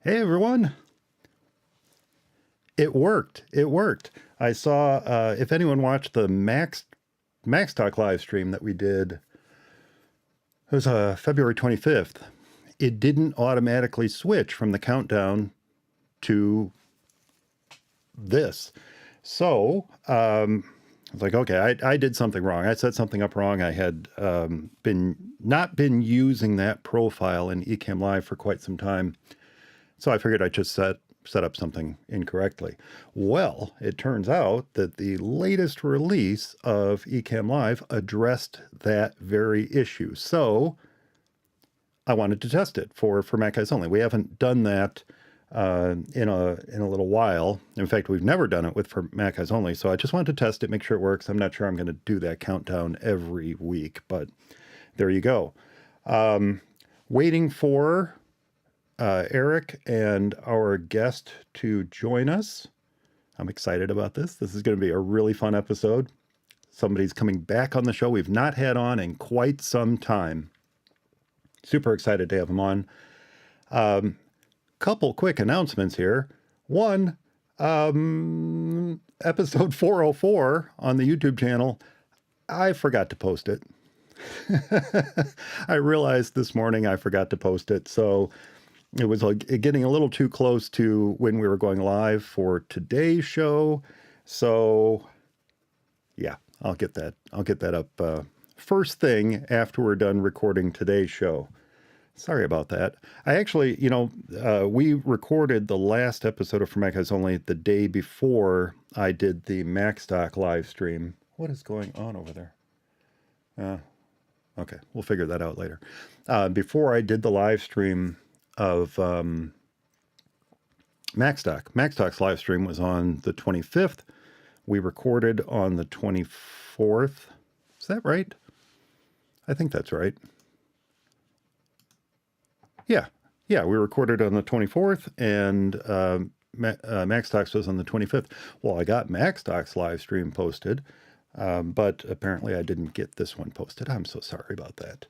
Hey everyone, it worked. It worked. I saw, if anyone watched the Max Talk live stream that we did, it was February 25th. It didn't automatically switch from the countdown to this. So I was like, okay, I did something wrong. I set something up wrong. I had not been using that profile in Ecamm Live for quite some time. So I figured I'd just set up something incorrectly. Well, it turns out that the latest release of Ecamm Live addressed that very issue. So I wanted to test it for Mac Guys Only. We haven't done that in a little while. In fact, we've never done it for Mac Guys Only. So I just wanted to test it, make sure it works. I'm not sure I'm going to do that countdown every week, but there you go. Waiting for Eric and our guest to join us. I'm excited about this. This is going to be a really fun episode. Somebody's coming back on the show we've not had on in quite some time. Super excited to have him on. Couple quick announcements here. One, episode 404 on the YouTube channel, I forgot to post it. I realized this morning I forgot to post it, so it was like getting a little too close to when we were going live for today's show. So yeah, I'll get that up first thing after we're done recording today's show. Sorry about that. I actually, we recorded the last episode of For Mac Guys Only the day before I did the Macstock live stream. What is going on over there? Okay, we'll figure that out later. Before I did the live stream of Macstock. Macstock's live stream was on the 25th. We recorded on the 24th. Is that right? I think that's right. Yeah, we recorded on the 24th, and Macstock's was on the 25th. Well, I got Macstock's live stream posted, but apparently I didn't get this one posted. I'm so sorry about that.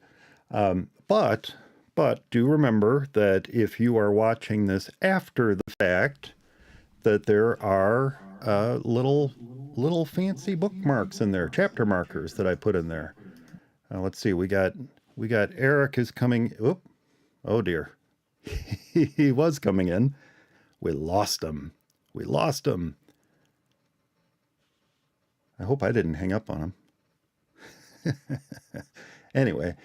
But do remember that if you are watching this after the fact, that there are little fancy bookmarks in there, chapter markers that I put in there. Let's see, we got Eric is coming. Oh dear, he was coming in. We lost him. I hope I didn't hang up on him. Anyway.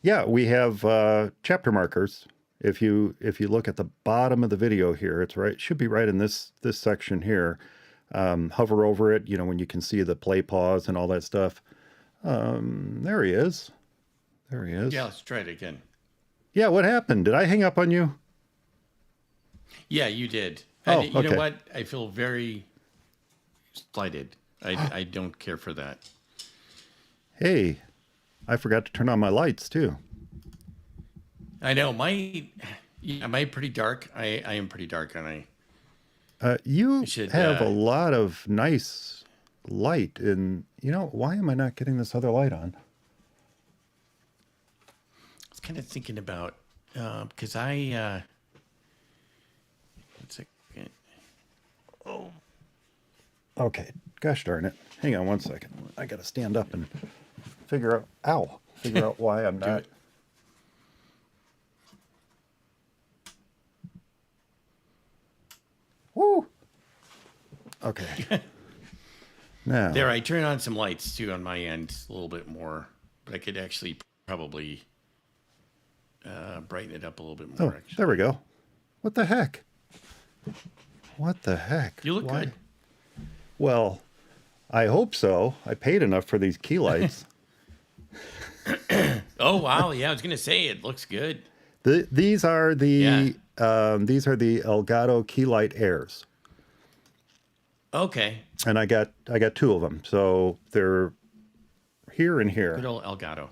Yeah, we have chapter markers. If you look at the bottom of the video here, it's right. It should be right in this section here. Hover over it, when you can see the play pause and all that stuff. There he is. Yeah, let's try it again. Yeah, what happened? Did I hang up on you? Yeah, you did. Oh, and okay. You know what? I feel very slighted. I don't care for that. Hey, I forgot to turn on my lights too. I know. Am I pretty dark? I am pretty dark, aren't I? You have a lot of nice light, and why am I not getting this other light on? I was kind of thinking about because I. 1 second. Okay, gosh darn it. Hang on one second. I got to stand up and figure out why I'm not. it. Woo! Okay. Now. There, I turn on some lights too on my end a little bit more, but I could actually probably brighten it up a little bit more. Oh, Actually, there we go. What the heck? What the heck? you look Why? good. Well, I hope so. I paid enough for these key lights. Oh wow, yeah, I was gonna say it looks good. These are the Yeah. these are the Elgato key light Airs, Okay, and I got two of them. So they're here and good here, old Elgato.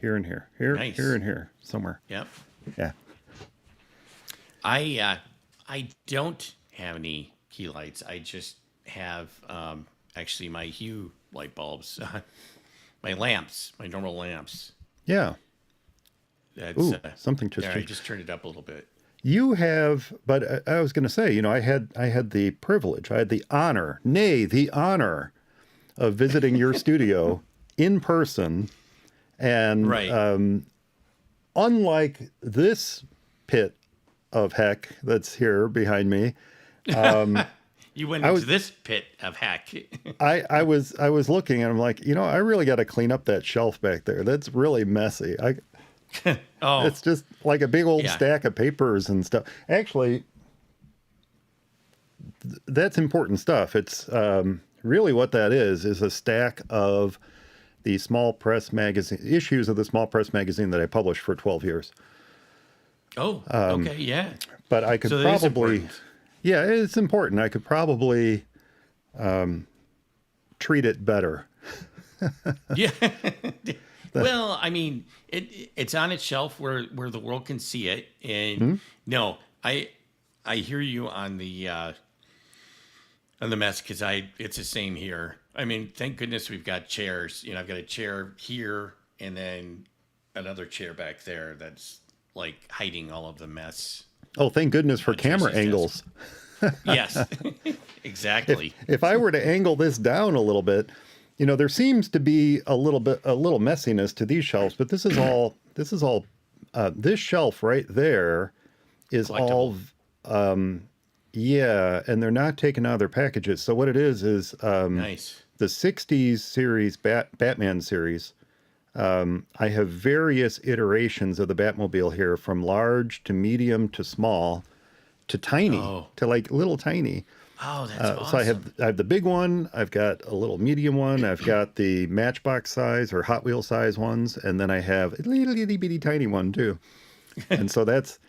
here and here, here, Nice. here and here, somewhere. Yep. Yeah. I don't have any key lights. I just have actually my Hue light bulbs, my lamps, my normal lamps. Yeah. That's Ooh, something just there. I changed. just turned it up a little bit. You have, but I was going to say, you know, I had the privilege, I had the honor, nay, the honor of visiting your studio in person, and Right. unlike this pit of heck that's here behind me, You went into this pit of heck. I was looking and I'm like, you know, I really got to clean up that shelf back there. That's really messy. Oh, It's just like a big old Yeah. stack of papers and stuff. Actually, that's important stuff. It's really what that is a stack of the small press magazine issues of the small press magazine that I published for 12 years. oh, okay, yeah. But I could So that is probably, important. yeah, it's important. I could probably treat it better. Yeah. Well, I mean, it's on its shelf where the world can see it, and no, I hear you on the mess because it's the same here. I mean, thank goodness we've got chairs. You know, I've got a chair here and then another chair back there that's like hiding all of the mess. Oh, thank goodness for camera Tracy's angles. Yes, exactly. If I were to angle this down a little bit, you know, there seems to be a little messiness to these shelves, but this is all this shelf right there is all yeah, and they're not taken out of their packages. So what it is Nice. the 60s series Batman series. I have various iterations of the Batmobile here, from large to medium to small to tiny to like little tiny. Oh, that's awesome. So I have the big one. I've got a little medium one. I've got the Matchbox size or Hot Wheel size ones, and then I have a little itty bitty tiny one too. And so that's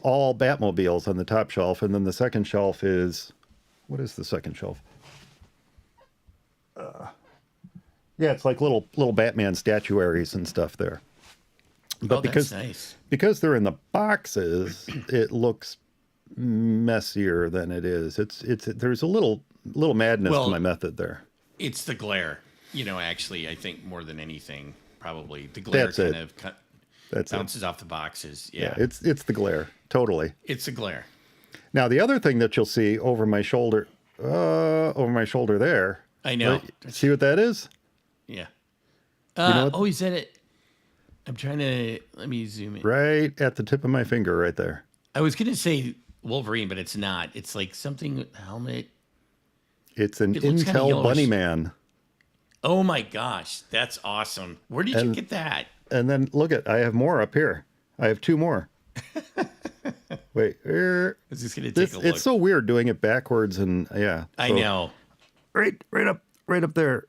all Batmobiles on the top shelf, and then the second shelf is, what is the second shelf? Yeah, it's like little Batman statuaries and stuff there. But that's nice. because they're in the boxes, it looks messier than it is. It's there's a little madness to my method there. It's the glare, you know, actually, I think more than anything, probably the glare That's it. kind of That's bounces off the boxes. Yeah. it's the glare, totally. It's the glare. Now the other thing that you'll see over my shoulder there. I know. See what that is? Yeah. know what- Oh, he said it. I'm trying to, let me zoom in. Right at the tip of my finger right there. I was going to say Wolverine, but it's not. It's like something helmet. It's an It looks kinda Intel yellowish. Bunny Man. Oh my gosh. That's awesome. Where did you get that? And then look I have more up here. I have two more. Wait, I was just going to take a look. it's so weird doing it backwards, and yeah. I so know. Right up there.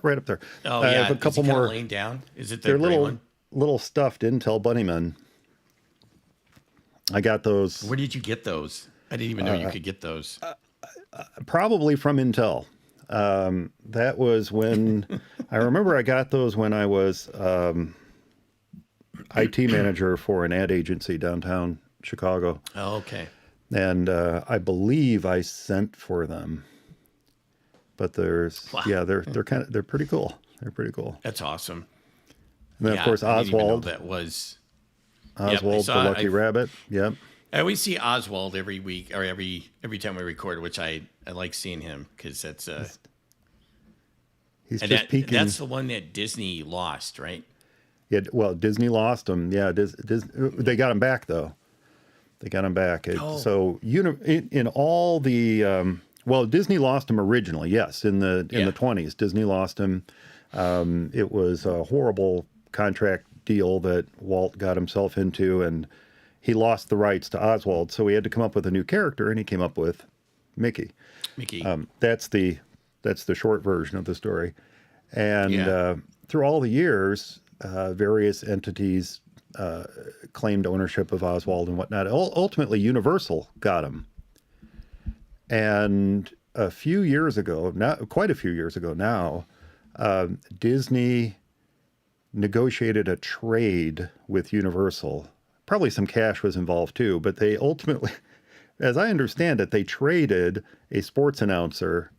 Right up there. Oh, I yeah. have a couple Is he kinda more. laying down? Is it the They're gray one? little stuffed Intel Bunnymen. I got those Where did you get those? I didn't even know you could get those. probably from Intel. That was when I remember I got those when I was IT manager for an ad agency downtown Chicago, Oh, okay. and I believe I sent for them. But they're pretty cool. They're pretty cool. That's awesome. And then Yeah, of course I didn't even know Oswald, that was Oswald the saw- Lucky I- Rabbit. Yep. I always see Oswald every week or every time we record, which I like seeing him because that's He's and just peeking. that's the one that Disney lost, right? Yeah, well, Disney lost him. Yeah, they got him back though. They got him back. Oh. So in all the well, Disney lost him originally. Yes, in the 20s, Disney lost him. It was a horrible contract deal that Walt got himself into, and he lost the rights to Oswald. So he had to come up with a new character, and he came up with Mickey. That's the short version of the story. And through all the years, various entities claimed ownership of Oswald and whatnot. Ultimately, Universal got him. And a few years ago, quite a few years ago now, Disney negotiated a trade with Universal. Probably some cash was involved too, but they ultimately, as I understand it, they traded a sports announcer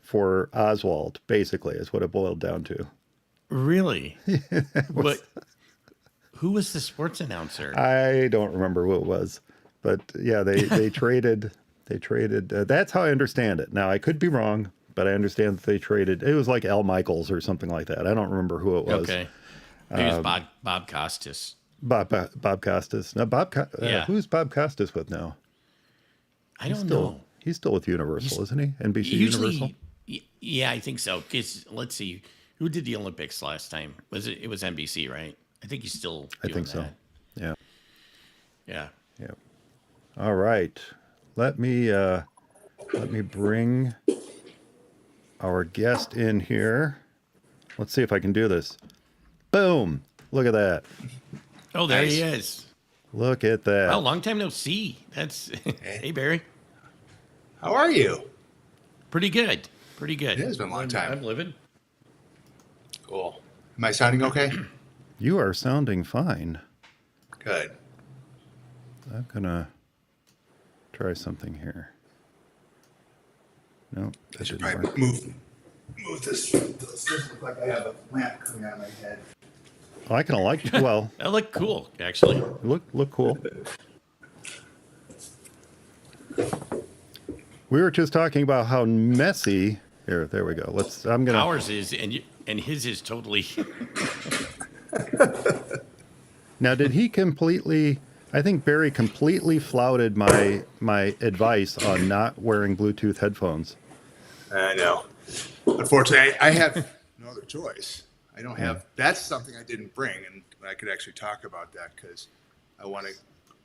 for Oswald, basically, is what it boiled down to. Really? What? Who was the sports announcer? I don't remember who it was, but yeah, they traded. They traded. That's how I understand it. Now I could be wrong, but I understand that they traded. It was like Al Michaels or something like that. I don't remember who it was. Okay, maybe it's Bob Costas. Bob Costas. Now who's Bob Costas with now? I don't know. He's still with Universal, isn't he? NBC Universal. Yeah, I think so. Because let's see, who did the Olympics last time? It was NBC, right? I think he's still doing I think so. that. Yeah. Yeah. Yeah. All right. Let me bring our guest in here. Let's see if I can do this. Boom. Look at that. Oh, there Nice. he is. Look at that. Well, long time no see. That's hey Barry. How are you? Pretty good. Pretty good. It has been a long time. I'm living. Cool. Am I sounding okay? You are sounding fine. Good. I'm gonna try something here. No, I should probably move this. It doesn't look like I have a lamp coming out of my head. I kind of like. Well, That looked cool, actually. look cool. We were just talking about how messy. Here, there we go. I'm gonna. Ours is, and his is totally. Now, did he completely? I think Barry completely flouted my advice on not wearing Bluetooth headphones. I know. Unfortunately, I have no other choice. I don't have. That's something I didn't bring, and I could actually talk about that because I want to.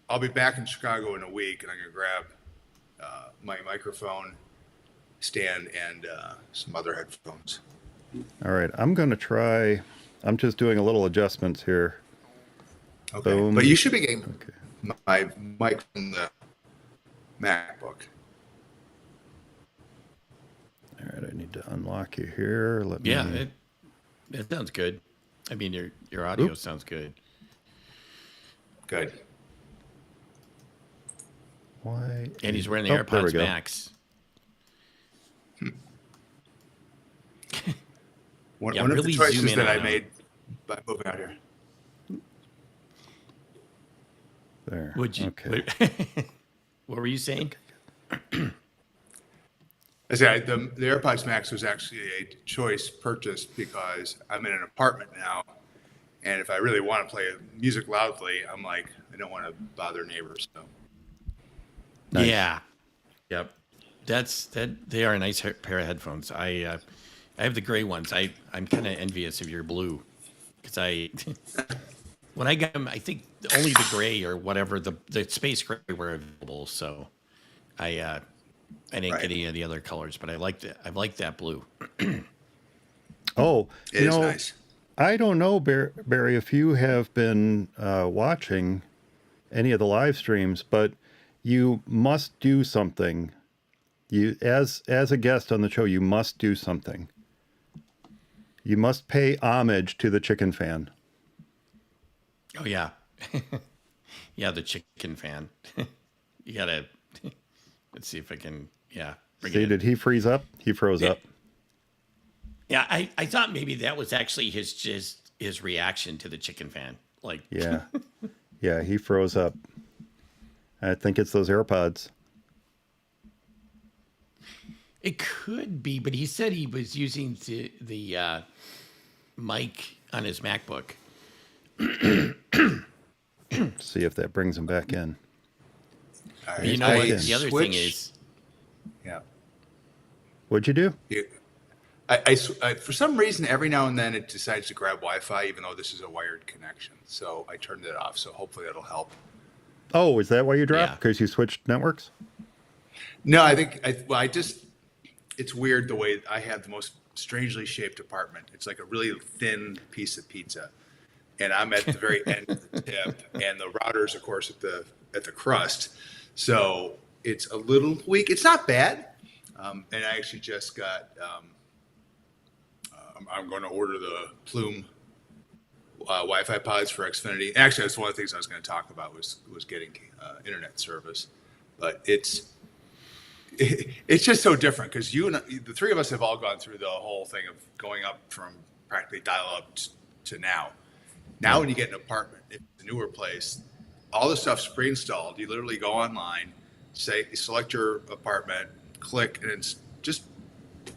I'll be back in Chicago in a week, and I'm gonna grab my microphone stand and some other headphones. All right, I'm gonna try. I'm just doing a little adjustments here. Okay, Boom. but you should be getting my mic from the MacBook. All right, I need to unlock you here. Let me. Yeah, it sounds good. I mean, your audio sounds good. Good. Why? And he's wearing the there we AirPods go. Max. One Yeah, of really the zoom choices in that on I them. made by moving out here. There. Would you? Okay. What were you saying? I said the AirPods Max was actually a choice purchase because I'm in an apartment now, and if I really want to play music loudly, I'm like, I don't want to bother neighbors. So. Nice. Yeah. Yep. They are a nice pair of headphones. I have the gray ones. I'm kind of envious of your blue because when I got them, I think only the gray or whatever the space gray were available. So I didn't get any of the other colors, but I liked that blue. Oh, It is nice. I don't know, Barry, if you have been watching any of the live streams, but you must do something. You, as a guest on the show, you must do something. You must pay homage to the chicken fan. Oh yeah, yeah, the chicken fan. You gotta. Let's see if I can. Yeah. Bring See, it in. did he freeze up? He froze up. Yeah, I thought maybe that was actually his reaction to the chicken fan. Like, Yeah. Yeah, he froze up. I think it's those AirPods. It could be, but he said he was using the mic on his MacBook. See if that brings him back in. All You right, know what? The other thing is, yeah. What'd you do? I, for some reason, every now and then it decides to grab Wi-Fi, even though this is a wired connection. So I turned it off. So hopefully that'll help. Oh, is that why you dropped? Yeah. Because you switched networks? No, I think it's weird the way I have the most strangely shaped apartment. It's like a really thin piece of pizza, and I'm at the very end of the tip, and the router's, of course, at the crust. So it's a little weak. It's not bad. And I actually just got. I'm going to order the Plume Wi-Fi pods for Xfinity. Actually, that's one of the things I was going to talk about was getting internet service, but it's just so different because you and the three of us have all gone through the whole thing of going up from practically dial-up to now. Now, when you get an apartment, if it's a newer place, all the stuff's pre-installed. You literally go online, select your apartment, click, and it's just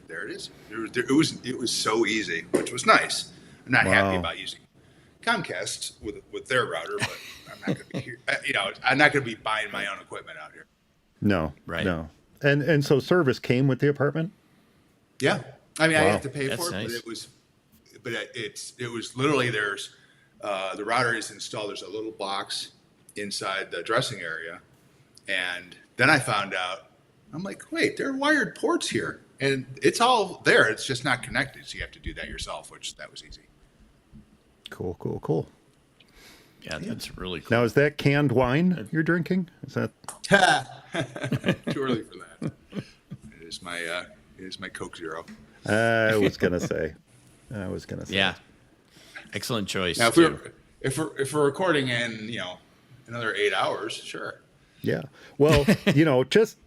there. It is. It was so easy, which was nice. I'm not happy about using Comcast with their router, but I'm not going to be here. I'm not going to be buying my own equipment out here. No, Right. No. And so service came with the apartment? Yeah, I mean, I Wow. have to pay That's for it, nice. but it was literally there's the router is installed. There's a little box inside the dressing area, and then I found out. I'm like, wait, there are wired ports here, and it's all there. It's just not connected, so you have to do that yourself, which that was easy. Cool. yeah, that's really cool. Now, is that canned wine you're drinking? Is that? Too early for that. It is my Coke Zero. I was gonna say. Yeah, excellent choice. Now, too. if we're recording in another 8 hours, sure. Yeah. Well, just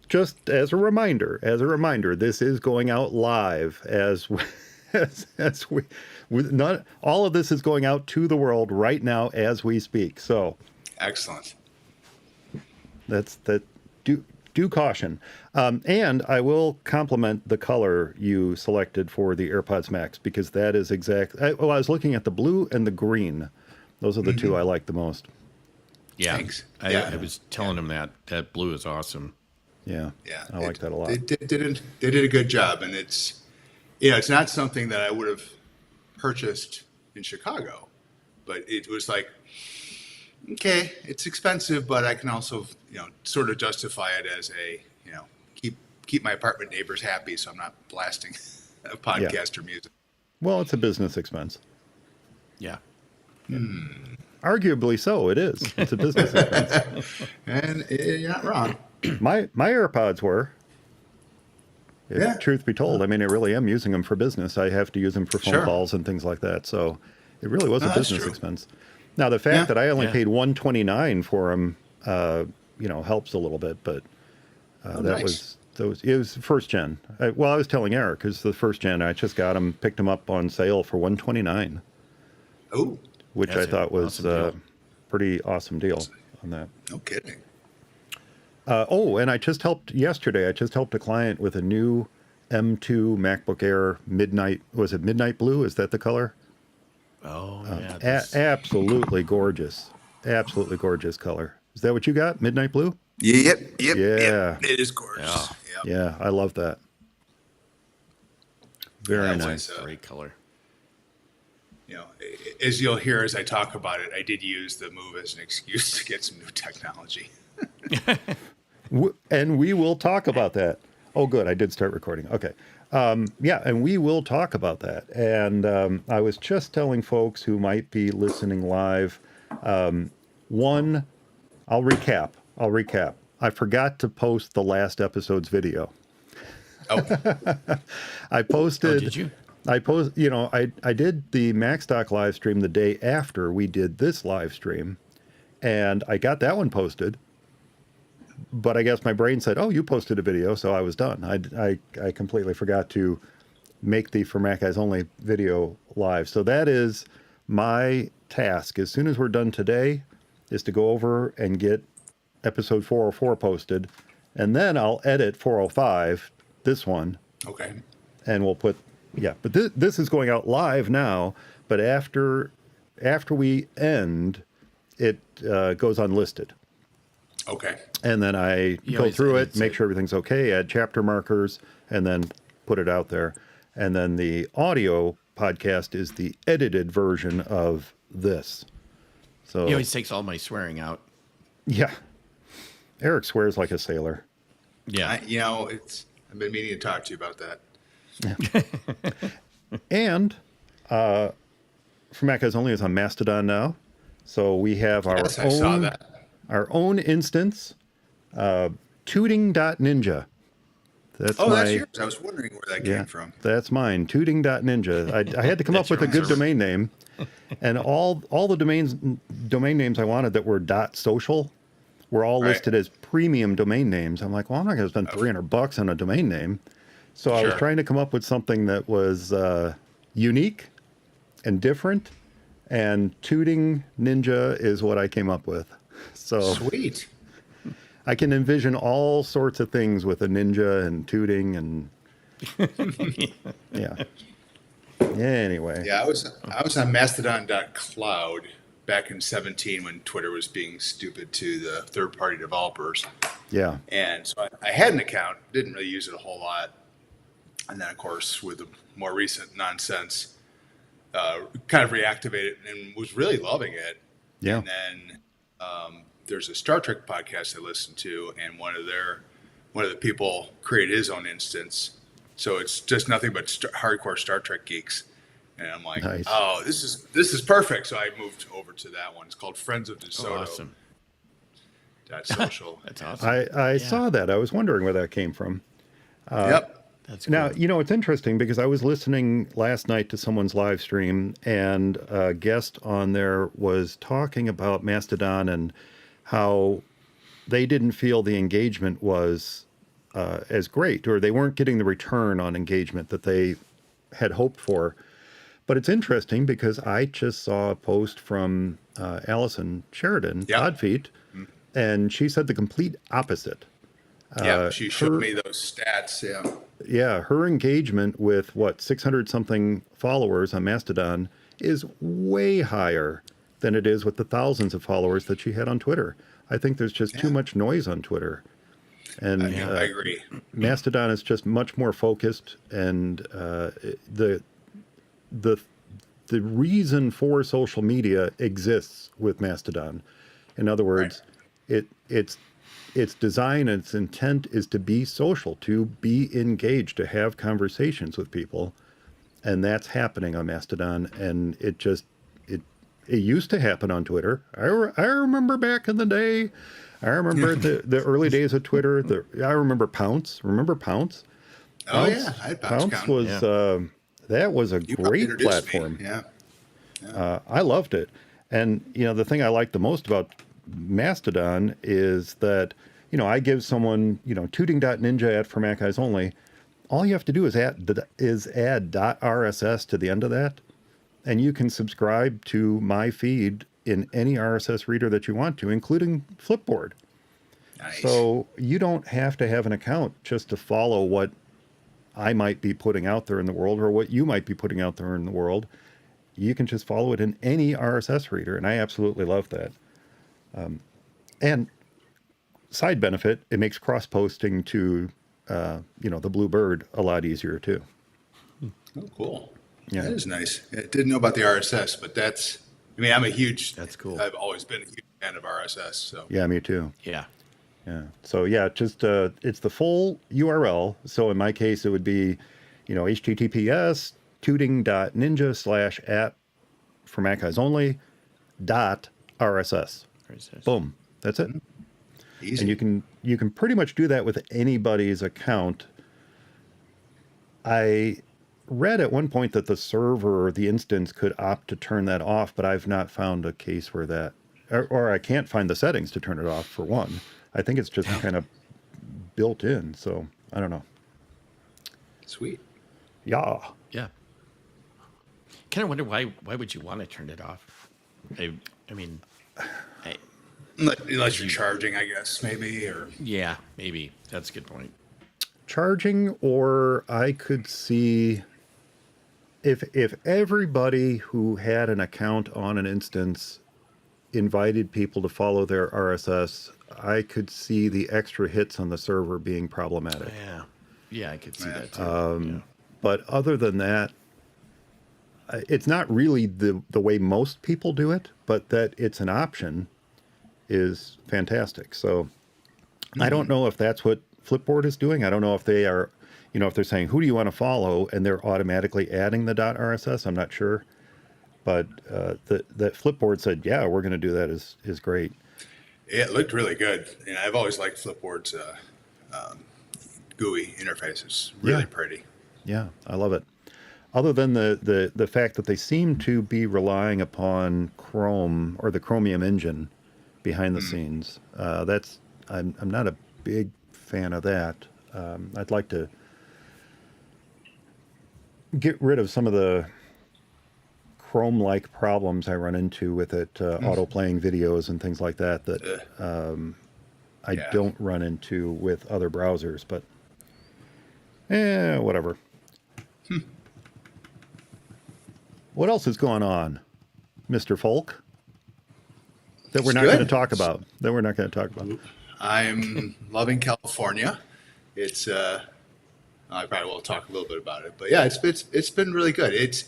as a reminder, this is going out live as we not all of this is going out to the world right now as we speak. So Excellent. that's do caution. And I will compliment the color you selected for the AirPods Max because that is I was looking at the blue and the green. Those are the two I like the most. Yeah, Thanks. I was telling him that blue is awesome. Yeah. Yeah, I like that a lot. They did a good job, and it's it's not something that I would have purchased in Chicago, but it was like, okay, it's expensive, but I can also sort of justify it as a keep my apartment neighbors happy, so I'm not blasting a podcast or music. Well, it's a business expense. Yeah. Arguably so, it is. It's a business expense. And you're not wrong. My AirPods were. Yeah. Truth be told, I mean, I really am using them for business. I have to use them for phone Sure. calls and things like that. So it really was a that's business true. expense. Now, the fact that I only Yeah. paid $129 for them, helps a little bit. But that nice. it was first gen. I was telling Eric, because the first gen, I just got them, picked them up on sale for $129, Oh, which That's I thought an was awesome a deal. pretty awesome deal on that. no kidding. And I just helped a client with a new M2 MacBook Air Midnight. Was it Midnight Blue? Is that the color? Oh, yeah. Absolutely gorgeous. Absolutely gorgeous color. Is that what you got? Midnight Blue? Yep. Yeah. It is gorgeous. Yep. Yeah, I love that. Very That's nice. Great color. As you'll hear as I talk about it, I did use the move as an excuse to get some new technology. And we will talk about that. Oh, good. I did start recording. Okay. And we will talk about that. And I was just telling folks who might be listening live, one, I'll recap. I forgot to post the last episode's video. Oh, I posted. Did you? I did the MacStock live stream the day after we did this live stream, and I got that one posted. But I guess my brain said, "Oh, you posted a video," so I was done. I completely forgot to make the For Mac Guys Only video live. So that is my task. As soon as we're done today, is to go over and get episode 404 posted, and then I'll edit 405, this one, Okay. and we'll put, but this is going out live now, but after we end, it goes unlisted. Okay. And then I go always through it, edits make it. sure everything's okay, add chapter markers, and then put it out there. And then the audio podcast is the edited version of this. So He always takes all my swearing out. yeah, Eric swears like a sailor. Yeah. I've been meaning to talk to you about that. And for Mac Guys Only is on Mastodon now. So we have our Yes, I saw that. own instance, tooting.ninja. That's That's yours. I was wondering where that came from. That's mine, tooting.ninja. I had to come up with a good domain name, and all the domain names I wanted that were .social were all Right. listed as premium domain names. I'm like, well, I'm not going to spend $300 on a domain name. So I was Sure. trying to come up with something that was unique and different, and Tooting Ninja is what I came up with. So Sweet. I can envision all sorts of things with a ninja and tooting and yeah. Anyway. Yeah, I was on Mastodon.cloud back in 17 when Twitter was being stupid to the third-party developers. Yeah. And so I had an account, didn't really use it a whole lot. And then, of course, with the more recent nonsense, kind of reactivated and was really loving it. Yeah. And then there's a Star Trek podcast I listen to, and one of the people created his own instance. So it's just nothing but hardcore Star Trek geeks. And I'm like, Nice. oh, this is perfect. So I moved over to that one. It's called Friends of DeSoto. Awesome. .social. That's awesome. I saw that. I was wondering where that came from. Yep. That's cool. Now, it's interesting because I was listening last night to someone's live stream, and a guest on there was talking about Mastodon and how they didn't feel the engagement was as great, or they weren't getting the return on engagement that they had hoped for. But it's interesting because I just saw a post from Allison Sheridan, Yeah. Podfeet, and she said the complete opposite. Yeah, she showed me those stats. Yeah. Yeah, her engagement with 600 something followers on Mastodon is way higher than it is with the thousands of followers that she had on Twitter. I think there's just too much noise on Twitter. And I agree. Mastodon is just much more focused, and the reason for social media exists with Mastodon. In other words, its design and its intent is to be social, to be engaged, to have conversations with people, and that's happening on Mastodon. And it used to happen on Twitter. I remember back in the day. I remember the early days of Twitter. I remember Pounce. Remember Pounce? Oh yeah, I had Pounce Pounce was that was a You probably great introduced me. platform. Yeah. I loved it. And, the thing I like the most about Mastodon is that, I give someone, tooting.ninja for Mac Guys Only. All you have to do is add .rss to the end of that, and you can subscribe to my feed in any RSS reader that you want to, including Flipboard. Nice. So you don't have to have an account just to follow what I might be putting out there in the world, or what you might be putting out there in the world. You can just follow it in any RSS reader, and I absolutely love that. And side benefit, it makes cross-posting to, the Bluebird a lot easier too. Oh, cool. Yeah. That is nice. I didn't know about the RSS, but I'm a huge. That's cool. I've always been a huge fan of RSS. So Yeah, me too. Yeah. Yeah. So yeah, just it's the full URL. So in my case, it would be, HTTPS tooting.ninja/@ for Mac Guys Only .rss. Boom. That's it. easy. And you can pretty much do that with anybody's account. I read at one point that the server or the instance could opt to turn that off, but I've not found a case where that, or I can't find the settings to turn it off, for one. I think it's just kind of built in, so I don't know. Sweet. Yeah. Yeah. Kind of wonder why would you want to turn it off? I mean, Unless you're charging, I guess, maybe, or Yeah, maybe. That's a good point. Charging, or I could see if everybody who had an account on an instance invited people to follow their RSS, I could see the extra hits on the server being problematic. Yeah. Yeah, I could see Yeah. that too. But other than that, it's not really the way most people do it, but that it's an option is fantastic. So I don't know if that's what Flipboard is doing. I don't know if they are, if they're saying, who do you want to follow? And they're automatically adding the .rss. I'm not sure. But that Flipboard said, yeah, we're going to do that is great. it looked really good. And I've always liked Flipboard's GUI interface. It's really pretty. Yeah, I love it. Other than the fact that they seem to be relying upon Chrome or the Chromium engine behind the scenes, I'm not a big fan of that. I'd like to get rid of some of the Chrome-like problems I run into with it, auto-playing videos and things like that I don't run into with other browsers, but whatever. What else is going on, Mr. Fulk, that we're not going to talk about? I'm loving California. It's I probably will talk a little bit about it, but yeah, it's been really good. It's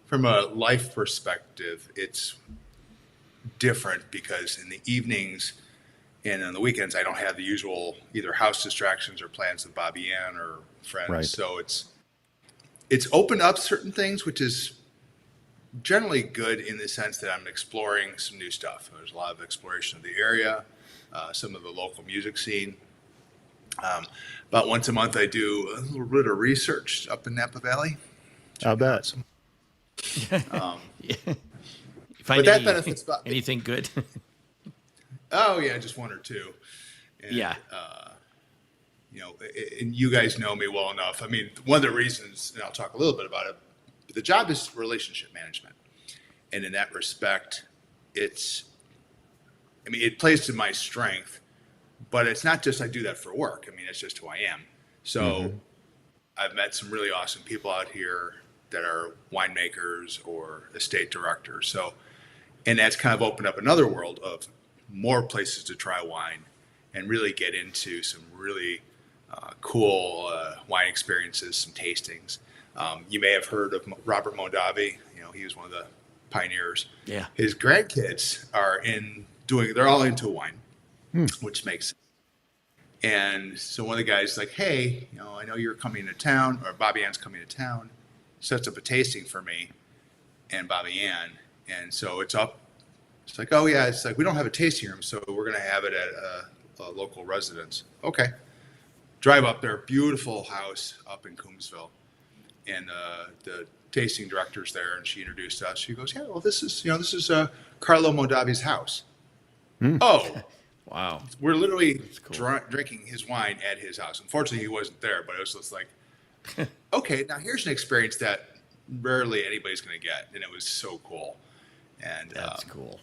from a life perspective, it's different because in the evenings and on the weekends I don't have the usual either house distractions or plans with Bobby Ann or friends. Right. So it's opened up certain things, which is generally good in the sense that I'm exploring some new stuff. There's a lot of exploration of the area, some of the local music scene. About once a month, I do a little bit of research up in Napa Valley. I'll bet. Find that benefits anything good? Oh yeah, just one or two. And, Yeah. And you guys know me well enough. I mean, one of the reasons, and I'll talk a little bit about it, the job is relationship management. And in that respect, it plays to my strength, but it's not just I do that for work. I mean, it's just who I am. So I've met some really awesome people out here that are winemakers or estate directors. So, and that's kind of opened up another world of more places to try wine and really get into some really cool wine experiences, some tastings. You may have heard of Robert Mondavi. He was one of the pioneers. Yeah. His grandkids are they're all into wine, which makes sense. And so one of the guys is like, hey, I know you're coming to town, or Bobby Ann's coming to town, sets up a tasting for me and Bobby Ann. And so it's up. It's like, oh yeah, it's like, we don't have a tasting room, so we're going to have it at a local residence. Okay. Drive up there, beautiful house up in Coombsville. And the tasting director's there, and she introduced us. She goes, yeah, well, this is Carlo Mondavi's house. Oh, Wow. we're literally Cool. drinking his wine at his house. Unfortunately, he wasn't there, but it was just like, okay, now here's an experience that rarely anybody's going to get. And it was so cool. And That's cool.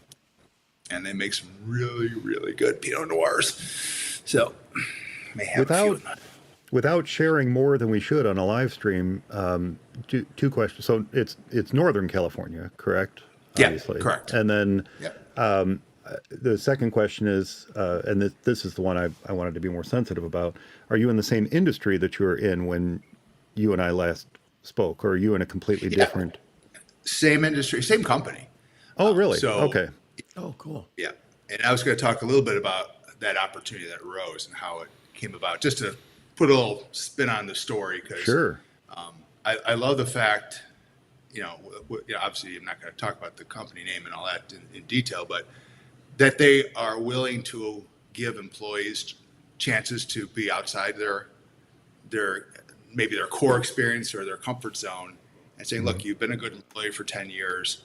And they make some really, really good Pinot Noirs. So, may have a few. Without sharing more than we should on a live stream, two questions. So it's Northern California, correct? Yeah, Obviously. correct. And then Yep. the second question is, and this is the one I wanted to be more sensitive about, are you in the same industry that you were in when you and I last spoke, or are you in a completely different? Same industry, same company. Oh, really? So- okay. Oh, cool. Yeah. And I was going to talk a little bit about that opportunity that arose and how it came about, just to put a little spin on the story. Because Sure. I love the fact, obviously I'm not going to talk about the company name and all that in detail, but that they are willing to give employees chances to be outside their maybe their core experience or their comfort zone, and saying, look, you've been a good employee for 10 years.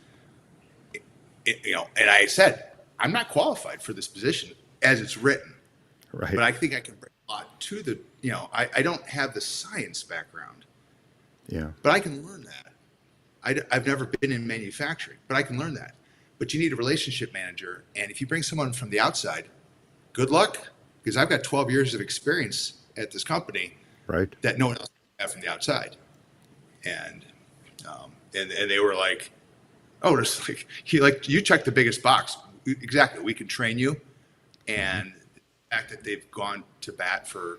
And I said, I'm not qualified for this position as it's written, Right. but I think I can bring a lot to the, I don't have the science background, Yeah. but I can learn that. I've never been in manufacturing, but I can learn that. but you need a relationship manager. And if you bring someone from the outside, good luck, because I've got 12 years of experience at this company Right. that no one else has from the outside. And and they were like, oh, it's like you check the biggest box. Exactly. We can train you. And the fact that they've gone to bat for,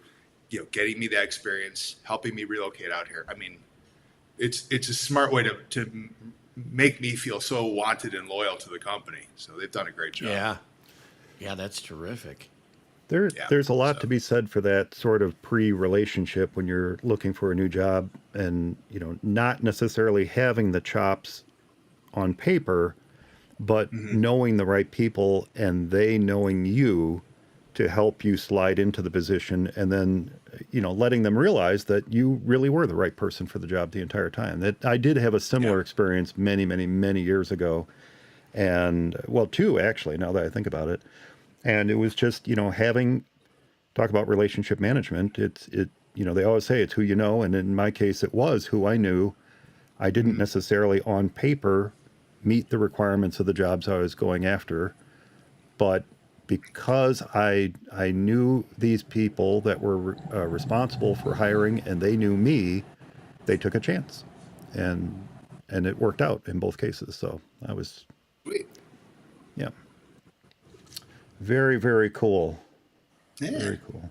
getting me that experience, helping me relocate out here. I mean, it's a smart way to make me feel so wanted and loyal to the company. So they've done a great job. Yeah. Yeah, that's terrific. There's a lot to be said for that sort of pre-relationship when you're looking for a new job and, not necessarily having the chops on paper, but knowing the right people and they knowing you to help you slide into the position, and then, letting them realize that you really were the right person for the job the entire time. That I did have a similar experience many, many, many years ago. And well, two actually, now that I think about it. And it was just, talk about relationship management. They always say it's who you know. And in my case, it was who I knew. I didn't necessarily on paper meet the requirements of the jobs I was going after. But because I knew these people that were responsible for hiring and they knew me, they took a chance. And it worked out in both cases. So I was, Sweet. yeah. Very, very cool. Yeah. Very cool.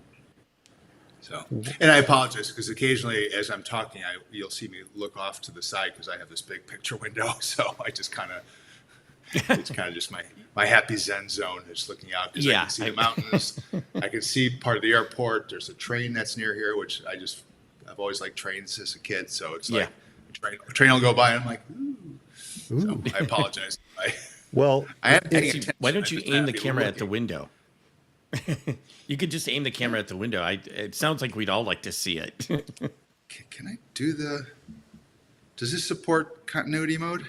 So, and I apologize because occasionally as I'm talking, you'll see me look off to the side because I have this big picture window. So I just it's kind of just my happy Zen zone, just looking out because I can see the mountains. I can see part of the airport. There's a train that's near here, which I've always liked trains as a kid. So it's like a train will go by and I'm like, ooh. So I apologize. Well, Why don't you aim the camera at the window? You could just aim the camera at the window. It sounds like we'd all like to see it. Can I do does this support continuity mode?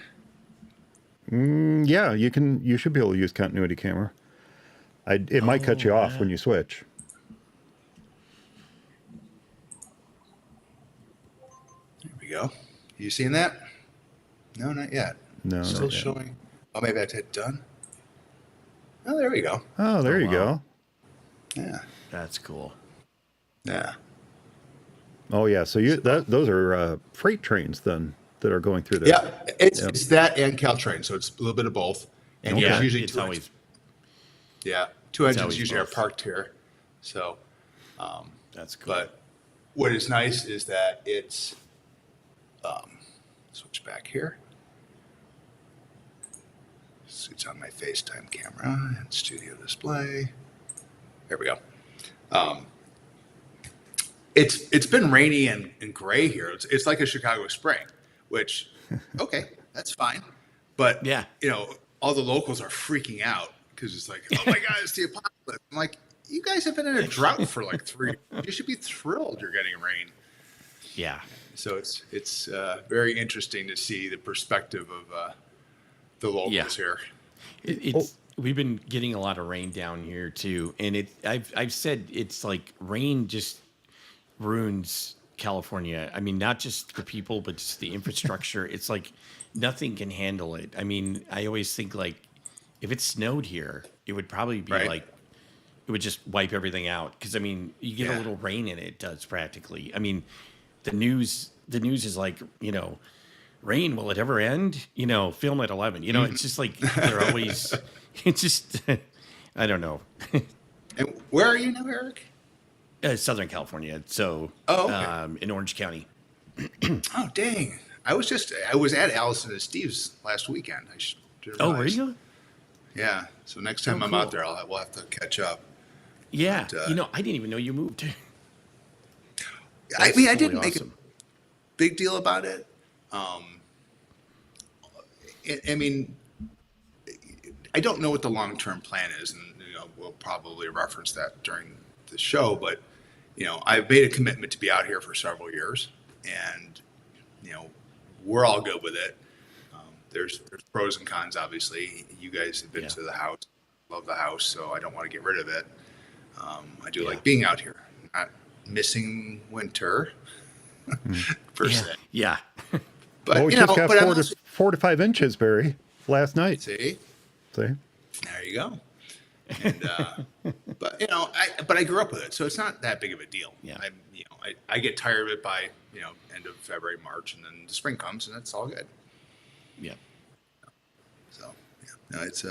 Yeah, you should be able to use continuity camera. It might cut you off when you switch. There we go. You seeing that? No, not yet. No, Still showing. Oh, maybe I hit done. Oh, there we go. Oh, there you go. Yeah. That's cool. Yeah. Oh, yeah. So those are freight trains then that are going through there. Yeah, it's that and Caltrain, so it's a little bit of both. And Yeah, there's usually it's two always engines. Yeah, two engines always usually both. are parked here. So, that's cool. but what is nice is that it's switch back here. It's on my FaceTime camera and studio display. There we go. It's been rainy and gray here. It's like a Chicago spring, which, okay, that's fine. But, all the locals are freaking out because it's like, oh my God, it's the apocalypse. I'm like, you guys have been in a drought for like 3 years. You should be thrilled you're getting rain. Yeah. So it's very interesting to see the perspective of the locals here. We've been getting a lot of rain down here too, and I've said it's like rain just ruins California. I mean, not just the people, but just the infrastructure. It's like nothing can handle it. I mean, I always think like if it snowed here, it would probably be like it would just wipe everything out. Because I mean, you get a little rain and it does practically. I mean, the news is like, rain, will it ever end? Film at 11. It's just like they're always. It's just I don't know. And where are you now, Eric? Southern California. So in Orange County. Oh, dang. I was at Allison and Steve's last weekend. I didn't Oh, were realize. you? Yeah. So next time I'm cool. out there, we'll have to catch up. Yeah. But, I didn't even know you moved. I That's mean, I totally didn't make a awesome. big deal about it. I mean, I don't know what the long-term plan is, and we'll probably reference that during the show. But I've made a commitment to be out here for several years, and we're all good with it. There's pros and cons, obviously. You guys have been to the house, love the house, so I don't want to get rid of it. I do like being out here, not missing winter per se. Yeah. But We just got 4 to 5 inches, Barry, last night. See, See? There you go. And but I grew up with it, so it's not that big of a deal. Yeah. I get tired of it by end of February, March, and then the spring comes, and that's all good. Yeah. So no, it's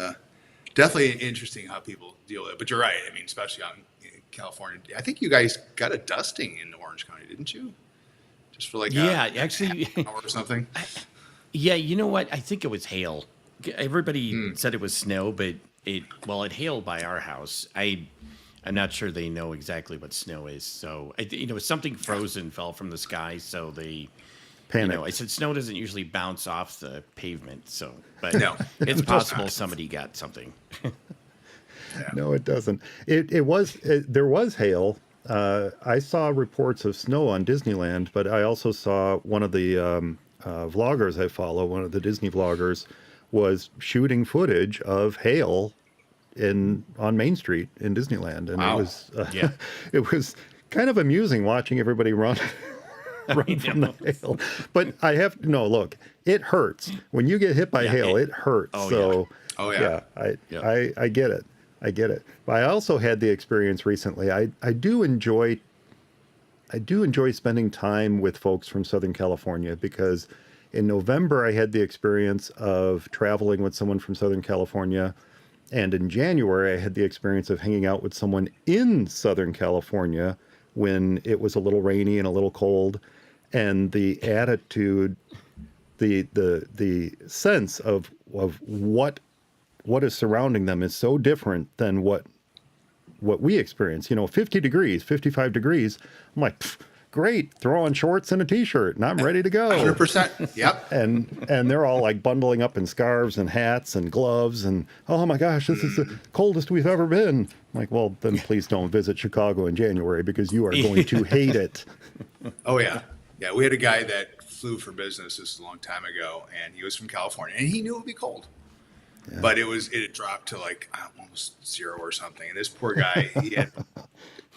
definitely interesting how people deal with it. But you're right. I mean, especially out in California, I think you guys got a dusting in Orange County, didn't you? Just for like actually, an hour or something. Yeah, you know what? I think it was hail. Everybody said it was snow, but it hailed by our house. I'm not sure they know exactly what snow is. So something frozen fell from the sky. So they Panic. I said snow doesn't usually bounce off the pavement. So, but No. it's possible somebody got something. No, it doesn't. There was hail. I saw reports of snow on Disneyland, but I also saw one of the vloggers I follow, one of the Disney vloggers, was shooting footage of hail on Main Street in Disneyland, and Wow. it was Yeah. it was kind of amusing watching everybody run from the hail. But look, it hurts when you get hit by hail. It hurts. Oh, so Oh, yeah. I get it. I get it. But I also had the experience recently. I do enjoy spending time with folks from Southern California, because in November I had the experience of traveling with someone from Southern California, and in January I had the experience of hanging out with someone in Southern California when it was a little rainy and a little cold, and the attitude, the sense of what is surrounding them is so different than what we experience. 50 degrees, 55 degrees. I'm like, great, throw on shorts and a t-shirt and I'm ready to go. 100%. Yep. And they're all like bundling up in scarves and hats and gloves, and oh my gosh, this is the coldest we've ever been. I'm like, well, then please don't visit Chicago in January, because you are going to hate it. Oh yeah. Yeah. We had a guy that flew for business this a long time ago, and he was from California, and he knew it would be cold. Yeah. But it had dropped to like almost 0 or something. And this poor guy, he had a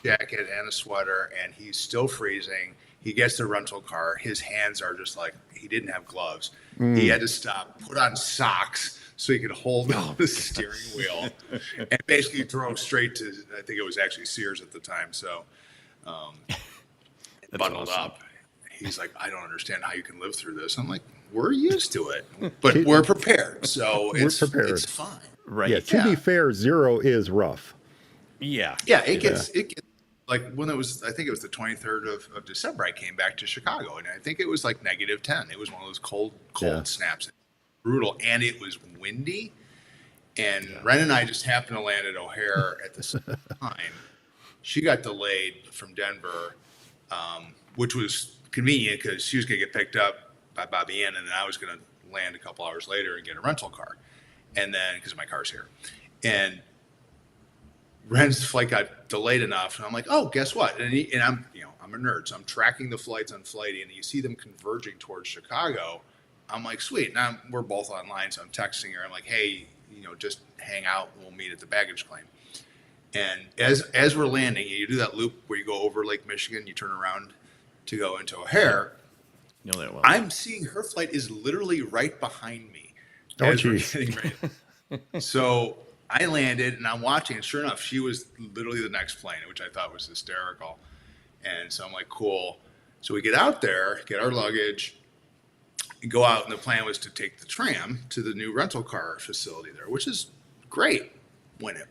jacket and a sweater, and he's still freezing. He gets the rental car. His hands are just like, he didn't have gloves. He had to stop, put on socks so he could hold the steering wheel, and basically drove straight to, I think it was actually Sears at the time. So bundled up. He's like, I don't understand how you can live through this. I'm like, we're used to it, but we're prepared. So it's fine. Right. Yeah. To be fair, 0 is rough. Yeah. Yeah. It gets like when it was, I think it was the 23rd of December, I came back to Chicago, and I think it was like -10. It was one of those cold snaps. Brutal. And it was windy. And Ren and I just happened to land at O'Hare at the same time. She got delayed from Denver, which was convenient because she was going to get picked up by Bobby Ann, and then I was going to land a couple hours later and get a rental car. And then, because my car's here. And Ren's flight got delayed enough, and I'm like, oh, guess what? And I'm a nerd, so I'm tracking the flights on Flighty, and you see them converging towards Chicago. I'm like, sweet. Now we're both online, so I'm texting her. I'm like, hey, just hang out. We'll meet at the baggage claim. And as we're landing, you do that loop where you go over Lake Michigan, you turn around to go into O'Hare. Know that well. I'm seeing her flight is literally right behind me. Oh, as we're geez. getting ready. So I landed, and I'm watching, and sure enough, she was literally the next plane, which I thought was hysterical. And so I'm like, cool. So we get out there, get our luggage, and go out, and the plan was to take the tram to the new rental car facility there, which is great when it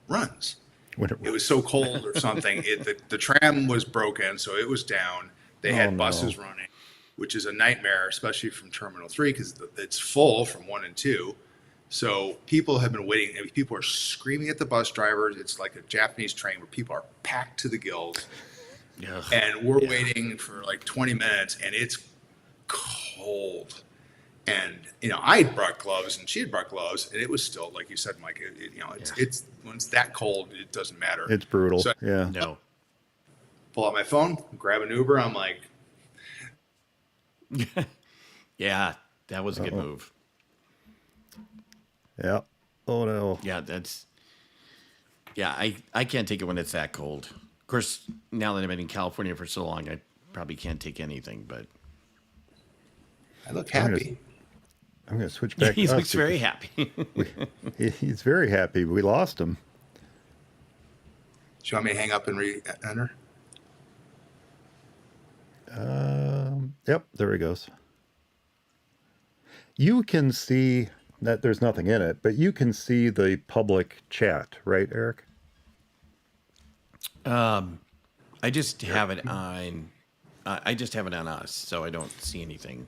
runs. It was so cold or something. The tram was broken, so it was down. They had buses running, which is a nightmare, especially from Terminal 3, because it's full from 1 and 2. So people have been waiting. People are screaming at the bus drivers. It's like a Japanese train where people are packed to the gills. Ugh. And we're waiting for like 20 minutes, and it's cold. And, I had brought gloves, and she had brought gloves, and it was still, like you said, Mike, it's when it's that cold, it doesn't matter. It's brutal. So No. pull out my phone, grab an Uber. I'm like, Yeah, that was a good move. Yeah. Oh no. Yeah, I can't take it when it's that cold. Of course, now that I've been in California for so long, I probably can't take anything, but I look happy. I'm going to switch back He to us. looks very happy. He's very happy. We lost him. Do you want me to hang up and re-enter? Yep, there he goes. You can see that there's nothing in it, but you can see the public chat, right, Eric? I just have it on. I just have it on us, so I don't see anything.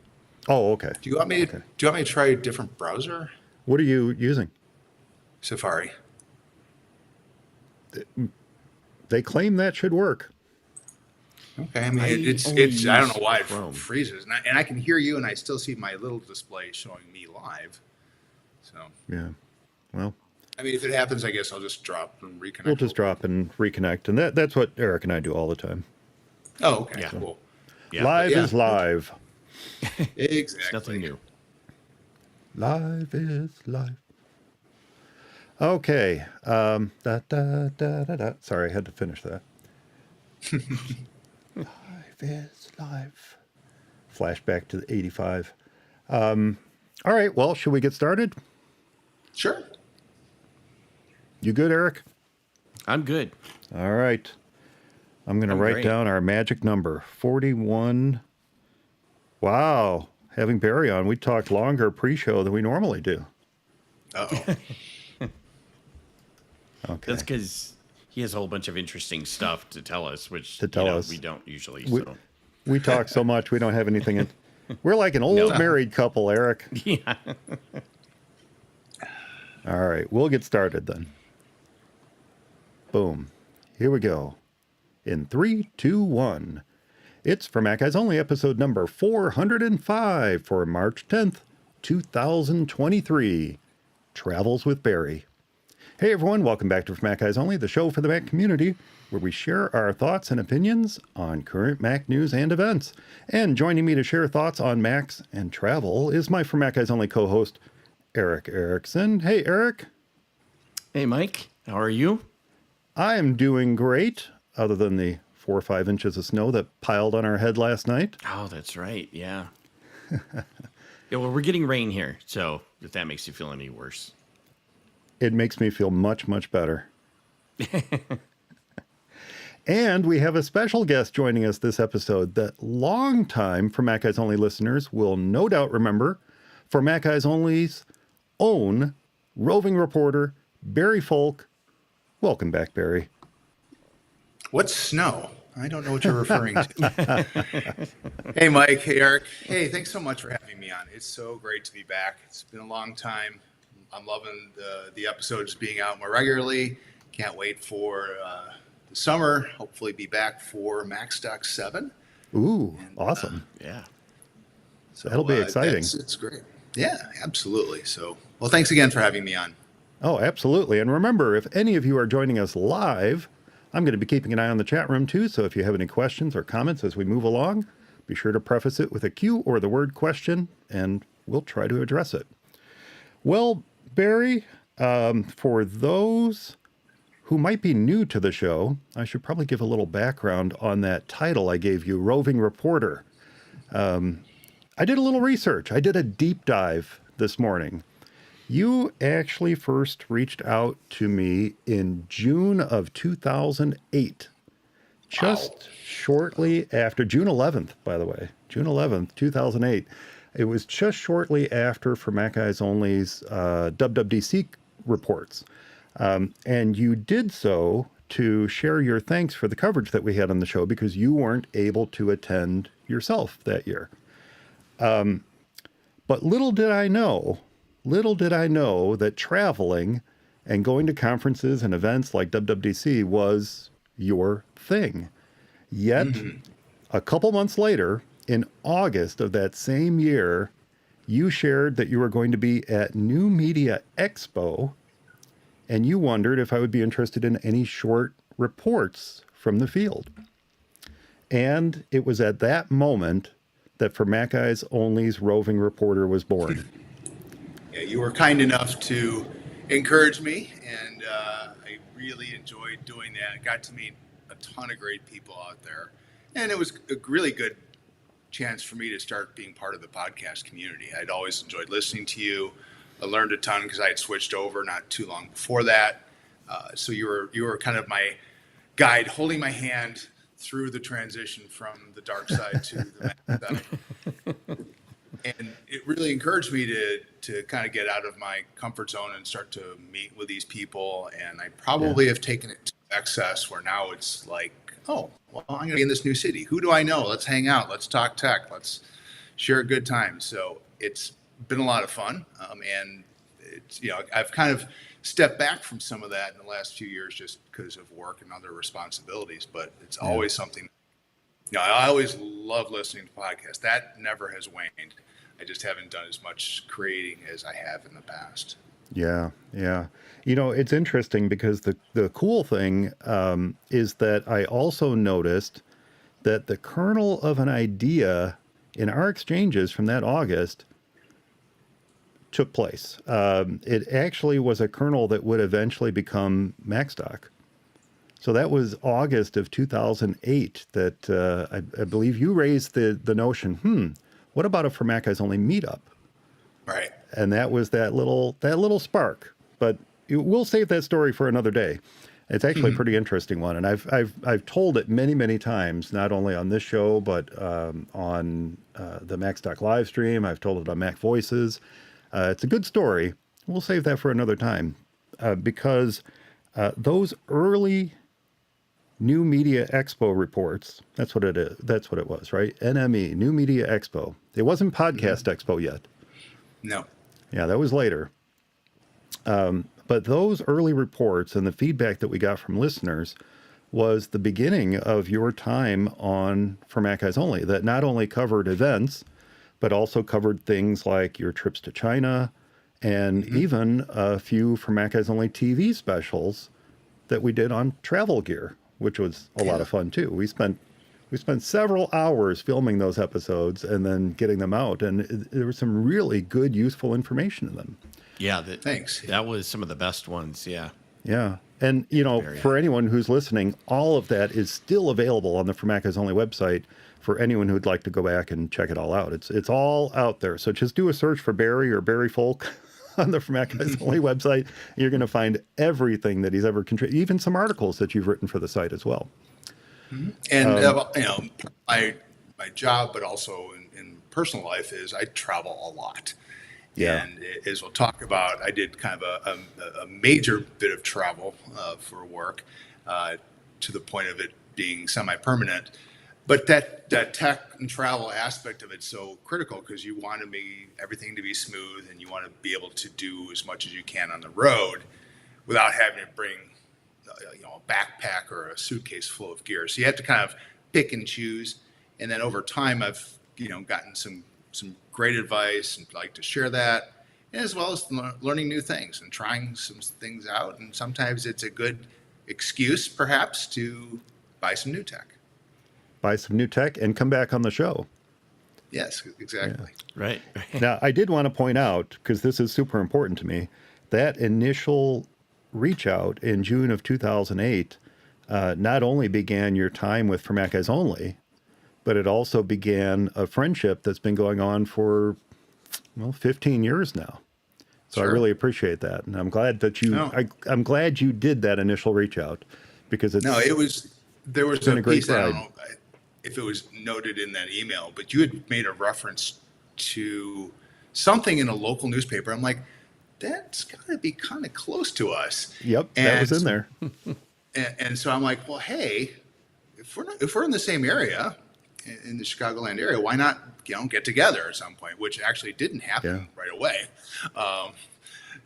Oh, okay. Do you want me to try a different browser? What are you using? Safari. They claim that should work. Okay, I mean, I it's only I don't use know why it Chrome. freezes, and I can hear you, and I still see my little display showing me live. So, Yeah. Well, I mean, if it happens, I guess I'll just drop and reconnect. we'll just drop and reconnect, and that's what Eric and I do all the time. Oh, okay, Yeah. cool. Yeah, Live yeah. is live. Exactly. it's nothing new. Live is live. Okay. Da, da, da, da, da. Sorry, I had to finish that. Live is live. Flashback to the 85. All right. Well, should we get started? Sure. You good, Eric? I'm good. All right. I'm going to I'm write great. down our magic number 41. Wow. Having Barry on, we talked longer pre-show than we normally do. Uh-oh. Okay. That's because he has a whole bunch of interesting stuff to tell us, which To tell us. we don't usually. We- So We talk so much, we don't have anything in. We're like an old No. married couple, Eric. yeah, All right, we'll get started then. Boom. Here we go. In 3, 2, 1. It's for Mac Guys Only, episode number 405 for March 10th, 2023. Travels with Barry. Hey everyone, welcome back to For Mac Guys Only, the show for the Mac community, where we share our thoughts and opinions on current Mac news and events. And joining me to share thoughts on Macs and travel is my For Mac Guys Only co-host, Eric Erickson. Hey Eric. hey Mike, how are you? I am doing great, other than the 4 or 5 inches of snow that piled on our head last night. Oh, that's right. Yeah. Yeah. Well, we're getting rain here, so if that makes you feel any worse. It makes me feel much, much better. And we have a special guest joining us this episode that longtime For Mac Guys Only listeners will no doubt remember. For Mac Guys Only's own roving reporter, Barry Fulk. Welcome back, Barry. What's snow? I don't know what you're referring to. Hey, Mike. Hey, Eric. Hey, thanks so much for having me on. It's so great to be back. It's been a long time. I'm loving the episodes being out more regularly. Can't wait for the summer. Hopefully be back for Macstock 7. Ooh, awesome. Yeah. So That'll be exciting. It's great. Yeah, absolutely. So, well, thanks again for having me on. Oh, absolutely. And remember, if any of you are joining us live, I'm going to be keeping an eye on the chat room too. So if you have any questions or comments as we move along, be sure to preface it with a Q or the word question, and we'll try to address it. Well, Barry, for those who might be new to the show, I should probably give a little background on that title I gave you, Roving Reporter. I did a little research. I did a deep dive this morning. You actually first reached out to me in June of 2008, just shortly after, June 11th, by the way, June 11th, 2008. It was just shortly after For Mac Guys Only's WWDC reports. And you did so to share your thanks for the coverage that we had on the show because you weren't able to attend yourself that year. But little did I know that traveling and going to conferences and events like WWDC was your thing. Yet, a couple months later, in August of that same year, you shared that you were going to be at New Media Expo, and you wondered if I would be interested in any short reports from the field. And it was at that moment that For Mac Guys Only's roving reporter was born. Yeah, you were kind enough to encourage me, and I really enjoyed doing that. Got to meet a ton of great people out there, and it was a really good chance for me to start being part of the podcast community. I'd always enjoyed listening to you. I learned a ton because I had switched over not too long before that. So you were kind of my guide, holding my hand through the transition from the dark side to the Mac side. And it really encouraged me to kind of get out of my comfort zone and start to meet with these people. And I probably have taken it to excess where now it's like, oh, well, I'm going to be in this new city. Who do I know? Let's hang out. Let's talk tech. Let's share a good time. So it's been a lot of fun. And it's, I've kind of stepped back from some of that in the last few years just because of work and other responsibilities. But it's always something, I always love listening to podcasts. That never has waned. I just haven't done as much creating as I have in the past. Yeah. It's interesting because the cool thing is that I also noticed that the kernel of an idea in our exchanges from that August took place. It actually was a kernel that would eventually become Macstock. So that was August of 2008 that I believe you raised the notion, what about a For Mac Guys Only meetup? Right. And that was that little spark. But we'll save that story for another day. It's actually a pretty interesting one, and I've told it many times, not only on this show but on the Macstock live stream. I've told it on Mac Voices. It's a good story. We'll save that for another time because those early New Media Expo reports, that's what it is. That's what it was, right? NME, New Media Expo. It wasn't Podcast Expo yet. No. Yeah, that was later. But those early reports and the feedback that we got from listeners was the beginning of your time on For Mac Guys Only, that not only covered events, but also covered things like your trips to China and even a few For Mac Guys Only TV specials that we did on travel gear, which was a lot of fun too. We spent several hours filming those episodes and then getting them out, and there was some really good, useful information in them. Yeah, thanks. That was some of the best ones. Yeah. Yeah. And, for anyone who's listening, all of that is still available on the For Mac Guys Only website for anyone who'd like to go back and check it all out. It's all out there. So just do a search for Barry or Barry Fulk on the For Mac Guys Only website. You're going to find everything that he's ever contributed, even some articles that you've written for the site as well. And, my job, but also in personal life, is I travel a lot. Yeah. And as we'll talk about, I did kind of a major bit of travel for work to the point of it being semi-permanent. But that tech and travel aspect of it's so critical because you want everything to be smooth, and you want to be able to do as much as you can on the road without having to bring a backpack or a suitcase full of gear. So you have to kind of pick and choose. And then over time, I've gotten some great advice and like to share that, as well as learning new things and trying some things out. And sometimes it's a good excuse, perhaps, to buy some new tech. Buy some new tech and come back on the show. Yes, exactly. Yeah. Right. Now, I did want to point out, because this is super important to me, that initial reach out in June of 2008 not only began your time with For Mac Guys Only, but it also began a friendship that's been going on for, 15 years now. So Sure. I really appreciate that. And I'm glad that I'm glad you did that initial reach out, because there was been a a great piece, I don't ride. know if it was noted in that email, but you had made a reference to something in a local newspaper. I'm like, that's got to be kind of close to us. Yep, that was in there. And so I'm like, well, hey, if we're in the same area, in the Chicagoland area, why not get together at some point? Which actually didn't happen right away,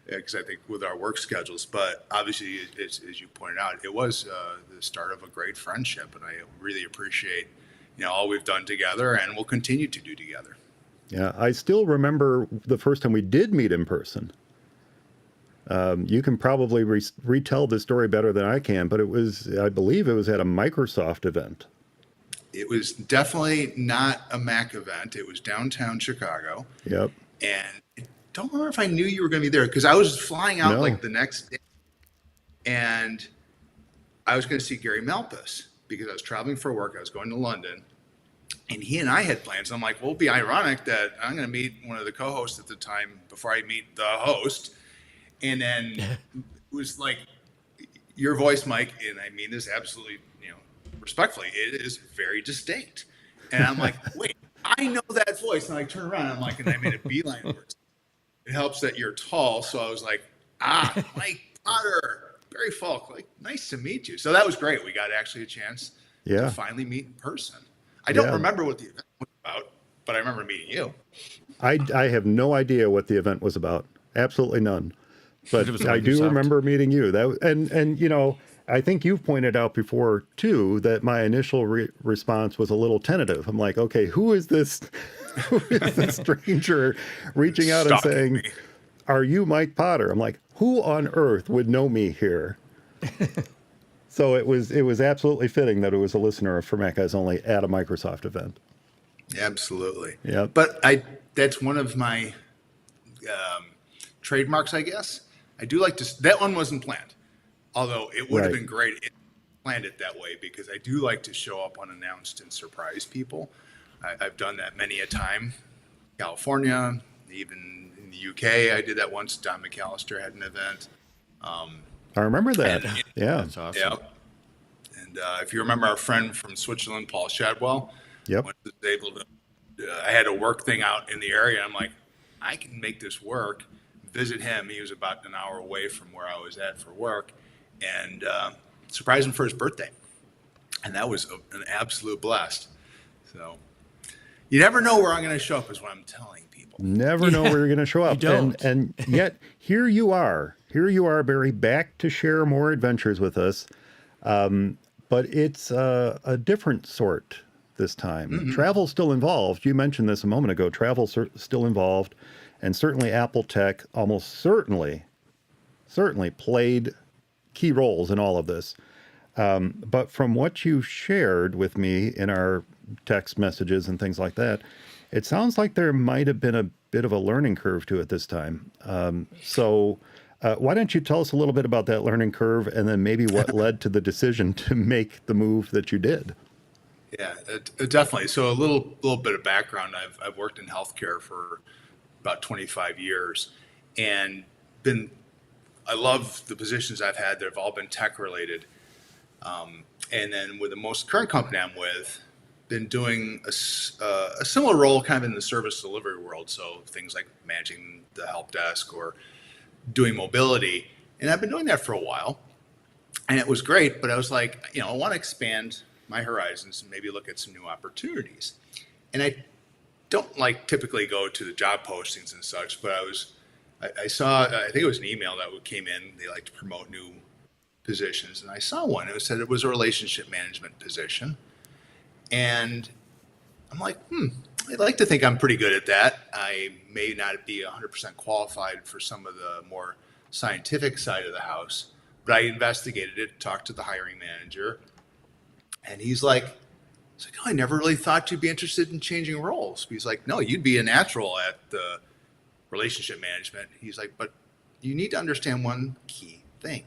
because I think with our work schedules. But obviously, as you pointed out, it was the start of a great friendship, and I really appreciate all we've done together, and we'll continue to do together. Yeah, I still remember the first time we did meet in person. You can probably retell the story better than I can, but I believe it was at a Microsoft event. It was definitely not a Mac event. It was downtown Chicago. Yep. And I don't remember if I knew you were going to be there, because I was flying out like the next day, and I was going to see Gary Malpass because I was traveling for work. I was going to London, And he and I had plans. I'm like, well, it'll be ironic that I'm going to meet one of the co-hosts at the time before I meet the host. And then it was like, your voice, Mike, and I mean this absolutely, respectfully, it is very distinct. And I'm like, wait, I know that voice. And I turn around, and I'm like, and I made a beeline towards it. It helps that you're tall. So I was like, Mike Potter, Barry Fulk, like, nice to meet you. So that was great. We got actually a chance to finally meet in person. I don't remember what the event was about, but I remember meeting you. I have no idea what the event was about. Absolutely none. But I do remember meeting you. And I think you've pointed out before too that my initial response was a little tentative. I'm like, okay, who is this stranger reaching out and saying, me. Are you Mike Potter? I'm like, who on earth would know me here? So it was absolutely fitting that it was a listener for Mac Guys Only at a Microsoft event. Absolutely. Yeah. But that's one of my trademarks, I guess. I do like to, that one wasn't planned, although it would have been great if I planned it that way, because I do like to show up unannounced and surprise people. I've done that many a time. California, even in the UK, I did that once. Don McAllister had an event. I remember that. Yeah. That's awesome. Yeah. And if you remember our friend from Switzerland, Paul Shadwell, I had a work thing out in the area. I'm like, I can make this work. Visit him. He was about an hour away from where I was at for work, and surprised him for his birthday. And that was an absolute blast. So you never know where I'm going to show up is what I'm telling people. Never know where you're going to show up. You don't. And yet here you are, Barry, back to share more adventures with us. But it's a different sort this time. Mm-hmm. Travel's still involved. You mentioned this a moment ago. Travel's still involved. And certainly Apple Tech almost certainly played key roles in all of this. But from what you shared with me in our text messages and things like that, it sounds like there might have been a bit of a learning curve to it this time. So why don't you tell us a little bit about that learning curve and then maybe what led to the decision to make the move that you did? Yeah, definitely. So a little bit of background. I've worked in healthcare for about 25 years, and I love the positions I've had. They've all been tech related. And then with the most current company I'm with, been doing a similar role kind of in the service delivery world. So things like managing the help desk or doing mobility. And I've been doing that for a while, and it was great, but I was like, I want to expand my horizons and maybe look at some new opportunities. And I don't typically go to the job postings and such, but I saw, I think it was an email that came in. They like to promote new positions. And I saw one. It said it was a relationship management position. And I'm like, I'd like to think I'm pretty good at that. I may not be 100% qualified for some of the more scientific side of the house, but I investigated it, talked to the hiring manager, and he's like, I never really thought you'd be interested in changing roles. He's like, no, you'd be a natural at the relationship management. He's like, but you need to understand one key thing.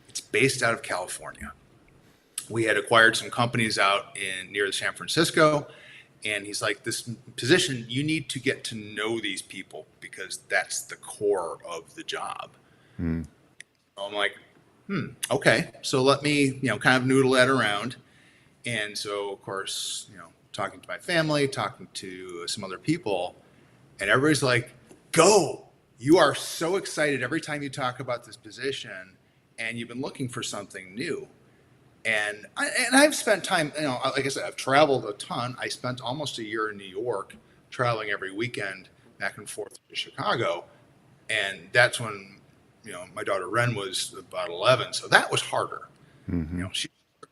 It's based out of California. We had acquired some companies out near San Francisco, and he's like, this position, you need to get to know these people because that's the core of the job. So I'm like, okay. So let me, kind of noodle that around. And so, of course, talking to my family, talking to some other people, and everybody's like, go. You are so excited every time you talk about this position, and you've been looking for something new. And I've spent time, like I said, I've traveled a ton. I spent almost a year in New York traveling every weekend back and forth to Chicago. And that's when, my daughter Ren was about 11. So that was harder. Mm-hmm. She's in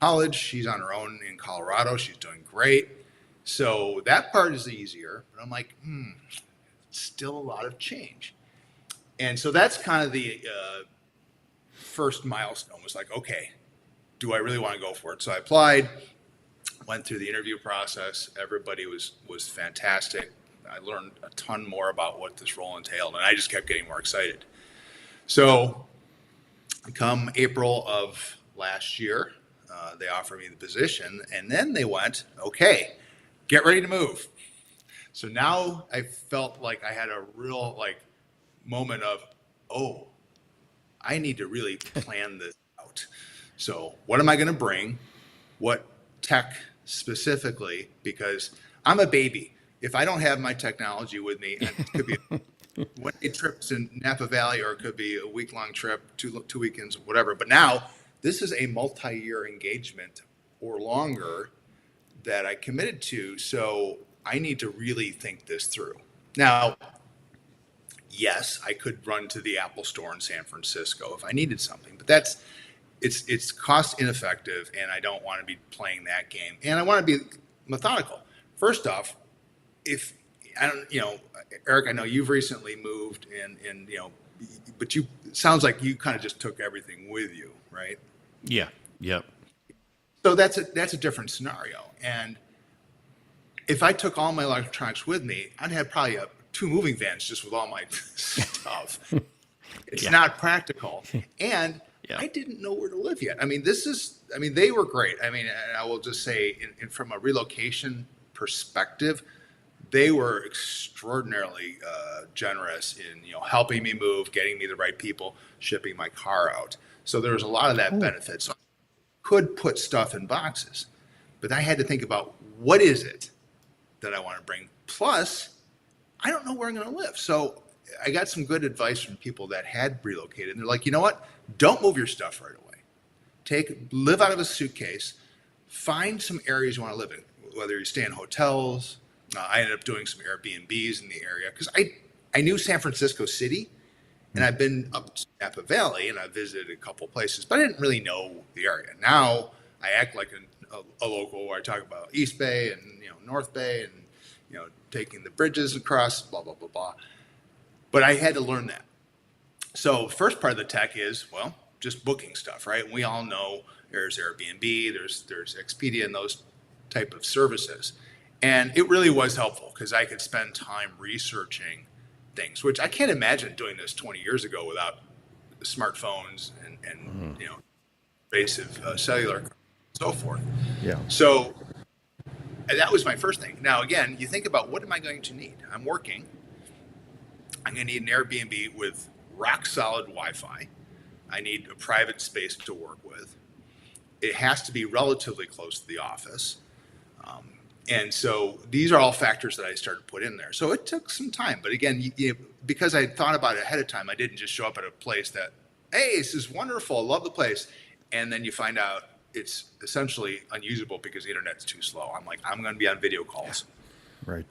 college. She's on her own in Colorado. She's doing great. So that part is easier. But I'm like, still a lot of change. And so that's kind of the first milestone was like, okay, do I really want to go for it? So I applied, went through the interview process. Everybody was fantastic. I learned a ton more about what this role entailed, and I just kept getting more excited. So come April of last year, they offered me the position, and then they went, okay, get ready to move. So now I felt like I had a real moment of, oh, I need to really plan this out. So what am I going to bring? What tech specifically? Because I'm a baby. If I don't have my technology with me, and it could be one-day trips in Napa Valley, or it could be a week-long trip, two weekends, whatever. But now this is a multi-year engagement or longer that I committed to. So I need to really think this through. Now, yes, I could run to the Apple store in San Francisco if I needed something, but it's cost ineffective, and I don't want to be playing that game. And I want to be methodical. First off, if I don't, Eric, I know you've recently moved, and but it sounds like you kind of just took everything with you, right? Yeah. Yep. So that's a different scenario. And if I took all my electronics with me, I'd have probably 2 moving vans just with all my stuff. It's not practical. And I didn't know where to live yet. I mean, they were great. I mean, I will just say from a relocation perspective, they were extraordinarily generous in helping me move, getting me the right people, shipping my car out. So there was a lot of that benefit. So I could put stuff in boxes, but I had to think about what is it that I want to bring. Plus, I don't know where I'm going to live. So I got some good advice from people that had relocated. And they're like, you know what? Don't move your stuff right away. Live out of a suitcase. Find some areas you want to live in, whether you stay in hotels. I ended up doing some Airbnbs in the area because I knew San Francisco City, and I've been up to Napa Valley, and I visited a couple places, but I didn't really know the area. Now I act like a local, where I talk about East Bay and North Bay and taking the bridges across, blah blah blah blah. But I had to learn that. So first part of the tech is, well, just booking stuff, right? And we all know there's Airbnb, there's Expedia, and those type of services. And it really was helpful because I could spend time researching things, which I can't imagine doing this 20 years ago without smartphones and invasive cellular and so forth. Yeah. So that was my first thing. Now, again, you think about, what am I going to need? I'm working. I'm going to need an Airbnb with rock solid Wi-Fi. I need a private space to work with. It has to be relatively close to the office. And so these are all factors that I started to put in there. So it took some time. But again, because I had thought about it ahead of time, I didn't just show up at a place that, hey, this is wonderful, I love the place. And then you find out it's essentially unusable because the internet's too slow. I'm like, I'm going to be on video calls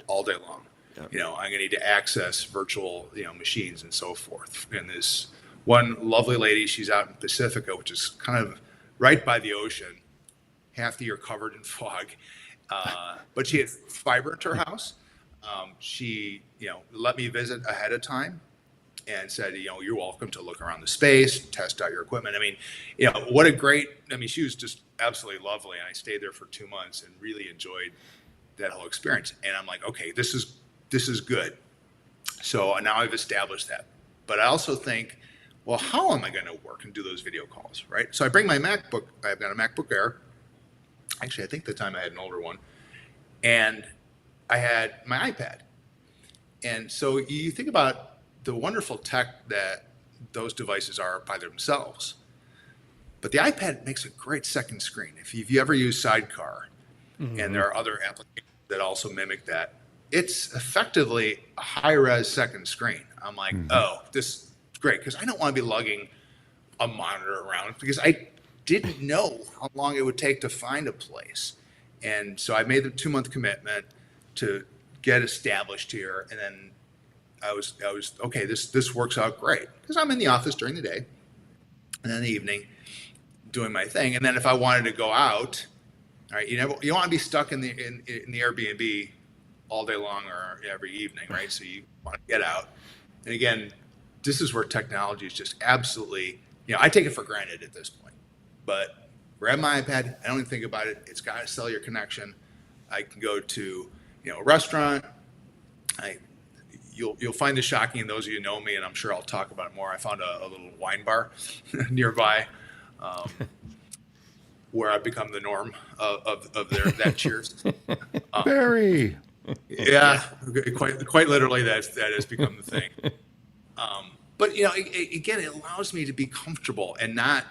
all day long. Yep. I'm going to need to access virtual, machines and so forth. And this one lovely lady, she's out in Pacifica, which is kind of right by the ocean, half the year covered in fog. But she had fiber at her house. She, let me visit ahead of time and said, you're welcome to look around the space, test out your equipment. I mean, what a great, she was just absolutely lovely. And I stayed there for 2 months and really enjoyed that whole experience. And I'm like, okay, this is good. So now I've established that. But I also think, well, how am I going to work and do those video calls, right? So I bring my MacBook. I've got a MacBook Air. Actually, I think the time I had an older one. And I had my iPad. And so you think about the wonderful tech that those devices are by themselves. But the iPad makes a great second screen. If you've ever used Sidecar, and there are other applications that also mimic that, it's effectively a high-res second screen. I'm like, oh, this is great, because I don't want to be lugging a monitor around, because I didn't know how long it would take to find a place. And so I made the 2-month commitment to get established here, and then I was okay, this works out great, because I'm in the office during the day and in the evening doing my thing. And then if I wanted to go out, all right, you don't want to be stuck in the Airbnb all day long or every evening, right? So you want to get out. And again, this is where technology is just absolutely, I take it for granted at this point. But grab my iPad, I don't even think about it. It's got a cellular connection. I can go to, a restaurant. You'll find this shocking, and those of you who know me, and I'm sure I'll talk about it more. I found a little wine bar nearby, where I've become the norm of that cheers. Barry. Yeah, quite literally, that has become the thing. But again, it allows me to be comfortable and not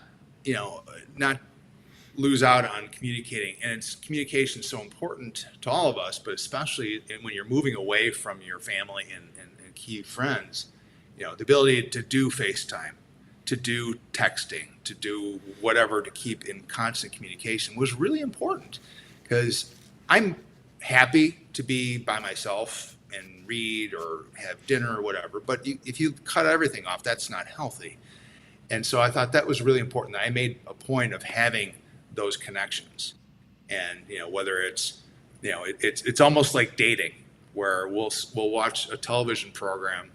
lose out on communicating. And communication is so important to all of us, but especially when you're moving away from your family and key friends. The ability to do FaceTime, to do texting, to do whatever to keep in constant communication was really important, because I'm happy to be by myself and read or have dinner or whatever. But if you cut everything off, that's not healthy. And so I thought that was really important. I made a point of having those connections. And, whether it's, it's almost like dating, where we'll watch a television program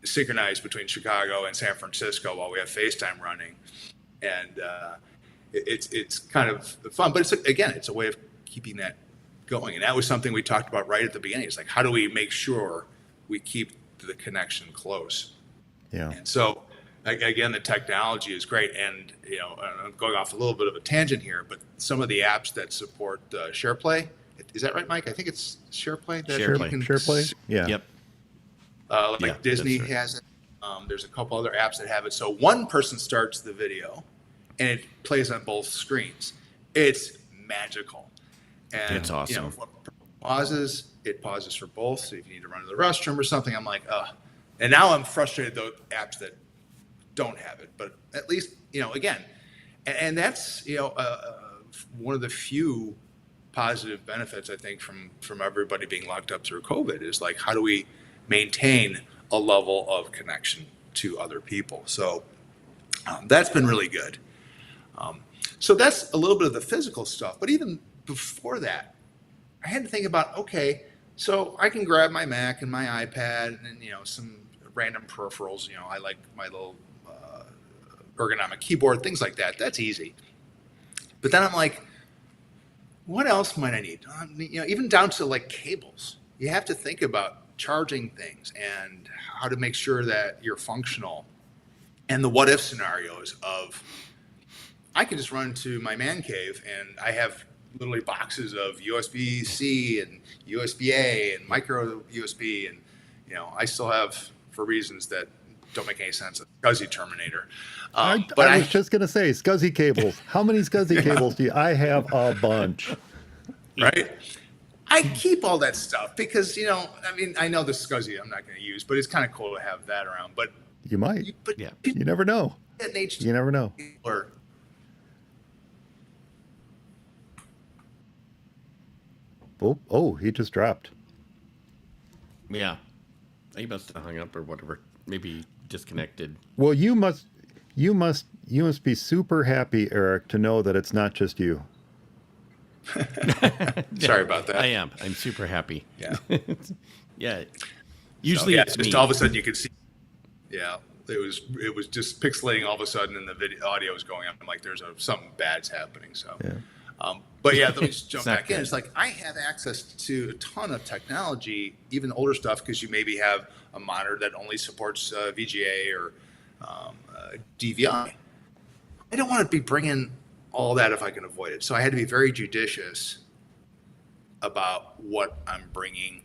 synchronized between Chicago and San Francisco while we have FaceTime running. And it's kind of fun, but it's a way of keeping that going. And that was something we talked about right at the beginning. It's like, how do we make sure we keep the connection close? Yeah. And so, again, the technology is great. And, I'm going off a little bit of a tangent here, but some of the apps that support SharePlay, is that right, Mike? I think it's SharePlay. SharePlay? Yeah. Yep. Disney has it. There's a couple other apps that have it. So one person starts the video and it plays on both screens. It's magical. And it's awesome. If one pauses, it pauses for both. So if you need to run to the restroom or something, I'm like, ugh. And now I'm frustrated those apps that don't have it. But at least, again, and that's, one of the few positive benefits, I think, from everybody being locked up through COVID is like, how do we maintain a level of connection to other people? So that's been really good. So that's a little bit of the physical stuff. But even before that, I had to think about, okay, so I can grab my Mac and my iPad and, some random peripherals. I like my little ergonomic keyboard, things like that. That's easy. But then I'm like, what else might I need? Even down to like cables. You have to think about charging things and how to make sure that you're functional. And the what if scenarios of, I can just run to my man cave and I have literally boxes of USB-C and USB-A and micro USB. And, I still have, for reasons that don't make any sense, a SCSI terminator. I was just going to say, SCSI cables. How many SCSI cables do you? I have a bunch. Right? I keep all that stuff because, I know the SCSI I'm not going to use, but it's kind of cool to have that around. But you might. Yeah. You never know. You never know. Oh, he just dropped. Yeah. He must have hung up or whatever. Maybe disconnected. Well, you must be super happy, Eric, to know that it's not just you. Sorry about that. I am. I'm super happy. Yeah. Yeah. Usually it's just me. all of a sudden you could see. Yeah. It was just pixelating all of a sudden and the audio was going up. I'm like, there's something bad's happening. So, yeah. But yeah, let me just jump back in. Good. It's like I have access to a ton of technology, even older stuff, because you maybe have a monitor that only supports VGA or DVI. I don't want to be bringing all that if I can avoid it. So I had to be very judicious about what I'm bringing.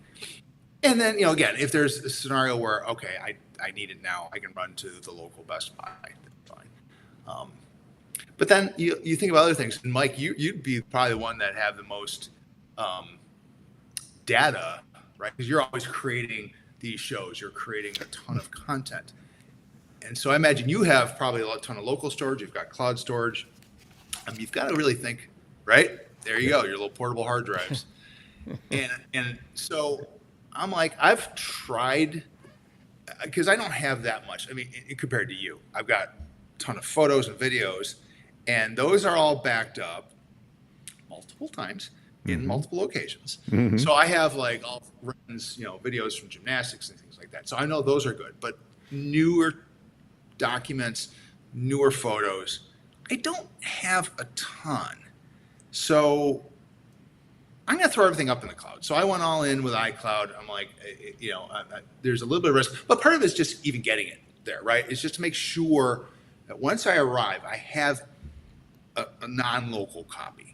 And then, again, if there's a scenario where, okay, I need it now, I can run to the local Best Buy. That's fine. But then you think about other things. And Mike, you'd be probably the one that have the most data, right? Because you're always creating these shows. You're creating a ton of content. And so I imagine you have probably a ton of local storage. You've got cloud storage. You've got to really think, right? There you go, your little portable hard drives. and so I'm like, I've tried, because I don't have that much. I mean, compared to you, I've got a ton of photos and videos. And those are all backed up multiple times in multiple locations. Mm-hmm. So I have like all friends, videos from gymnastics and things like that. So I know those are good. But newer documents, newer photos, I don't have a ton. So I'm going to throw everything up in the cloud. So I went all in with iCloud. I'm like, there's a little bit of risk. But part of it is just even getting it there, right? It's just to make sure that once I arrive, I have a non-local copy.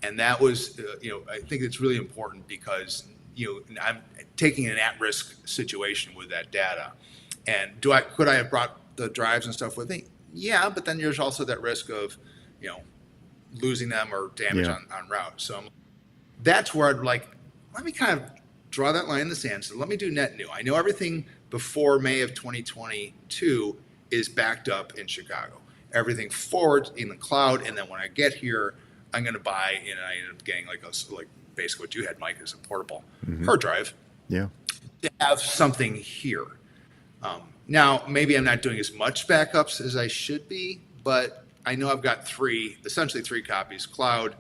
And that was, I think it's really important because, I'm taking an at-risk situation with that data. And could I have brought the drives and stuff with me? Yeah, but then there's also that risk of, losing them or damage on route. So that's where I'd like, let me kind of draw that line in the sand. So let me do net new. I know everything before May of 2022 is backed up in Chicago. Everything forward in the cloud, and then when I get here, I'm going to buy, and I ended up getting like basically what you had, Mike, is a portable hard drive. Yeah. To have something here. Now, maybe I'm not doing as much backups as I should be, but I know I've got essentially three copies: cloud,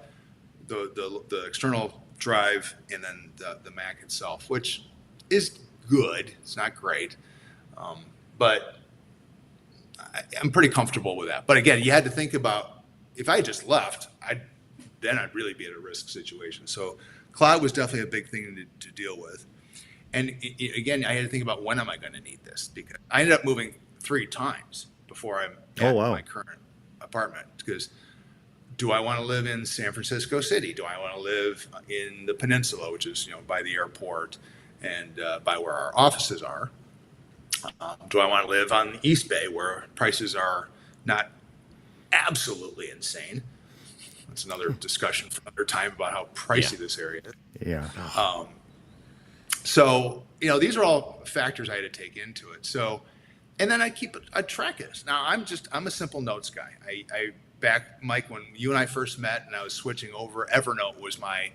the external drive, and then the Mac itself, which is good. It's not great, but I'm pretty comfortable with that. But again, you had to think about, if I just left, then I'd really be in a risk situation. So cloud was definitely a big thing to deal with. And again, I had to think about, when am I going to need this? Because I ended up moving 3 times before I'm at my current apartment. Because do I want to live in San Francisco City? Do I want to live in the peninsula, which is by the airport and by where our offices are? Do I want to live on the East Bay, where prices are not absolutely insane? That's another discussion for another time about how pricey this area is. Yeah. So, these are all factors I had to take into it. So, and then I track it. Now I'm a simple notes guy. I back, Mike, when you and I first met and I was switching over, Evernote was my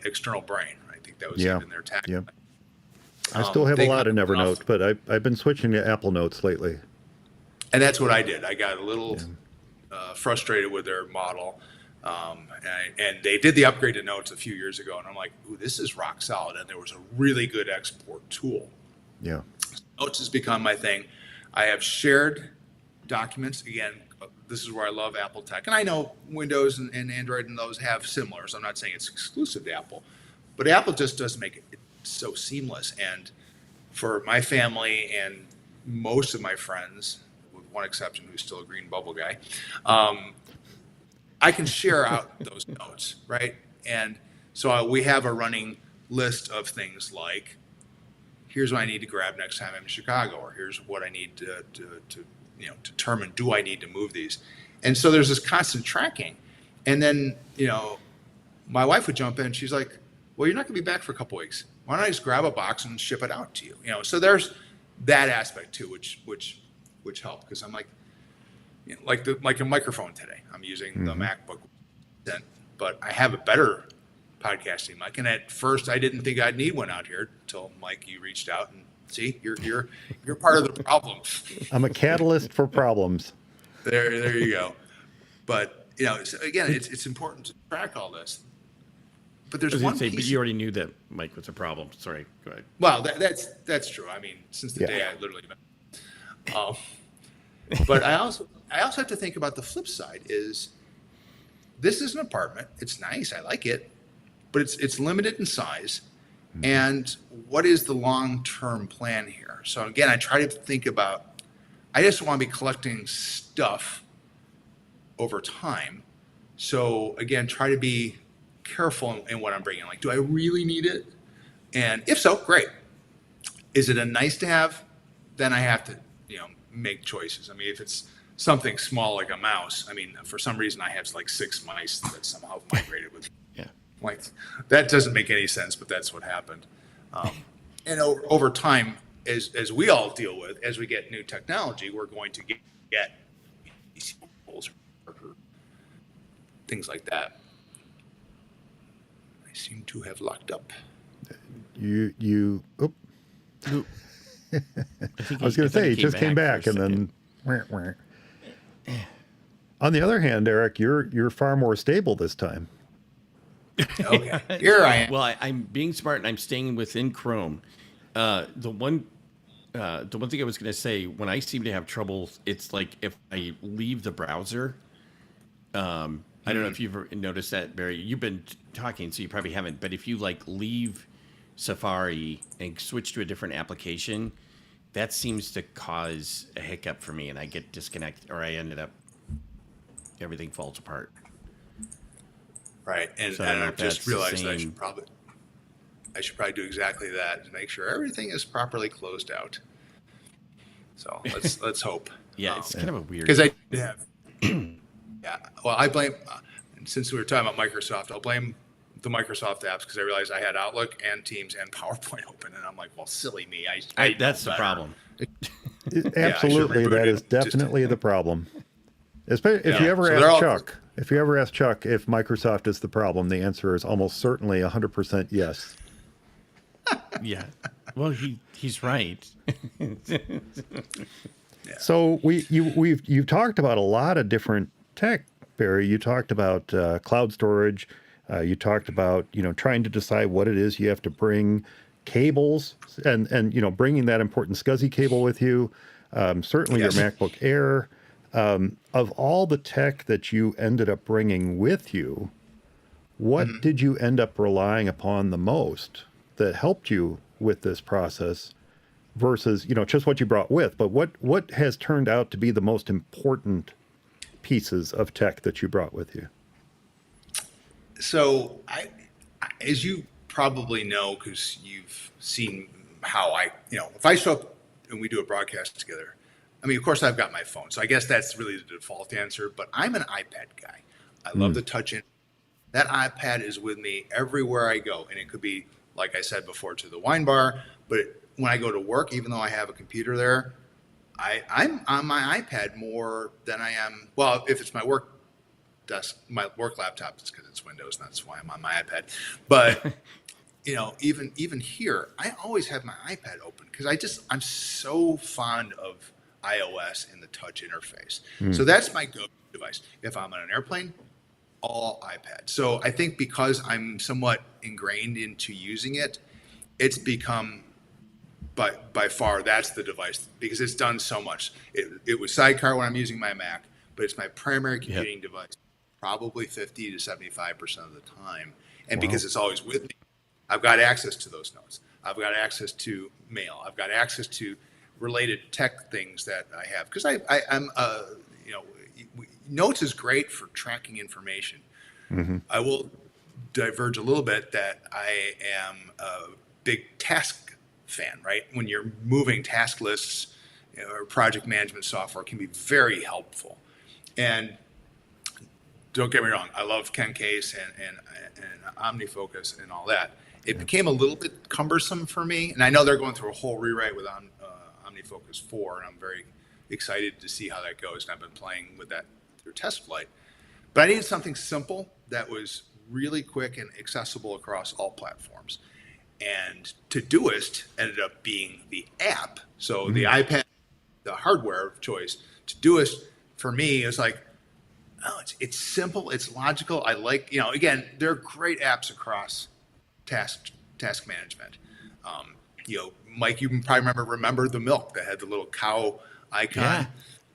external brain. I think that was even their tag. Yeah. I still have a lot in Evernote, but I've been switching to Apple Notes lately. And that's what I did. I got a little frustrated with their model. And they did the upgrade to Notes a few years ago, and I'm like, ooh, this is rock solid. And there was a really good export tool. Yeah. Notes has become my thing. I have shared documents. Again, this is where I love Apple tech. And I know Windows and Android and those have similar, so I'm not saying it's exclusive to Apple. But Apple just does make it so seamless. And for my family and most of my friends, with one exception who's still a green bubble guy, I can share out those notes, right? And so we have a running list of things like, here's what I need to grab next time I'm in Chicago, or here's what I need to determine, do I need to move these? And so there's this constant tracking. And then, my wife would jump in. She's like, well, you're not going to be back for a couple weeks. Why don't I just grab a box and ship it out to you? So there's that aspect too, which helped, because I'm like, like a microphone today. I'm using the MacBook, but I have a better podcasting mic. And at first, I didn't think I'd need one out here until, Mike, you reached out and see, you're part of the problem. I'm a catalyst for problems. There you go. But again, it's important to track all this. But there's one piece. But you already knew that Mike was a problem. Sorry, go ahead. Well, that's true. I mean, since the day I literally met. But I also have to think about the flip side. Is this is an apartment? It's nice. I like it, but it's limited in size. And what is the long-term plan here? So again, I try to think about, I just want to be collecting stuff over time. So again, try to be careful in what I'm bringing. Like, do I really need it? And if so, great. Is it a nice to have? Then I have to, make choices. I mean, if it's something small like a mouse, I mean, for some reason I have like 6 mice that somehow migrated with me. Like, that doesn't make any sense, but that's what happened. And over time, as we all deal with, as we get new technology, we're going to get things like that. I seem to have locked up. I was going to say, he just came back and then. On the other hand, Eric, you're far more stable this time. Okay, here I am. Well, I'm being smart and I'm staying within Chrome. The one thing I was going to say, when I seem to have trouble, it's like if I leave the browser. I don't know if you've noticed that, Barry. You've been talking, so you probably haven't. But if you leave Safari and switch to a different application, that seems to cause a hiccup for me, and I get disconnected, or I ended up everything falls apart. Right. And, So and I've that's just the realized that same. I should probably do exactly that to make sure everything is properly closed out. So let's hope. Yeah, it's kind of a weird. Because I did have, yeah. Well, I blame, since we were talking about Microsoft, I'll blame the Microsoft apps because I realized I had Outlook and Teams and PowerPoint open, and I'm like, well, silly me. That's the problem. Absolutely, that is definitely the problem. Especially if you ever ask Chuck, if Microsoft is the problem, the answer is almost certainly 100% yes. Yeah. Well, he's right. So you've talked about a lot of different tech, Barry. You talked about cloud storage. You talked about trying to decide what it is you have to bring, cables, and bringing that important SCSI cable with you. Certainly your MacBook Air. Of all the tech that you ended up bringing with you, what did you end up relying upon the most that helped you with this process versus, just what you brought with, but what has turned out to be the most important pieces of tech that you brought with you? So as you probably know, because you've seen how if I show up and we do a broadcast together, I mean, of course I've got my phone. So I guess that's really the default answer, but I'm an iPad guy. I love the touch in. That iPad is with me everywhere I go. And it could be, like I said before, to the wine bar, but when I go to work, even though I have a computer there, I'm on my iPad more than I am. Well, if it's my work desk, my work laptop, it's because it's Windows, and that's why I'm on my iPad. But even here, I always have my iPad open because I'm so fond of iOS and the touch interface. So that's my go-to device. If I'm on an airplane, all iPad. So I think because I'm somewhat ingrained into using it, it's become by far that's the device because it's done so much. It was Sidecar when I'm using my Mac, but it's my primary computing device, probably 50 to 75% of the time. And because it's always with me, I've got access to those notes. I've got access to mail. I've got access to related tech things that I have because I'm notes is great for tracking information. I will diverge a little bit that I am a big task fan, right? When you're moving task lists or project management software can be very helpful. And don't get me wrong, I love Ken Case and OmniFocus and all that. It became a little bit cumbersome for me, and I know they're going through a whole rewrite with OmniFocus 4, and I'm very excited to see how that goes. And I've been playing with that through test flight. But I needed something simple that was really quick and accessible across all platforms. And Todoist ended up being the app. So the iPad, the hardware of choice. Todoist, for me, is like, it's simple, it's logical. I like, again, they're great apps across task management. Mike, you can probably remember the milk that had the little cow icon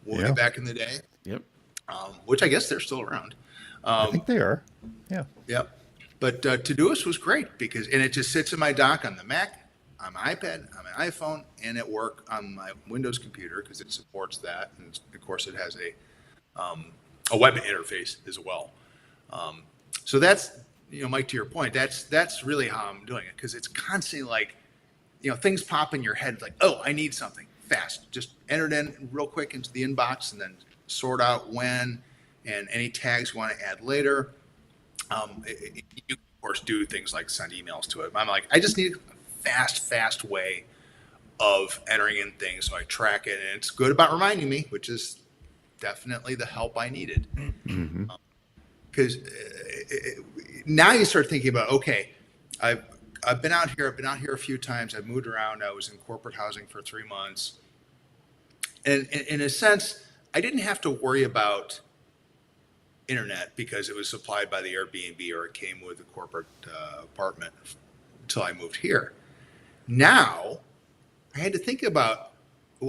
way back in the day. Yep. Which I guess they're still around. I think they are. Yeah. Yep. But Todoist was great because it just sits in my dock on the Mac, on my iPad, on my iPhone, and at work on my Windows computer because it supports that. And of course, it has a web interface as well. So that's, Mike, to your point, that's really how I'm doing it because it's constantly like, things pop in your head like, oh, I need something fast. Just enter it in real quick into the inbox and then sort out when and any tags you want to add later. You, of course, do things like send emails to it. I'm like, I just need a fast way of entering in things so I track it. And it's good about reminding me, which is definitely the help I needed. Because now you start thinking about, okay, I've been out here a few times. I've moved around. I was in corporate housing for 3 months. And in a sense, I didn't have to worry about internet because it was supplied by the Airbnb or it came with a corporate apartment until I moved here. Now I had to think about,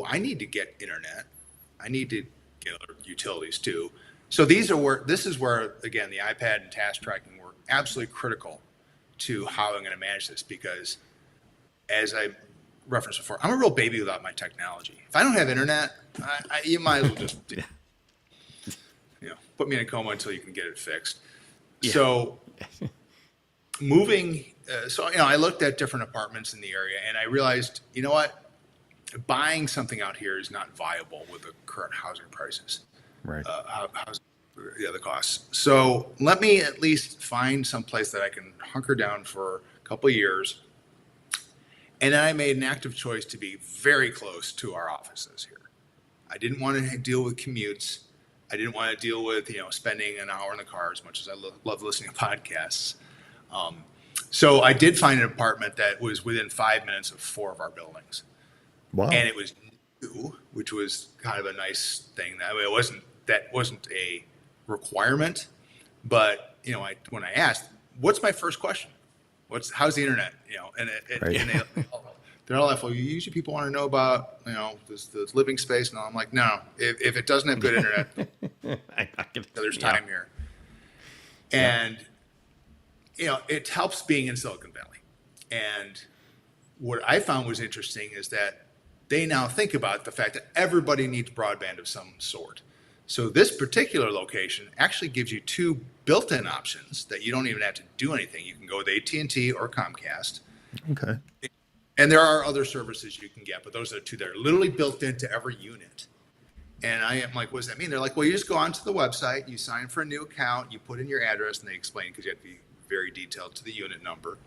I need to get internet. I need to get other utilities too. So this is where, again, the iPad and task tracking were absolutely critical to how I'm going to manage this because as I referenced before, I'm a real baby without my technology. If I don't have internet, you might as well just put me in a coma until you can get it fixed. Yeah. So moving, so I looked at different apartments in the area, and I realized, you know what, buying something out here is not viable with the current housing prices. Right. Housing, the costs. So let me at least find some place that I can hunker down for a couple of years. And then I made an active choice to be very close to our offices here. I didn't want to deal with commutes. I didn't want to deal with, spending an hour in the car, as much as I love listening to podcasts. So I did find an apartment that was within 5 minutes of 4 of our buildings. Wow. And it was new, which was kind of a nice thing. That wasn't a requirement, but when I asked, what's my first question? How's the internet? Right. And they're all like, well, usually people want to know about the living space, and all. I'm like, no, if it doesn't have good internet, there's time here. And it helps being in Silicon Valley. And what I found was interesting is that they now think about the fact that everybody needs broadband of some sort. So this particular location actually gives you 2 built-in options that you don't even have to do anything. You can go with AT&T or Comcast. Okay. And there are other services you can get, but those are the 2 that are literally built into every unit. And I am like, what does that mean? They're like, well, you just go onto the website, you sign for a new account, you put in your address, and they explain, because you have to be very detailed to the unit number.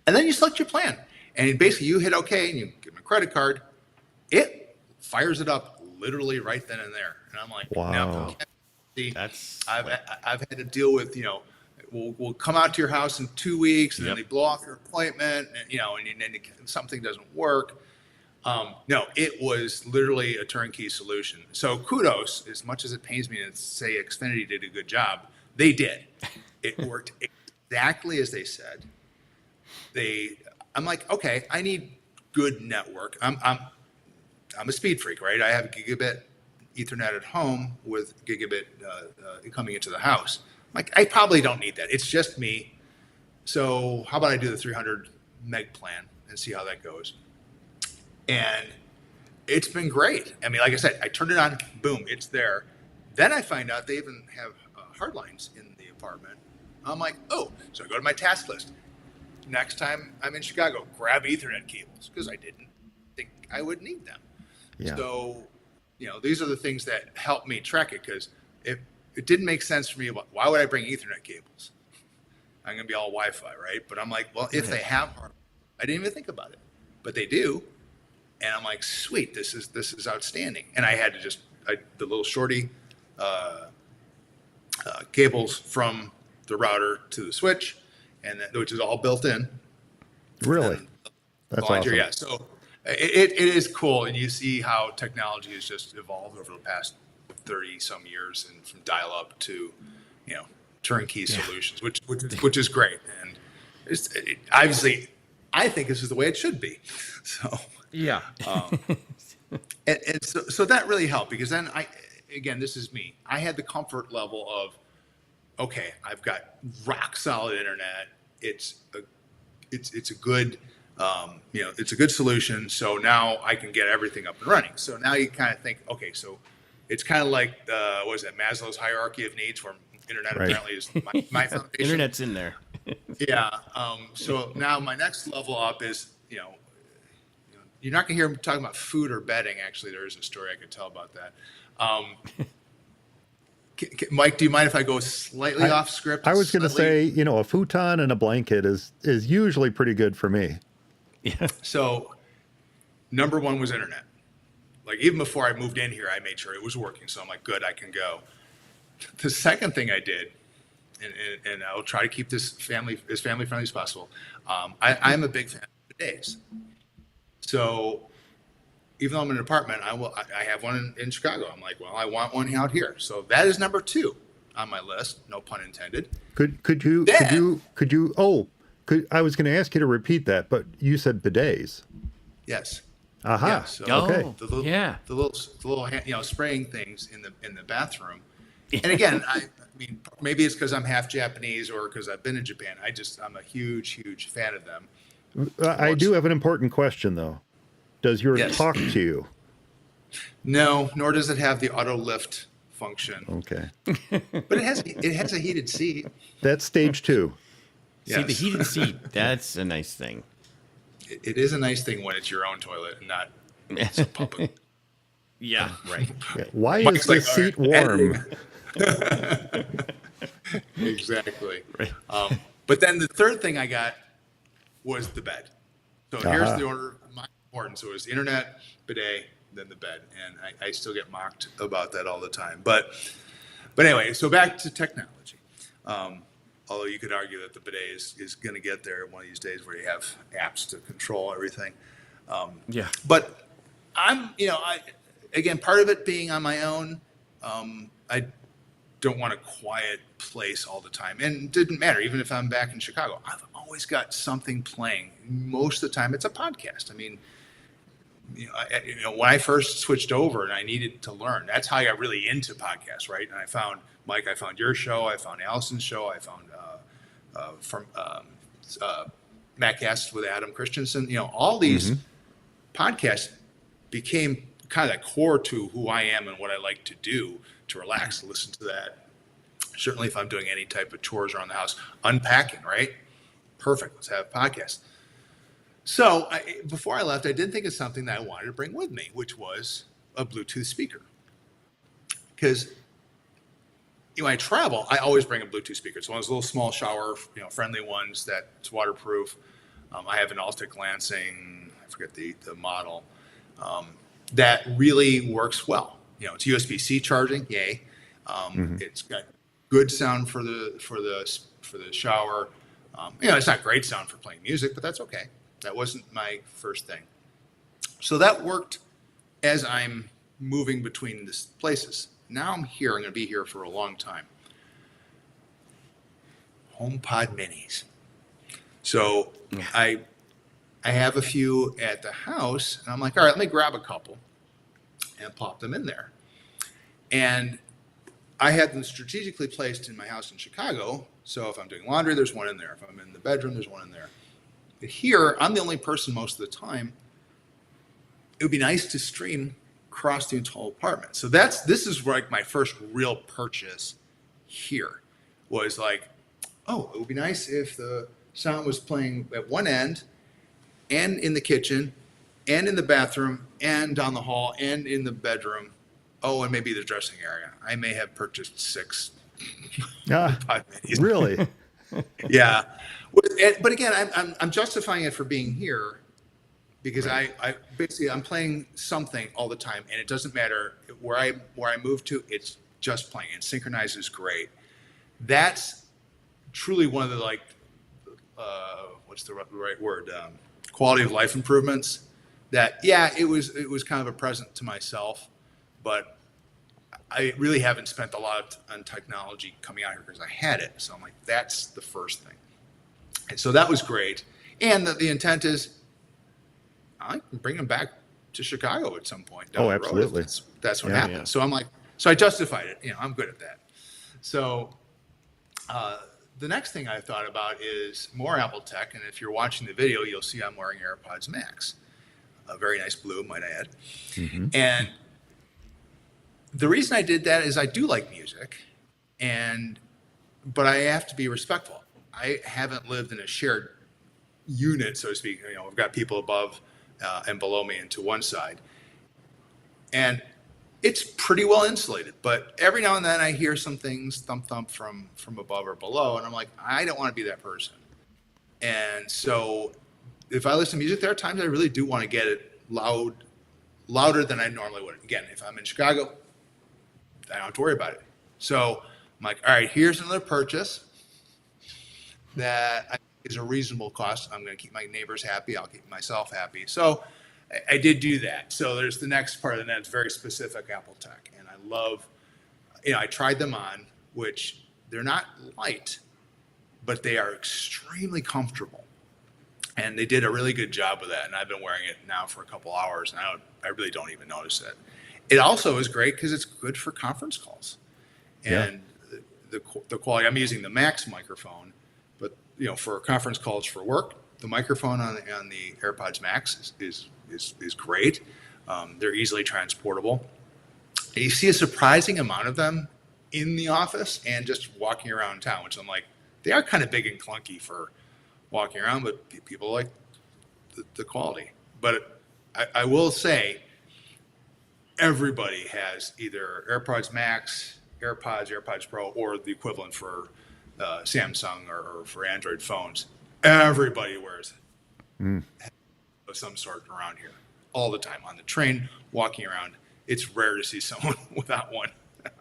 And then you select your plan. And basically you hit OK, and you give them a credit card. It fires it up literally right then and there. And I'm like, wow. No, I've had to deal with, we'll come out to your house in 2 weeks, and then they blow off your appointment, and something doesn't work. No, it was literally a turnkey solution. So kudos, as much as it pains me to say Xfinity did a good job, they did. It worked exactly as they said. I'm like, okay, I need good network. I'm a speed freak, right? I have a gigabit Ethernet at home with gigabit coming into the house. Like, I probably don't need that. It's just me. So how about I do the 300 meg plan and see how that goes? And it's been great. I mean, like I said, I turned it on, boom, it's there. Then I find out they even have hard lines in the apartment. I'm like, oh, so I go to my task list. Next time I'm in Chicago, grab Ethernet cables, because I didn't think I would need them. Yeah. So, these are the things that help me track it, because if it didn't make sense for me, why would I bring Ethernet cables? I'm going to be all Wi-Fi, right? But I'm like, well, if they have hard, I didn't even think about it, but they do. And I'm like, sweet, this is outstanding. And I had to the little shorty cables from the router to the switch, which is all built in. Really? That's awesome. Yeah. So it is cool, and you see how technology has just evolved over the past 30 some years, and from dial-up to turnkey solutions, which is great. And obviously, I think this is the way it should be. So yeah. And so that really helped, because then this is me. I had the comfort level of, okay, I've got rock solid internet. It's a good, it's a good solution. So now I can get everything up and running. So now you kind of think, okay, so it's kind of like what is that, Maslow's hierarchy of needs, where internet apparently is my foundation. Internet's in there. Yeah. So now my next level up is, you're not going to hear him talking about food or bedding. Actually, there is a story I could tell about that. Mike, do you mind if I go slightly off script? I was going to say, a futon and a blanket is usually pretty good for me. Yeah. So, number one was internet. Like, even before I moved in here, I made sure it was working. So I'm like, good, I can go. The second thing I did, and I'll try to keep this as family friendly as possible. I'm a big fan of bidets. So even though I'm in an apartment, I have one in Chicago. I'm like, well, I want one out here. So that is number 2 on my list. No pun intended. I was going to ask you to repeat that, but you said bidets. Yes. Aha. Yeah, so okay. The little spraying things in the bathroom. And again, I mean, maybe it's because I'm half Japanese or because I've been in Japan. I'm a huge fan of them. I do have an important question, though. Does yours talk to you? No, nor does it have the auto lift function. Okay. But it has a heated seat. That's stage 2. See, the Yes. heated seat, that's a nice thing. It is a nice thing when it's your own toilet and not some public. Yeah, right. Yeah. Why is Mike's the like, seat "All right, warm? Exactly. Right. But then the third thing I got was the bed. So here's Uh-huh. the order of my importance. So it was internet, bidet, then the bed. And I still get mocked about that all the time. But anyway, so back to technology. Although you could argue that the bidet is going to get there one of these days where you have apps to control everything. Yeah. But again, part of it being on my own, I don't want a quiet place all the time. And it didn't matter, even if I'm back in Chicago, I've always got something playing. Most of the time, it's a podcast. I mean, when I first switched over and I needed to learn, that's how I got really into podcasts, right? And I found Mike, I found your show, I found Allison's show, I found from Mattcast with Adam Christensen. All these podcasts became kind of core to who I am and what I like to do to relax, listen to that. Certainly if I'm doing any type of chores around the house, unpacking, right? Perfect. Let's have a podcast. So before I left, I did think of something that I wanted to bring with me, which was a Bluetooth speaker. Because when I travel, I always bring a Bluetooth speaker. It's one of those little small shower, friendly ones that's waterproof. I have an Altic Lansing, I forget the model, that really works well. It's USB-C charging, yay. It's got good sound for the shower. It's not great sound for playing music, but that's okay. That wasn't my first thing. So that worked as I'm moving between these places. Now I'm here. I'm going to be here for a long time. HomePod minis. So I have a few at the house, and I'm like, all right, let me grab a couple and pop them in there. And I had them strategically placed in my house in Chicago. So if I'm doing laundry, there's one in there. If I'm in the bedroom, there's one in there. But here, I'm the only person most of the time. It would be nice to stream across the entire apartment. So this is like my first real purchase here. Was like, oh, it would be nice if the sound was playing at one end and in the kitchen and in the bathroom and down the hall and in the bedroom. Oh, and maybe the dressing area. I may have purchased 6 HomePod minis. Really? Yeah. But again, I'm justifying it for being here because right. I basically I'm playing something all the time, and it doesn't matter where I move to. It's just playing, and synchronizes great. That's truly one of the what's the right word? Quality of life improvements. That it was kind of a present to myself, but I really haven't spent a lot on technology coming out here because I had it. So I'm like, that's the first thing. And so that was great. And the intent is I can bring them back to Chicago at some point down the road. Absolutely. That's what happened. Yeah. So I'm like, so I justified it. I'm good at that. So the next thing I thought about is more Apple tech. And if you're watching the video, you'll see I'm wearing AirPods Max. A very nice blue, might I add. Mm-hmm. And the reason I did that is I do like music, but I have to be respectful. I haven't lived in a shared unit, so to speak. I've got people above and below me and to one side. And it's pretty well insulated, but every now and then I hear some things thump from above or below, and I'm like, I don't want to be that person. And so if I listen to music, there are times I really do want to get it louder than I normally would. Again, if I'm in Chicago, I don't have to worry about it. So I'm like, all right, here's another purchase that I think is a reasonable cost. I'm going to keep my neighbors happy. I'll keep myself happy. So I did do that. So there's the next part of that. It's very specific Apple tech. And I love, I tried them on, which they're not light, but they are extremely comfortable. And they did a really good job with that. And I've been wearing it now for a couple hours, and I really don't even notice it. It also is great because it's good for conference calls. And the quality, I'm using the Max microphone, but for conference calls for work, the microphone on the AirPods Max is great. They're easily transportable. you see a surprising amount of them in the office and just walking around town, which I'm like, they are kind of big and clunky for walking around, but people like the quality. But I will say, everybody has either AirPods Max, AirPods Pro, or the equivalent for Samsung or for Android phones. Everybody wears of some sort around here all the time on the train, walking around. It's rare to see someone without one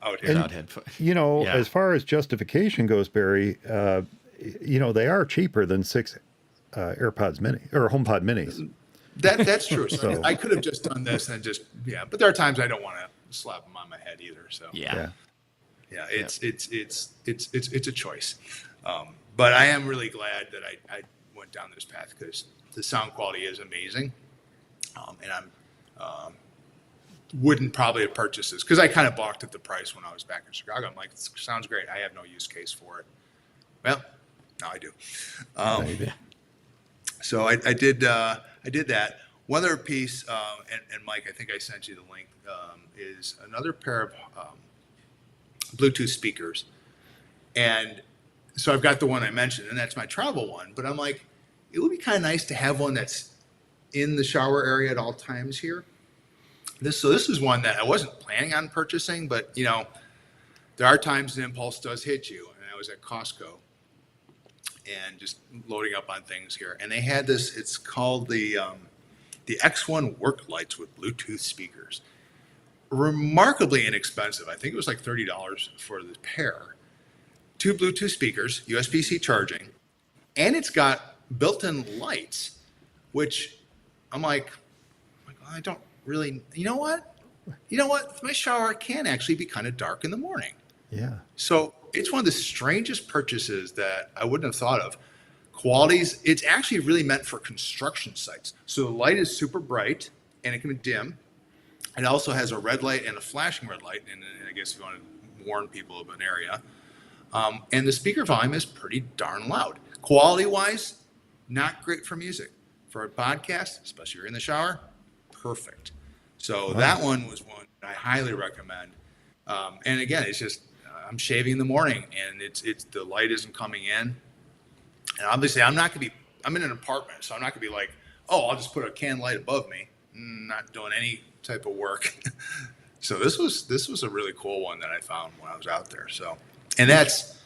out here. Without headphones. Yeah. As far as justification goes, Barry, they are cheaper than 6 AirPods Mini or HomePod Minis. That's true. So I could have just done this and but there are times I don't want to slap them on my head either. So it's a choice. But I am really glad that I went down this path because the sound quality is amazing. And I'm wouldn't probably have purchased this because I kind of balked at the price when I was back in Chicago. I'm like, this sounds great. I have no use case for it. Well, now I do. So I did that. One other piece, and Mike, I think I sent you the link, is another pair of Bluetooth speakers. And so I've got the one I mentioned, and that's my travel one. But I'm like, it would be kind of nice to have one that's in the shower area at all times here. This is one that I wasn't planning on purchasing, but there are times an impulse does hit you. And I was at Costco and just loading up on things here, and they had this. It's called the X1 work lights with Bluetooth speakers. Remarkably inexpensive. I think it was like $30 for the pair. 2 Bluetooth speakers, USB-C charging, and it's got built-in lights, which I'm like, I don't really. You know what? My shower can actually be kind of dark in the morning. Yeah. So it's one of the strangest purchases that I wouldn't have thought of. Qualities, it's actually really meant for construction sites. So the light is super bright and it can be dim. It also has a red light and a flashing red light. And I guess if you want to warn people of an area. And the speaker volume is pretty darn loud. Quality wise, not great for music. For a podcast, especially if you're in the shower, perfect. So that one was one I highly recommend. And again, it's just, I'm shaving in the morning and it's the light isn't coming in. And obviously I'm in an apartment, so I'm not gonna be like, oh, I'll just put a can light above me. Not doing any type of work. So this was a really cool one that I found when I was out there. So, and that's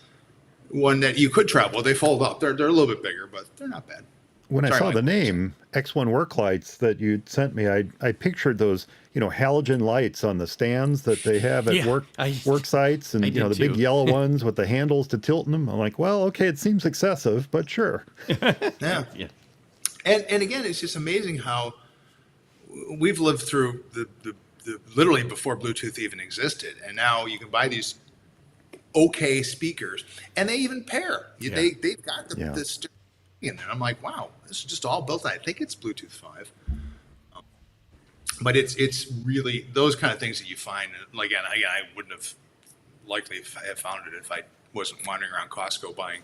one that you could travel. They fold up. They're a little bit bigger, but they're not bad. When I saw the name X1 work lights that you'd sent me, I pictured those, halogen lights on the stands that they have at work sites, and the big yellow ones with the handles to tilt them. I'm like, well, okay, it seems excessive, but sure. Yeah. And again, it's just amazing how we've lived through the literally before Bluetooth even existed, and now you can buy these okay speakers, and they even pair. They've got the and I'm like, wow, this is just all built on. I think it's Bluetooth 5. But it's really those kind of things that you find. Like, again, I wouldn't have likely have found it if I wasn't wandering around Costco buying,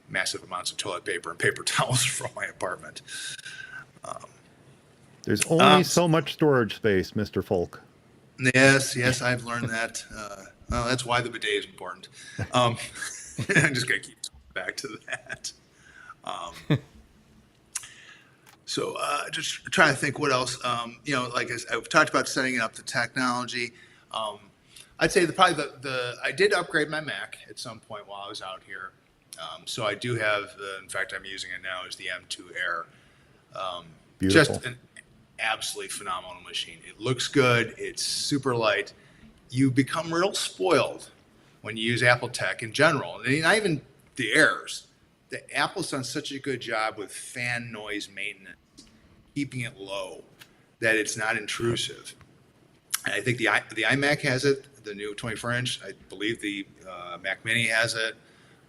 massive amounts of toilet paper and paper towels from my apartment. There's only so much storage space, Mr. Fulk. Yes, I've learned that. Well, that's why the bidet is important. I'm just going to keep back to that. So just trying to think what else, like I've talked about setting up the technology. I'd say I did upgrade my Mac at some point while I was out here. So I do have, in fact, I'm using it now, is the M2 Air. Beautiful. Just an absolutely phenomenal machine. It looks good. It's super light. You become real spoiled when you use Apple tech in general. And not even the Airs. The Apple's done such a good job with fan noise maintenance, keeping it low, that it's not intrusive. And I think the iMac has it, the new 24-inch. I believe the Mac Mini has it,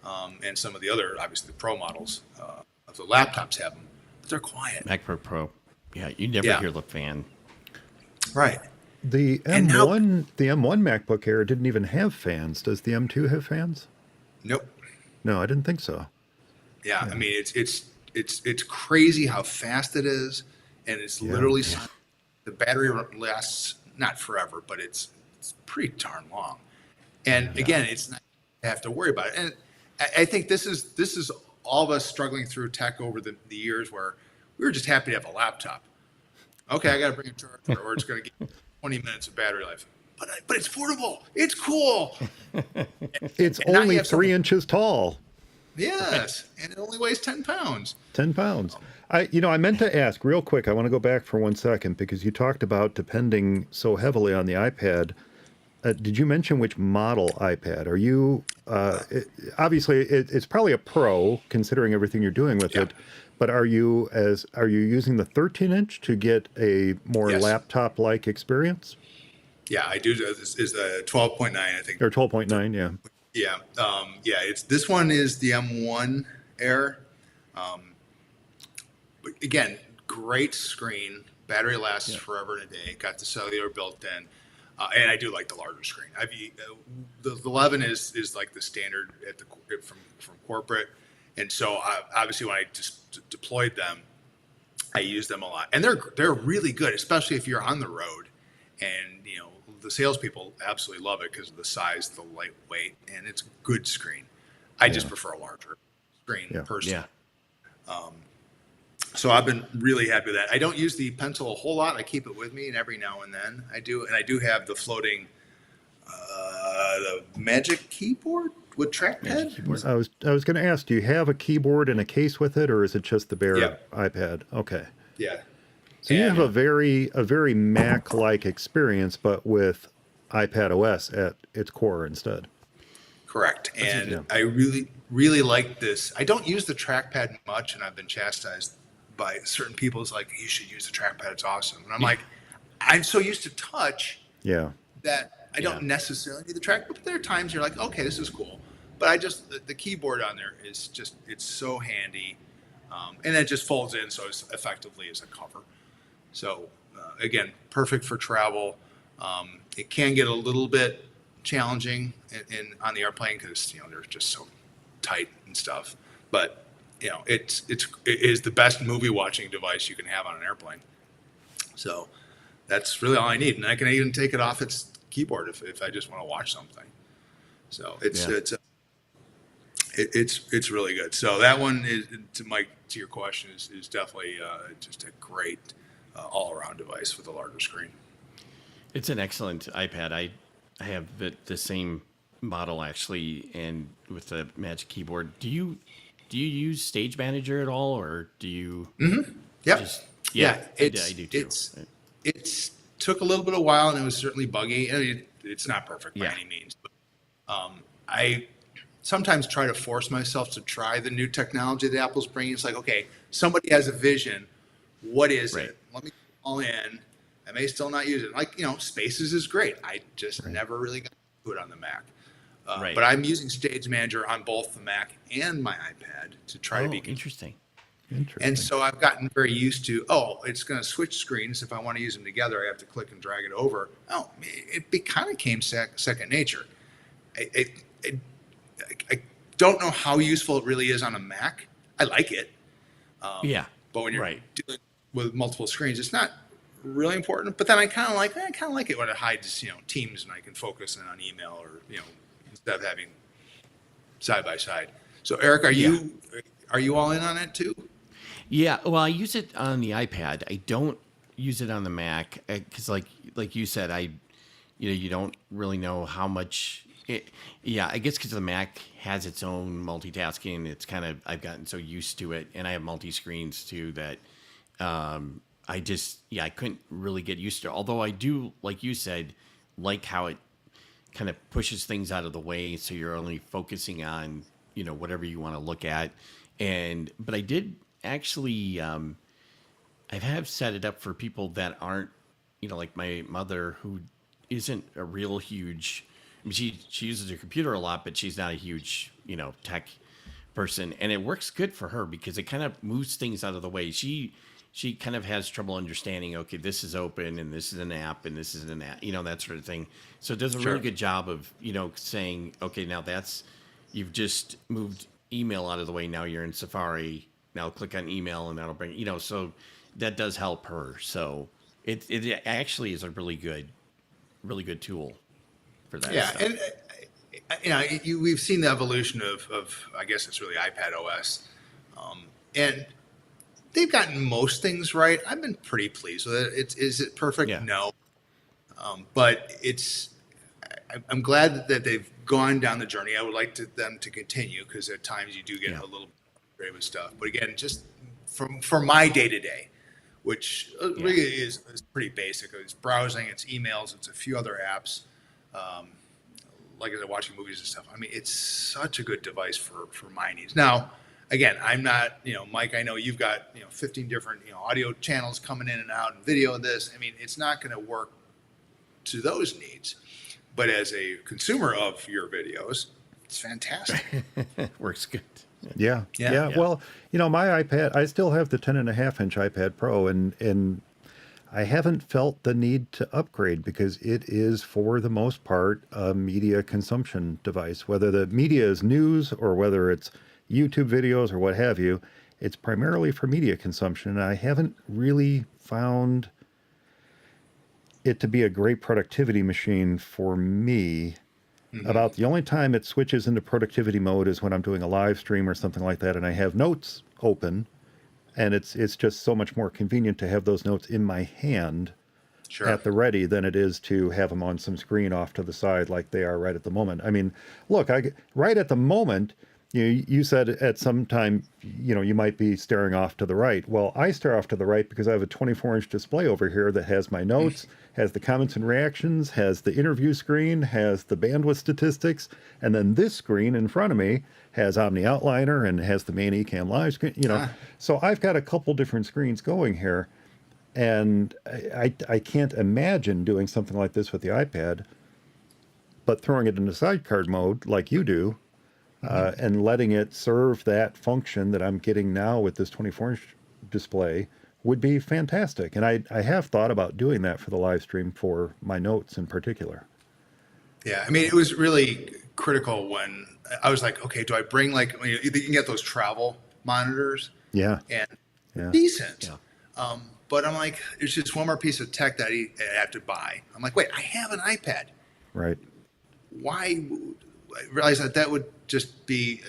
and some of the other, obviously the Pro models of the laptops have them. But they're quiet. MacBook Pro. Yeah, you never hear the fan. Right. The M1 MacBook Air didn't even have fans. Does the M2 have fans? Nope. No, I didn't think so. Yeah, I mean it's crazy how fast it is, and it's literally the battery lasts not forever, but it's pretty darn long. And again, it's not you have to worry about it. And I think this is all of us struggling through tech over the years where we were just happy to have a laptop. Okay, I got to bring a charger, or it's going to get 20 minutes of battery life. But it's portable. It's cool. It's and only 3 inches tall. Yes, and it only weighs 10 pounds. 10 pounds. I meant to ask real quick. I want to go back for 1 second because you talked about depending so heavily on the iPad. Did you mention which model iPad? Are you obviously it's probably a Pro considering everything you're doing with it, but are you using the 13-inch to get a more laptop-like experience? Yeah, I do. This is the 12.9, I think. Or 12.9, yeah. Yeah, it's this one is the M1 Air. But again, great screen. Battery lasts forever and a day. Got the cellular built in. And I do like the larger screen. The 11 is like the standard from corporate, and so obviously when I just deployed them, I use them a lot, and they're really good, especially if you're on the road, and the salespeople absolutely love it because of the size, the lightweight, and it's a good screen. I just prefer a larger screen personally. Yeah. So I've been really happy with that. I don't use the pencil a whole lot. I keep it with me, and every now and then I do. And I do have the floating, the Magic Keyboard with trackpad. Keyboard. I was going to ask, do you have a keyboard and a case with it, or is it just the bare iPad? Okay. Yeah. So you have a very Mac-like experience, but with iPad OS at its core instead. Correct. And I really, really like this. I don't use the trackpad much, and I've been chastised by certain people. It's like, you should use the trackpad. It's awesome. And I'm like, I'm so used to touch that I don't necessarily need the trackpad. But there are times you're like, okay, this is cool. But the keyboard on there is just, it's so handy. And it just folds in so it's effectively as a cover. So again, perfect for travel. It can get a little bit challenging on the airplane because they're just so tight and stuff. But it is the best movie watching device you can have on an airplane. So that's really all I need, and I can even take it off its keyboard if I just want to watch something. So it's really good. So that one is to your question is definitely just a great all around device with a larger screen. It's an excellent iPad. I have the same model actually, and with the Magic Keyboard. Do you use Stage Manager at all, or do you? Mm-hmm. Yep. I do too. It's took a little bit of while, and it was certainly buggy. I mean, it's not perfect by any means, but I sometimes try to force myself to try the new technology that Apple's bringing. It's like, okay, somebody has a vision. What is it? Let me all in. I may still not use it. Like, Spaces is great. I just never really got to it on the Mac. But I'm using Stage Manager on both the Mac and my iPad to try to be interesting. And so I've gotten very used to, it's going to switch screens. If I want to use them together, I have to click and drag it over. It kind of came second nature. I don't know how useful it really is on a Mac. I like it. But when you're dealing with multiple screens, it's not really important. But then I kind of like it when it hides, Teams, and I can focus in on email or, instead of having side by side. So Eric, are you all in on it too? Yeah. Well, I use it on the iPad. I don't use it on the Mac because, like you said, you don't really know how much. I guess because the Mac has its own multitasking. It's kind of, I've gotten so used to it, and I have multi-screens too that I couldn't really get used to it. Although I do, like you said, like how it kind of pushes things out of the way, so you're only focusing on whatever you want to look at. But I did actually, I have set it up for people that aren't, like my mother, who isn't a real huge. I mean, she uses her computer a lot, but she's not a huge, tech person. And it works good for her because it kind of moves things out of the way. She kind of has trouble understanding, okay, this is open and this is an app and this is an app, that sort of thing. So it does a really good job of, saying, okay, now you've just moved email out of the way. Now you're in Safari. Now click on email and that'll bring, so that does help her. So it actually is a really good really good tool for that. Yeah, stuff. and we've seen the evolution of I guess it's really iPad OS, and they've gotten most things right. I've been pretty pleased with it. Is it perfect? Yeah. No, but I'm glad that they've gone down the journey. I would like them to continue because at times you do get a little frustrated with stuff. But again, just for my day to day, which really is pretty basic. It's browsing, it's emails, it's a few other apps. Like I said, watching movies and stuff. I mean, it's such a good device for my needs. Now, again, I'm not, Mike, I know you've got, 15 different, audio channels coming in and out and video of this. I mean, it's not going to work to those needs. But as a consumer of your videos, it's fantastic. Works good. Yeah. Well, my iPad, I still have the 10.5-inch iPad Pro, and I haven't felt the need to upgrade because it is, for the most part, a media consumption device. Whether the media is news or whether it's YouTube videos or what have you, it's primarily for media consumption. And I haven't really found it to be a great productivity machine for me. Mm-hmm. About the only time it switches into productivity mode is when I'm doing a live stream or something like that, and I have notes open. And it's just so much more convenient to have those notes in my hand at the ready than it is to have them on some screen off to the side like they are right at the moment. I mean, look, right at the moment, you said at some time, you might be staring off to the right. Well, I stare off to the right because I have a 24-inch display over here that has my notes, has the comments and reactions, has the interview screen, has the bandwidth statistics, and then this screen in front of me has Omni Outliner and has the main Ecamm Live screen. So I've got a couple different screens going here, and I can't imagine doing something like this with the iPad, but throwing it into sidecar mode like you do. And letting it serve that function that I'm getting now with this 24-inch display would be fantastic. And I have thought about doing that for the live stream for my notes in particular. Yeah, I mean, it was really critical when I was like, okay, do I bring you can get those travel monitors? Yeah. And decent. Yeah. But I'm like, it's just one more piece of tech that I have to buy. I'm like, wait, I have an iPad. Right. Why? I realized that would just be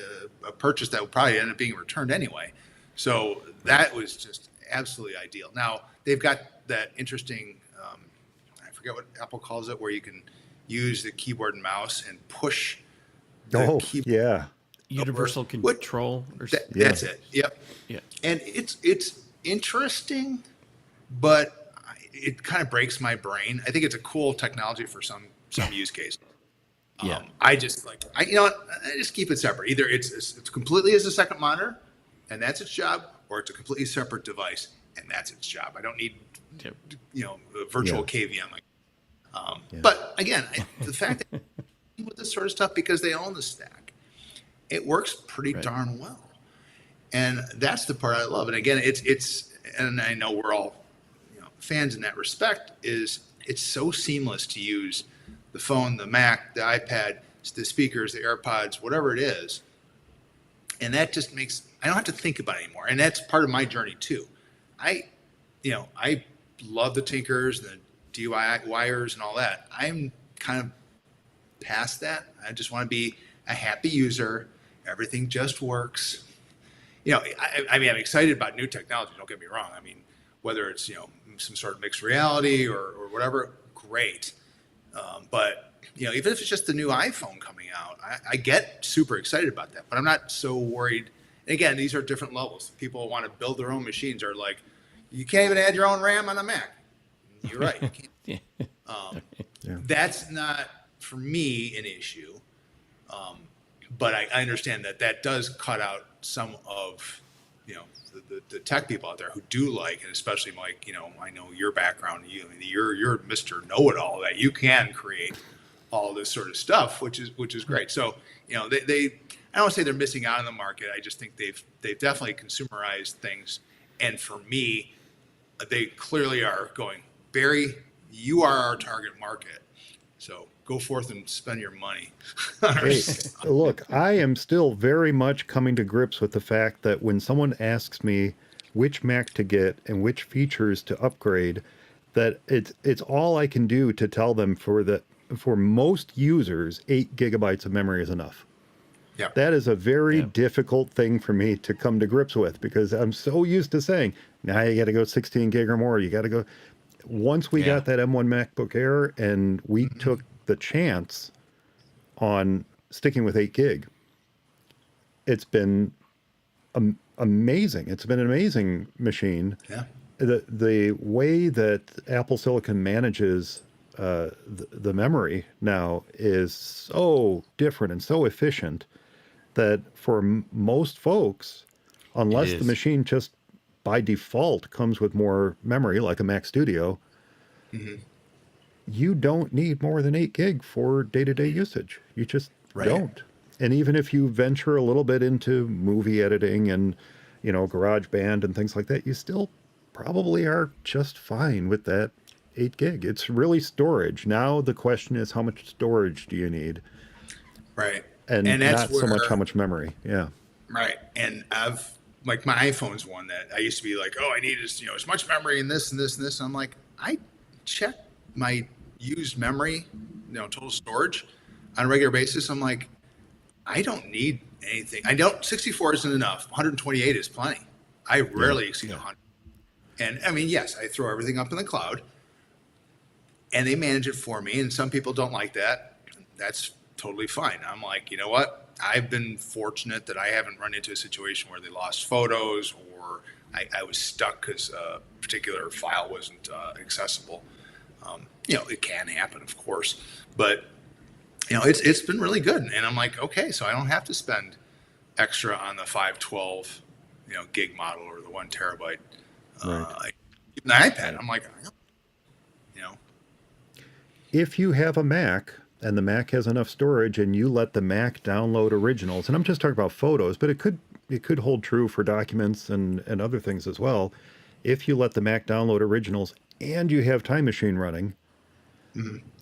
a purchase that would probably end up being returned anyway. So that was just absolutely ideal. Now, they've got that interesting, I forget what Apple calls it, where you can use the keyboard and mouse and push the keyboard. Yeah. Universal control. That's it. Yep. Yeah. And it's interesting, but it kind of breaks my brain. I think it's a cool technology for some use cases. I just I just keep it separate. Either it's completely as a second monitor, and that's its job, or it's a completely separate device, and that's its job. I don't need, a virtual KVM. But again, the fact that with this sort of stuff, because they own the stack, it works pretty darn well, and that's the part I love. And again, it's and I know we're all fans in that respect. Is it's so seamless to use. The phone, the Mac, the iPad, the speakers, the AirPods, whatever it is. And that just makes, I don't have to think about it anymore. And that's part of my journey too. I love the tinkers, the DIYers and all that. I'm kind of past that. I just want to be a happy user. Everything just works. I mean, I'm excited about new technology. Don't get me wrong. I mean, whether it's, some sort of mixed reality or whatever, great. But even if it's just the new iPhone coming out, I get super excited about that. But I'm not so worried. And again, these are different levels. People want to build their own machines. Are like, you can't even add your own RAM on a Mac. You're right. You can't. That's not for me an issue. But I understand that does cut out some of the tech people out there who do like, and especially Mike, I know your background, you're Mr. Know-it-all, that you can create all this sort of stuff, which is great. So, they I don't want to say they're missing out on the market. I just think they've definitely consumerized things. And for me, they clearly are going, Barry, you are our target market. So go forth and spend your money. Hey, look, I am still very much coming to grips with the fact that when someone asks me which Mac to get and which features to upgrade, that it's all I can do to tell them for most users, 8 gigabytes of memory is enough. Yeah. That is a very difficult thing for me to come to grips with, because I'm so used to saying, now you got to go 16 gig or more. You got to go. Once we got that M1 MacBook Air and we took the chance on sticking with 8 gig, it's been amazing. It's been an amazing machine. Yeah. The way that Apple Silicon manages the memory now is so different and so efficient that for most folks, unless the machine just by default comes with more memory, like a Mac Studio, you don't need more than 8 gig for day-to-day usage. You just don't. And even if you venture a little bit into movie editing and, GarageBand and things like that, you still probably are just fine with that 8 gig. It's really storage. Now the question is, how much storage do you need? Right. And that's not so much how much memory. Yeah. Right. And my iPhone's one that I used to be like, I need as much memory in this and this and this. And I'm like, I check my used memory, total storage on a regular basis. I'm like, I don't need anything. 64 isn't enough. 128 is plenty. I rarely exceed 100. And I mean, yes, I throw everything up in the cloud and they manage it for me. And some people don't like that. That's totally fine. I'm like, you know what? I've been fortunate that I haven't run into a situation where they lost photos or I was stuck because a particular file wasn't accessible. It can happen, of course, but it's been really good. And I'm like, okay, so I don't have to spend extra on the 512, gig model or the 1 terabyte. Even the iPad, I'm like, if you have a Mac and the Mac has enough storage and you let the Mac download originals, and I'm just talking about photos, but it could hold true for documents and other things as well. If you let the Mac download originals and you have Time Machine running,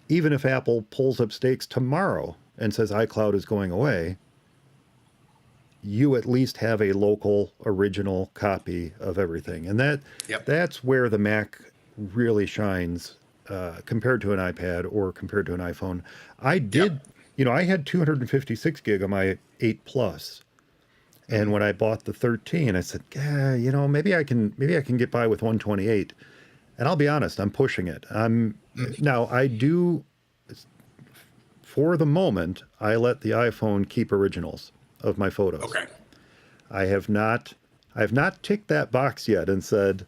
even if Apple pulls up stakes tomorrow and says iCloud is going away, you at least have a local original copy of everything. And that's where the Mac really shines compared to an iPad or compared to an iPhone. I did, I had 256 gig on my 8 Plus. And when I bought the 13, I said, maybe I can get by with 128. And I'll be honest, I'm pushing it. Now I do, for the moment, I let the iPhone keep originals of my photos. Okay. I have not ticked that box yet and said,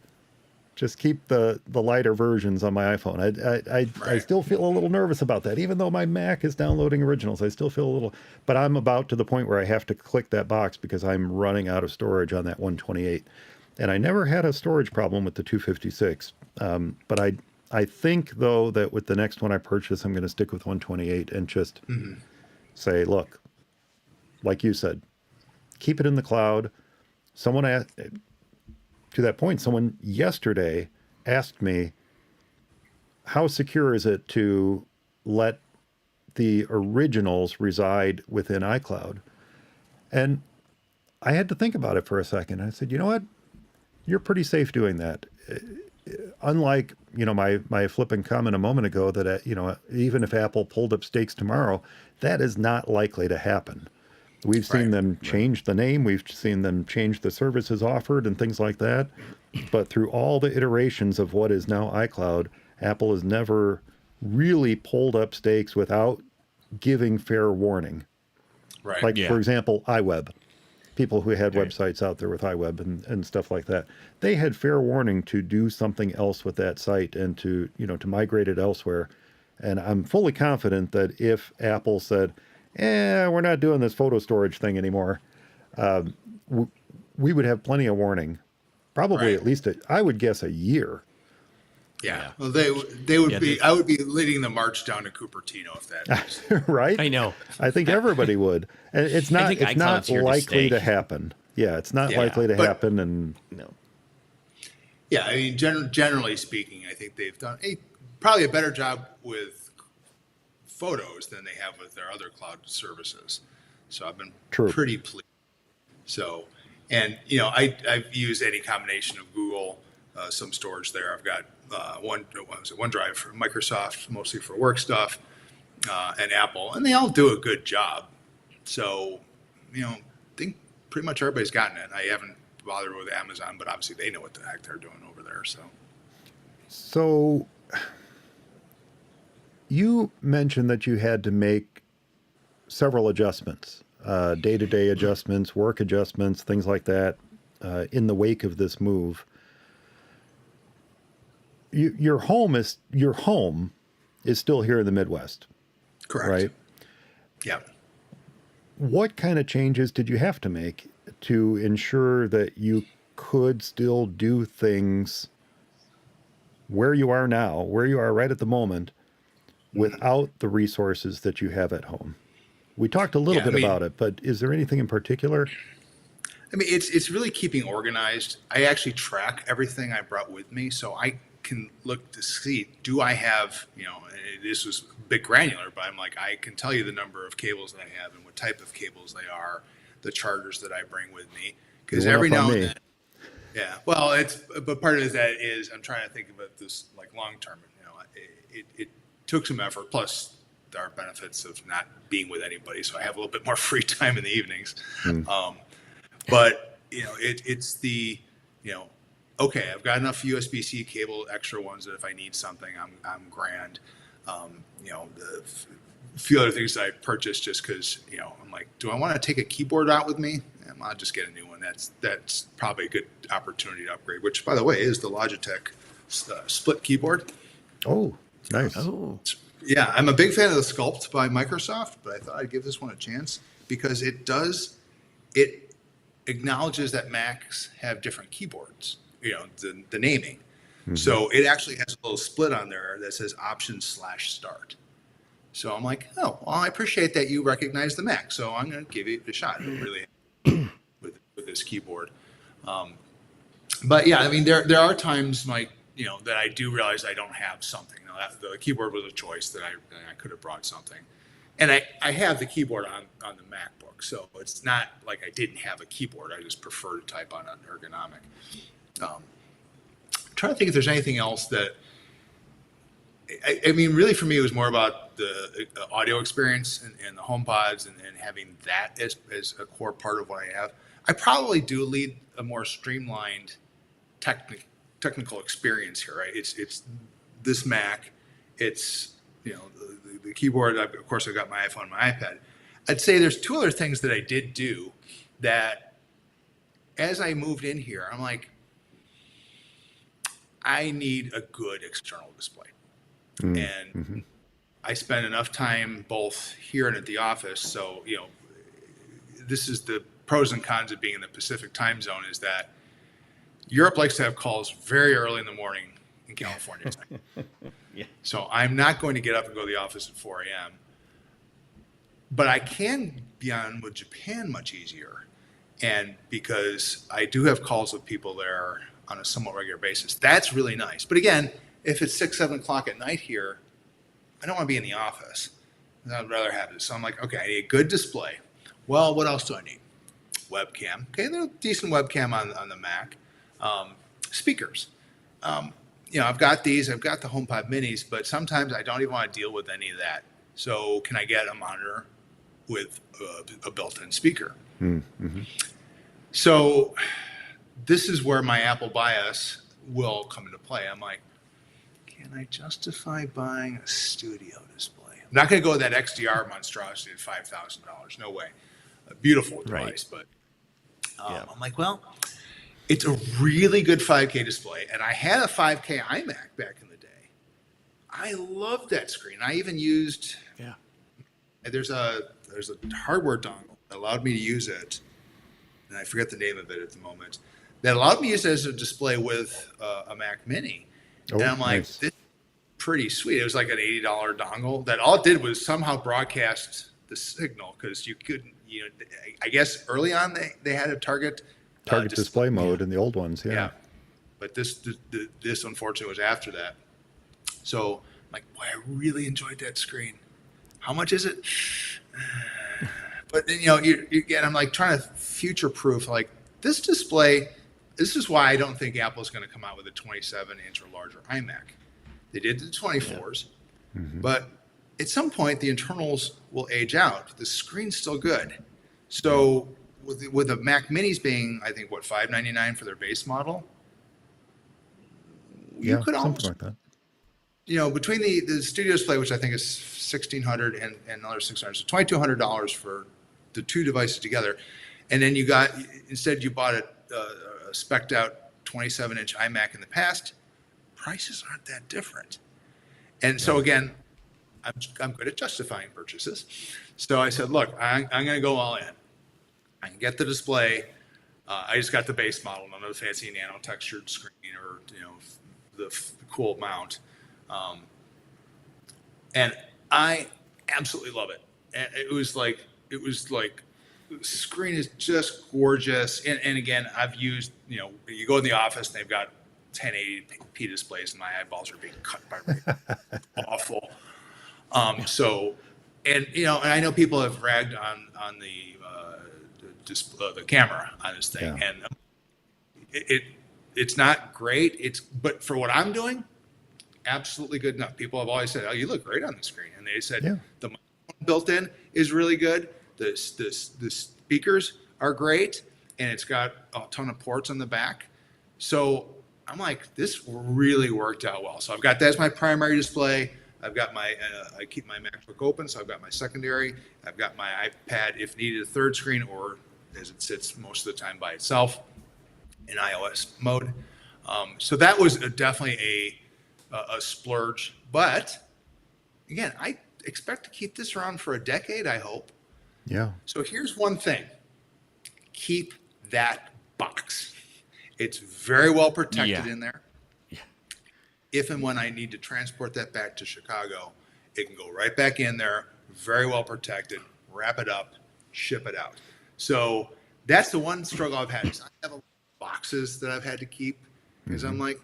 just keep the lighter versions on my iPhone. I still feel a little nervous about that. Even though my Mac is downloading originals, I still feel a little, but I'm about to the point where I have to click that box because I'm running out of storage on that 128. And I never had a storage problem with the 256. But I think, though, that with the next one I purchase, I'm going to stick with 128 and just say, look, like you said, keep it in the cloud. Someone asked, to that point, someone yesterday asked me, how secure is it to let the originals reside within iCloud? And I had to think about it for a second. I said, you know what? You're pretty safe doing that. Unlike, my flippant comment a moment ago that, even if Apple pulled up stakes tomorrow, that is not likely to happen. We've seen them change the name. We've seen them change the services offered and things like that. But through all the iterations of what is now iCloud, Apple has never really pulled up stakes without giving fair warning. Right. Like, for example, iWeb. People who had websites out there with iWeb and stuff like that. They had fair warning to do something else with that site and to migrate it elsewhere. And I'm fully confident that if Apple said, we're not doing this photo storage thing anymore, we would have plenty of warning. Probably at least, I would guess, a year. Yeah. Well, they would be. I would be leading the march down to Cupertino if that was. Right? I know. I think everybody would. And it's not likely to happen. Yeah, it's not likely to happen. And no. Yeah, I mean, generally speaking, I think they've done probably a better job with photos than they have with their other cloud services. So I've been pretty pleased. So, and I've used any combination of Google, some storage there. I've got OneDrive for Microsoft, mostly for work stuff, and Apple, and they all do a good job. So, I think pretty much everybody's gotten it. I haven't bothered with Amazon, but obviously they know what the heck they're doing over there. So you mentioned that you had to make several adjustments, day-to-day adjustments, work adjustments, things like that, in the wake of this move. Your home is still here in the Midwest. Correct. Right? Yeah. What kind of changes did you have to make to ensure that you could still do things where you are now, where you are right at the moment, without the resources that you have at home? We talked a little bit about it, but is there anything in particular? I mean, it's really keeping organized. I actually track everything I brought with me, so I can look to see, do I have, this was a bit granular, but I'm like, I can tell you the number of cables that I have and what type of cables they are, the chargers that I bring with me, because every now and then, yeah, well, but part of that is I'm trying to think about this like long term. It took some effort. Plus, there are benefits of not being with anybody, so I have a little bit more free time in the evenings. But it's the okay, I've got enough USB-C cable, extra ones that if I need something, I'm grand. The few other things that I purchased just because I'm like, do I want to take a keyboard out with me? I'll just get a new one. That's probably a good opportunity to upgrade. Which, by the way, is the Logitech split keyboard. Oh, nice. Oh, yeah, I'm a big fan of the Sculpt by Microsoft, but I thought I'd give this one a chance because it acknowledges that Macs have different keyboards. The naming. Mm-hmm. So it actually has a little split on there that says Option/Start. So I'm like, oh, well, I appreciate that you recognize the Mac, so I'm going to give it a shot. Really, with this keyboard. But yeah, I mean, there are times like that I do realize I don't have something. The keyboard was a choice that I could have brought something, and I have the keyboard on the MacBook, so it's not like I didn't have a keyboard. I just prefer to type on an ergonomic. I'm trying to think if there's anything else that. I mean, really, for me, it was more about the audio experience and the HomePods and having that as a core part of what I have. I probably do lead a more streamlined technical experience here, right? It's this Mac, it's the keyboard. Of course, I've got my iPhone, and my iPad. I'd say there's two other things that I did do that, as I moved in here, I'm like, I need a good external display. And I spend enough time both here and at the office. So, this is the pros and cons of being in the Pacific time zone is that Europe likes to have calls very early in the morning in California time. Yeah. So I'm not going to get up and go to the office at 4 a.m. But I can be on with Japan much easier. And because I do have calls with people there on a somewhat regular basis, that's really nice. But again, if it's 6, 7 o'clock at night here, I don't want to be in the office. I'd rather have this. So I'm like, okay, I need a good display. Well, what else do I need? Webcam. Okay, there's a decent webcam on the Mac. Speakers. I've got these. I've got the HomePod minis, but sometimes I don't even want to deal with any of that. So can I get a monitor with a built-in speaker? Mm-hmm. So this is where my Apple bias will come into play. I'm like, can I justify buying a studio display? I'm not going to go with that XDR monstrosity at $5,000. No way. A beautiful device, but I'm like, well, it's a really good 5K display, and I had a 5K iMac back in the day. I loved that screen. I even used there's a hardware dongle that allowed me to use it, and I forget the name of it at the moment. That allowed me to use it as a display with a Mac Mini. And I'm like, nice. This is pretty sweet. It was like an $80 dongle that all it did was somehow broadcast the signal because you couldn't, I guess early on they had a target display mode in the old ones. Yeah. But this unfortunately was after that. So I'm like, boy, I really enjoyed that screen. How much is it? But then, I'm like trying to future proof, like this display, this is why I don't think Apple's going to come out with a 27-inch or larger iMac. They did the 24s, but at some point the internals will age out. The screen's still good. So with the Mac Minis being, I think, what, $599 for their base model, you could almost, something like that. you know, between the Studio Display, which I think is $1,600 and another $600, so $2,200 for the two devices together, and then you got, instead you bought a spec'd out 27-inch iMac in the past, prices aren't that different. And so again, I'm good at justifying purchases. So I said, look, I'm going to go all in. I can get the display. I just got the base model, none of the fancy nano textured screen or, you know, the cool mount. And I absolutely love it. And it was like, the screen is just gorgeous. And again, I've used, you know, you go in the office and they've got 1080p displays and my eyeballs are being cut by awful. So, and, you know, and I know people have ragged on the camera on this thing, and it's not great. But for what I'm doing, absolutely good enough. People have always said, "Oh, you look great on the screen," and they said the microphone built in is really good. The speakers are great, and it's got a ton of ports on the back. So I'm like, this really worked out well. So I've got that as my primary display. I've got my, I keep my MacBook open, so I've got my secondary. I've got my iPad, if needed, a third screen, or as it sits most of the time by itself in iOS mode. So that was definitely a splurge. But again, I expect to keep this around for a decade, I hope. Yeah. So here's one thing. Keep that box. It's very well protected in there. If and when I need to transport that back to Chicago, it can go right back in there, very well protected, wrap it up, ship it out. So that's the one struggle I've had. Is I have boxes that I've had to keep because I'm like,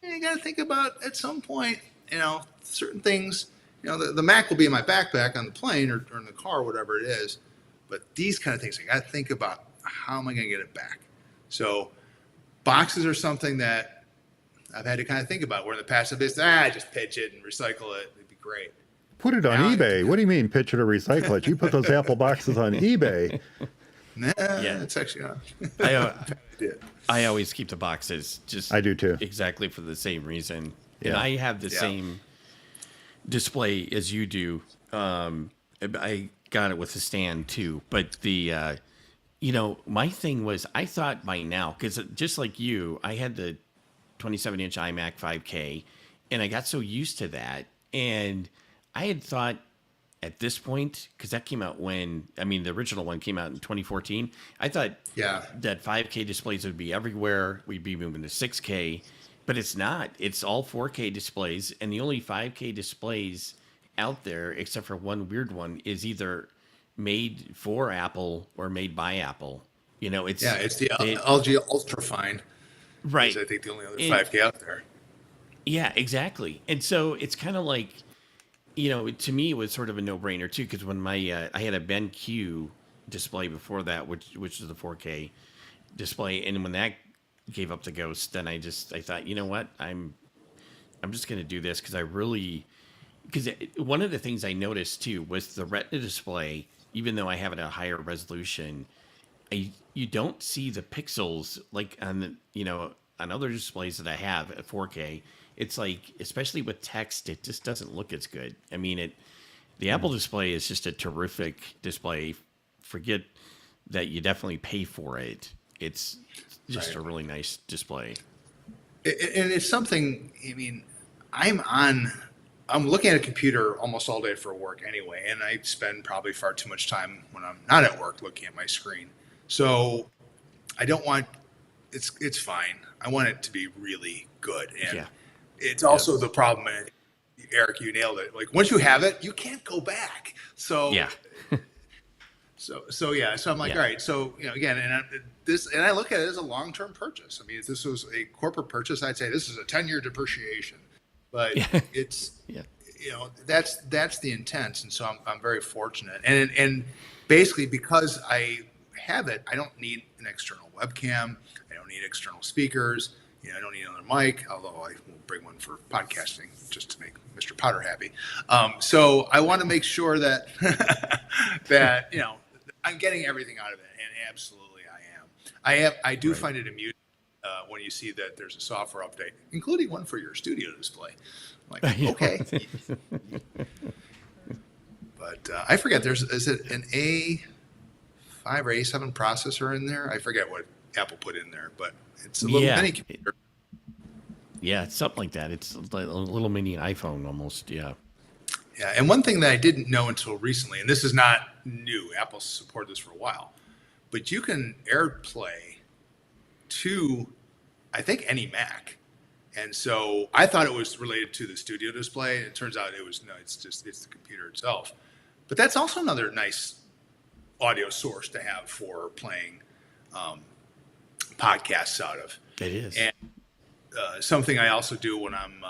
I got to think about at some point, you know, certain things. You know, the Mac will be in my backpack on the plane or in the car, whatever it is. But these kind of things, I got to think about how am I going to get it back. So boxes are something that I've had to kind of think about. Where in the past I've said, just pitch it and recycle it. It'd be great. Put it on eBay. What do you mean pitch it or recycle it? You put those Apple boxes on eBay. Nah, it's actually not. I always keep the boxes. Just I do too. Exactly for the same reason. And I have the same display as you do. I got it with a stand too. But the, you know, my thing was I thought by now, because just like you, I had the 27-inch iMac 5K, and I got so used to that. And I had thought at this point, because that came out when, I mean, the original one came out in 2014. I thought that 5K displays would be everywhere. We'd be moving to 6K, but it's not. It's all 4K displays, and the only 5K displays out there, except for one weird one, is either made for Apple or made by Apple. You know, it's the LG Ultrafine. Right. I think the only other 5K out there. Yeah, exactly. And so it's kind of like, you know, to me, it was sort of a no-brainer too, because when my I had a BenQ display before that, which was the 4K display, and when that gave up the ghost, then I thought, you know what, I'm just going to do this because one of the things I noticed too was the Retina display. Even though I have it at a higher resolution, you don't see the pixels like on the, you know, on other displays that I have at 4K. It's like, especially with text, it just doesn't look as good. I mean, the Apple display is just a terrific display. Forget that you definitely pay for it. It's just a really nice display. And it's something, I mean, I'm looking at a computer almost all day for work anyway, and I spend probably far too much time when I'm not at work looking at my screen. So I don't want, it's fine. I want it to be really good. And it's also the problem, Eric, you nailed it. Like once you have it, you can't go back. So So I'm like, all right. So, you know, again, and I look at it as a long-term purchase. I mean, if this was a corporate purchase, I'd say this is a 10-year depreciation. But it's, you know, that's the intent. And so I'm very fortunate. And basically because I have it, I don't need an external webcam. I don't need external speakers. I don't need another mic, although I will bring one for podcasting just to make Mr. Potter happy. So I want to make sure that that I'm getting everything out of it, and absolutely I am. I do find it amusing when you see that there's a software update, including one for your studio display. I'm like, okay. But I forget, is it an A5 or A7 processor in there? I forget what Apple put in there, but it's a little mini computer. Yeah, it's something like that. It's like a little mini iPhone almost. Yeah. Yeah, and one thing that I didn't know until recently, and this is not new, Apple's supported this for a while, but you can AirPlay to, I think, any Mac. And so I thought it was related to the studio display. And it turns out it's the computer itself. But that's also another nice audio source to have for playing podcasts out of. It is. And something I also do when I'm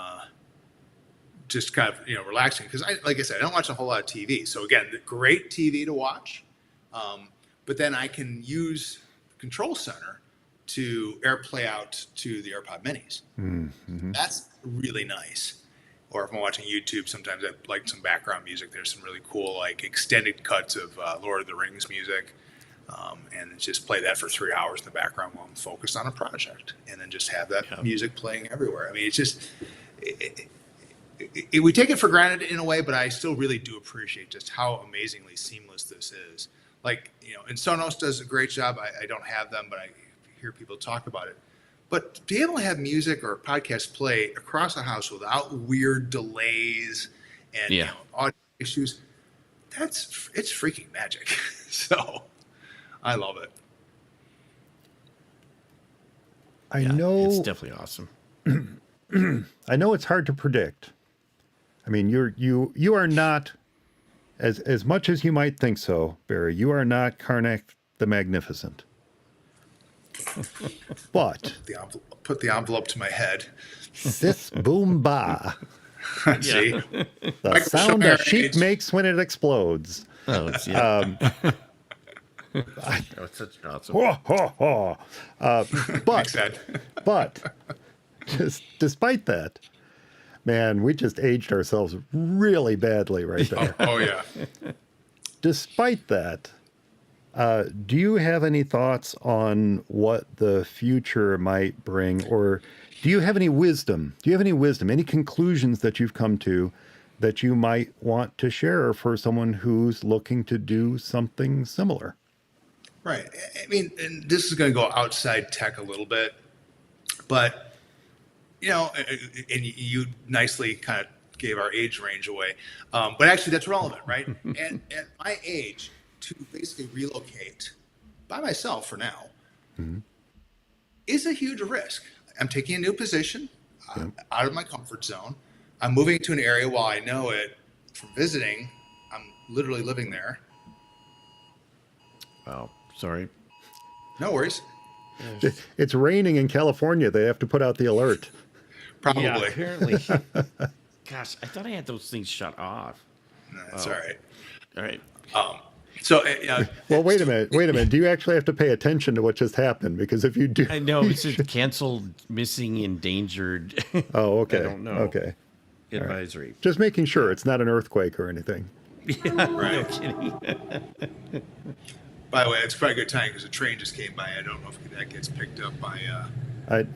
just kind of relaxing, because like I said, I don't watch a whole lot of TV. So again, great TV to watch, but then I can use the Control Center to AirPlay out to the AirPod Minis. Mm-hmm. That's really nice. Or if I'm watching YouTube, sometimes I like some background music. There's some really cool like extended cuts of Lord of the Rings music. And just play that for 3 hours in the background while I'm focused on a project, and then just have that music playing everywhere. I mean, it's just, we take it for granted in a way, but I still really do appreciate just how amazingly seamless this is. Like, and Sonos does a great job. I don't have them, but I hear people talk about it. But to be able to have music or podcast play across the house without weird delays and audio issues, it's freaking magic. So I love it. I know it's definitely awesome. I know it's hard to predict. I mean, you are not, as much as you might think so, Barry, you are not Karnak the Magnificent. But put the envelope to my head. Sis boom ba. See, the sound a sheep makes when it explodes. Oh, it's it's such an awesome. But despite that, man, we just aged ourselves really badly right there. Oh yeah. Despite that, do you have any thoughts on what the future might bring, or do you have any wisdom? Any conclusions that you've come to that you might want to share for someone who's looking to do something similar? Right. I mean, and this is going to go outside tech a little bit, but, and you nicely kind of gave our age range away. But actually that's relevant, right? And at my age, to basically relocate by myself for now is a huge risk. I'm taking a new position out of my comfort zone. I'm moving to an area while I know it from visiting. I'm literally living there. Wow. Sorry. No worries. It's raining in California. They have to put out the alert. Probably. Yeah, apparently. Gosh, I thought I had those things shut off. No, that's all right. All right. So, well, wait a minute. Do you actually have to pay attention to what just happened? Because if you do, I know it's a canceled, missing, endangered. Oh, okay. I don't know. Okay. Advisory. Right. Just making sure it's not an earthquake or anything. Yeah, right. No kidding. By the way, it's probably a good time because a train just came by. I don't know if that gets picked up by.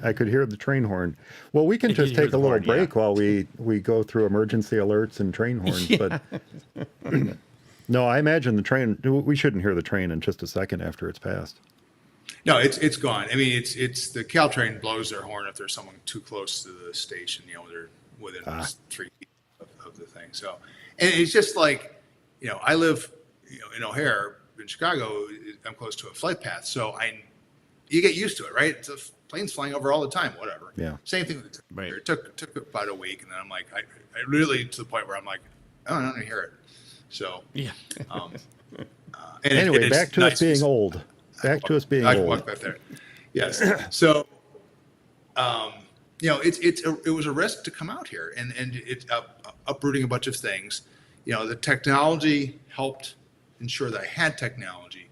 I could hear the train horn. Well, we can just take a little break while we go through emergency alerts and train horns. But no, I imagine the train. We shouldn't hear the train in just a second after it's passed. No, it's gone. I mean, it's the Caltrain blows their horn if there's someone too close to the station. They're within 3 feet of the thing. So, and it's just like, I live, in O'Hare in Chicago. I'm close to a flight path, so you get used to it, right? It's a plane's flying over all the time, whatever. Yeah. Same thing with the right. It took about a week, and then I'm like, I really to the point where I'm like, I don't hear it. So yeah. Anyway, back to us being old. Back to us being old. I can walk back there. Yes. So, it was a risk to come out here, and it's uprooting a bunch of things. The technology helped ensure that I had technology,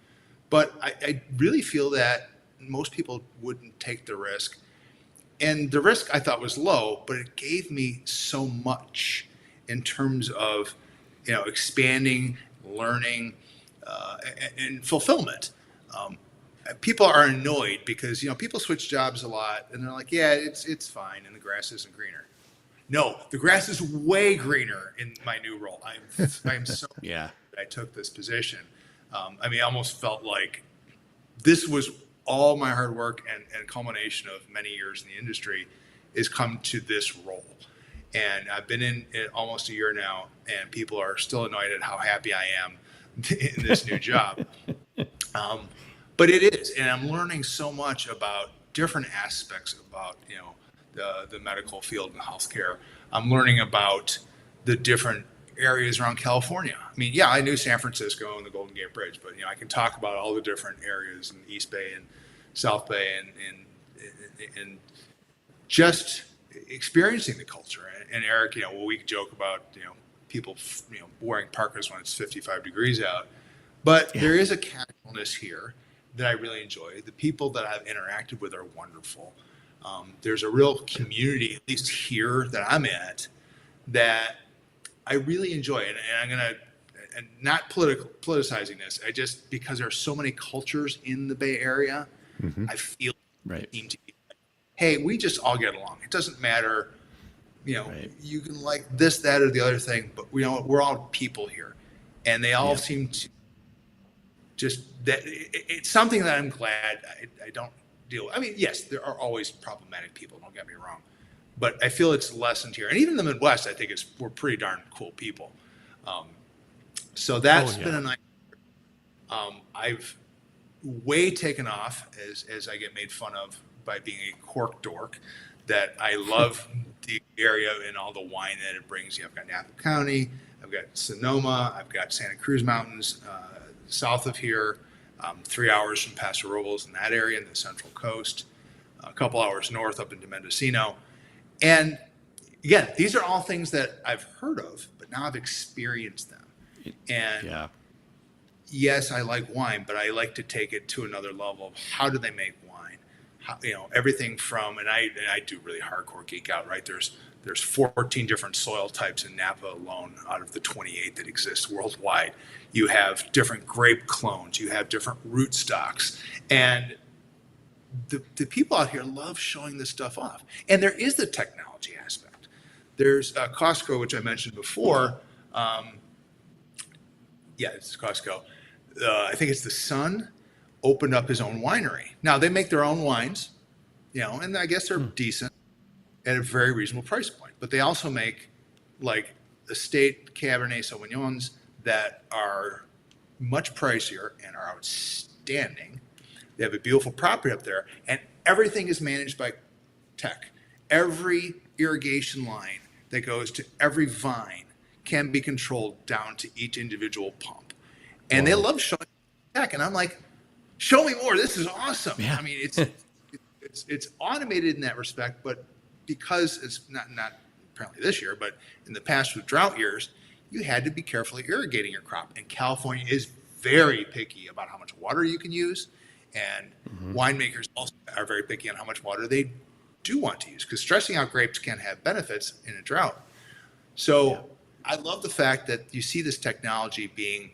But I really feel that most people wouldn't take the risk. And the risk I thought was low, but it gave me so much in terms of, expanding, learning, and fulfillment. People are annoyed because, people switch jobs a lot and they're like, yeah, it's fine and the grass isn't greener. No, the grass is way greener in my new role. I'm so Yeah. glad I took this position. I almost felt like this was all my hard work and culmination of many years in the industry is come to this role. And I've been in it almost a year now, and people are still annoyed at how happy I am in this new job. But it is, and I'm learning so much about different aspects about, the medical field and healthcare. I'm learning about the different areas around California. I knew San Francisco and the Golden Gate Bridge, but I can talk about all the different areas in East Bay and South Bay and just experiencing the culture. And Eric, we joke about people wearing parkas when it's 55 degrees out, but there is a casualness here that I really enjoy. The people that I've interacted with are wonderful. There's a real community, at least here that I'm at, that I really enjoy. And I'm going to, and not politicizing this, because there are so many cultures in the Bay Area, I feel seem to be, hey, we just all get along. It doesn't matter, you can like this, that, or the other thing, but we're all people here. And they all seem to just, that it's something that I'm glad I don't deal with. Yes, there are always problematic people, don't get me wrong, but I feel it's lessened here. And even in the Midwest, I think we're pretty darn cool people. So that's been a nice, I've way taken off as I get made fun of by being a cork dork, that I love the area and all the wine that it brings. I've got Napa County, I've got Sonoma, I've got Santa Cruz Mountains, south of here, 3 hours from Paso Robles in that area in the Central Coast, a couple hours north up into Mendocino. And again, these are all things that I've heard of, but now I've experienced them. And yes, I like wine, but I like to take it to another level of how do they make wine? How, everything from, and I do really hardcore geek out, right? There's 14 different soil types in Napa alone out of the 28 that exist worldwide. You have different grape clones, you have different root stocks, and the people out here love showing this stuff off. And there is the technology aspect. There's Costco, which I mentioned before. It's Costco. I think it's the Sun opened up his own winery. Now they make their own wines, and I guess they're decent at a very reasonable price point. But they also make like estate Cabernet Sauvignons that are much pricier and are outstanding. They have a beautiful property up there, and everything is managed by tech. Every irrigation line that goes to every vine can be controlled down to each individual pump. And they love showing tech. And I'm like, show me more. This is awesome. Yeah. It's automated in that respect, but because it's not apparently this year, but in the past with drought years, you had to be carefully irrigating your crop. And California is very picky about how much water you can use. And winemakers also are very picky on how much water they do want to use, because stressing out grapes can have benefits in a drought. So I love the fact that you see this technology being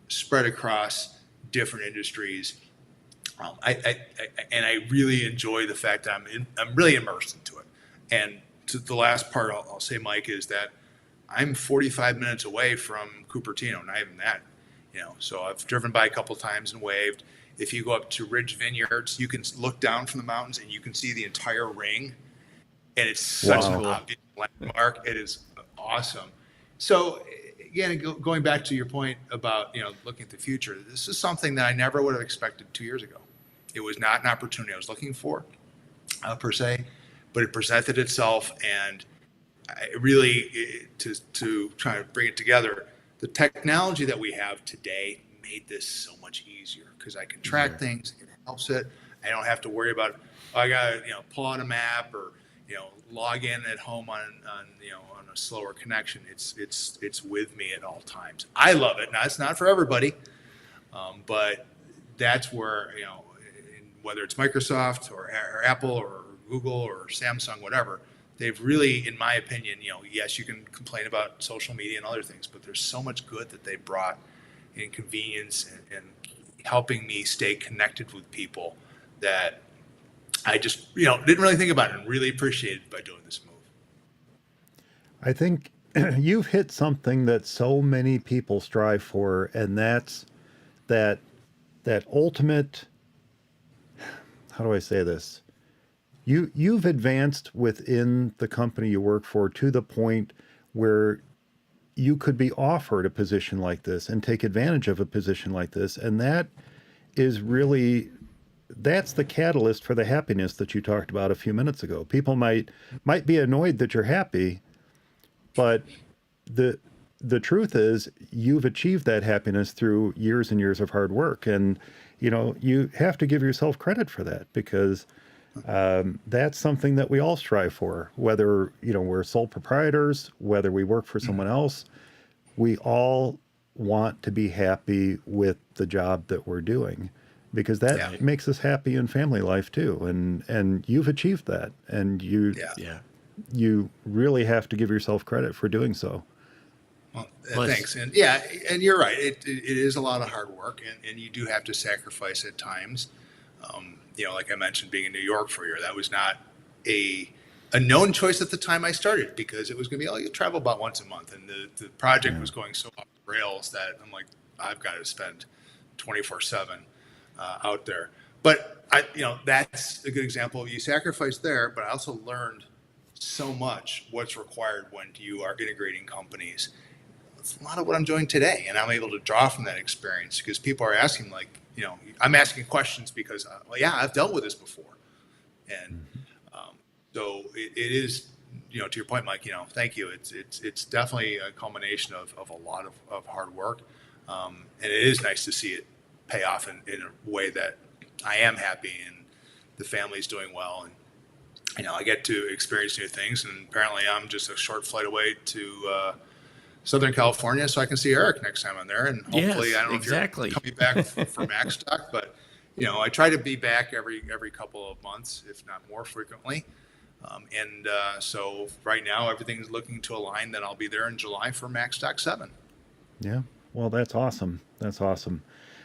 spread across different industries. I really enjoy the fact that I'm really immersed into it. And to the last part I'll say, Mike, is that I'm 45 minutes away from Cupertino, not even that. So I've driven by a couple of times and waved. If you go up to Ridge Vineyards, you can look down from the mountains and you can see the entire ring. And it's such an obvious landmark. It is awesome. So again, going back to your point about, looking at the future, this is something that I never would have expected 2 years ago. It was not an opportunity I was looking for, per se, but it presented itself. And I really, to try to bring it together, the technology that we have today made this so much easier, because I can track things. It helps it. I don't have to worry about, I got to, pull out a map or, log in at home on a slower connection. It's with me at all times. I love it. Now, it's not for everybody, but that's where, whether it's Microsoft or Apple or Google or Samsung, whatever, they've really, in my opinion, yes, you can complain about social media and other things, but there's so much good that they brought in convenience and helping me stay connected with people that I just, didn't really think about it and really appreciated by doing this move. I think you've hit something that so many people strive for, and that's that ultimate, how do I say this? You've advanced within the company you work for to the point where you could be offered a position like this and take advantage of a position like this. And that's the catalyst for the happiness that you talked about a few minutes ago. People might be annoyed that you're happy, but the truth is you've achieved that happiness through years and years of hard work. And, you have to give yourself credit for that, because that's something that we all strive for, whether, we're sole proprietors, whether we work for someone else. We all want to be happy with the job that we're doing, because that makes us happy in family life too. And you've achieved that, and you really have to give yourself credit for doing so. Well, thanks. And and you're right. It is a lot of hard work, and you do have to sacrifice at times. Like I mentioned, being in New York for a year, that was not a known choice at the time I started, because it was going to be, you travel about once a month. And the project was going so off the rails that I'm like, I've got to spend 24/7 out there. But that's a good example. You sacrifice there, but I also learned so much what's required when you are integrating companies. It's a lot of what I'm doing today, and I'm able to draw from that experience, because people are asking, I'm asking questions because, I've dealt with this before. And so it is, to your point, Mike, thank you. It's definitely a culmination of a lot of hard work. And it is nice to see it pay off in a way that I am happy and the family's doing well. And, I get to experience new things, and apparently I'm just a short flight away to Southern California, so I can see Eric next time I'm there. And hopefully, I don't know if you're coming back for Max Talk, but I try to be back every couple of months, if not more frequently. So right now everything's looking to align that I'll be there in July for Max Talk 7. Yeah, well, that's awesome. That's awesome.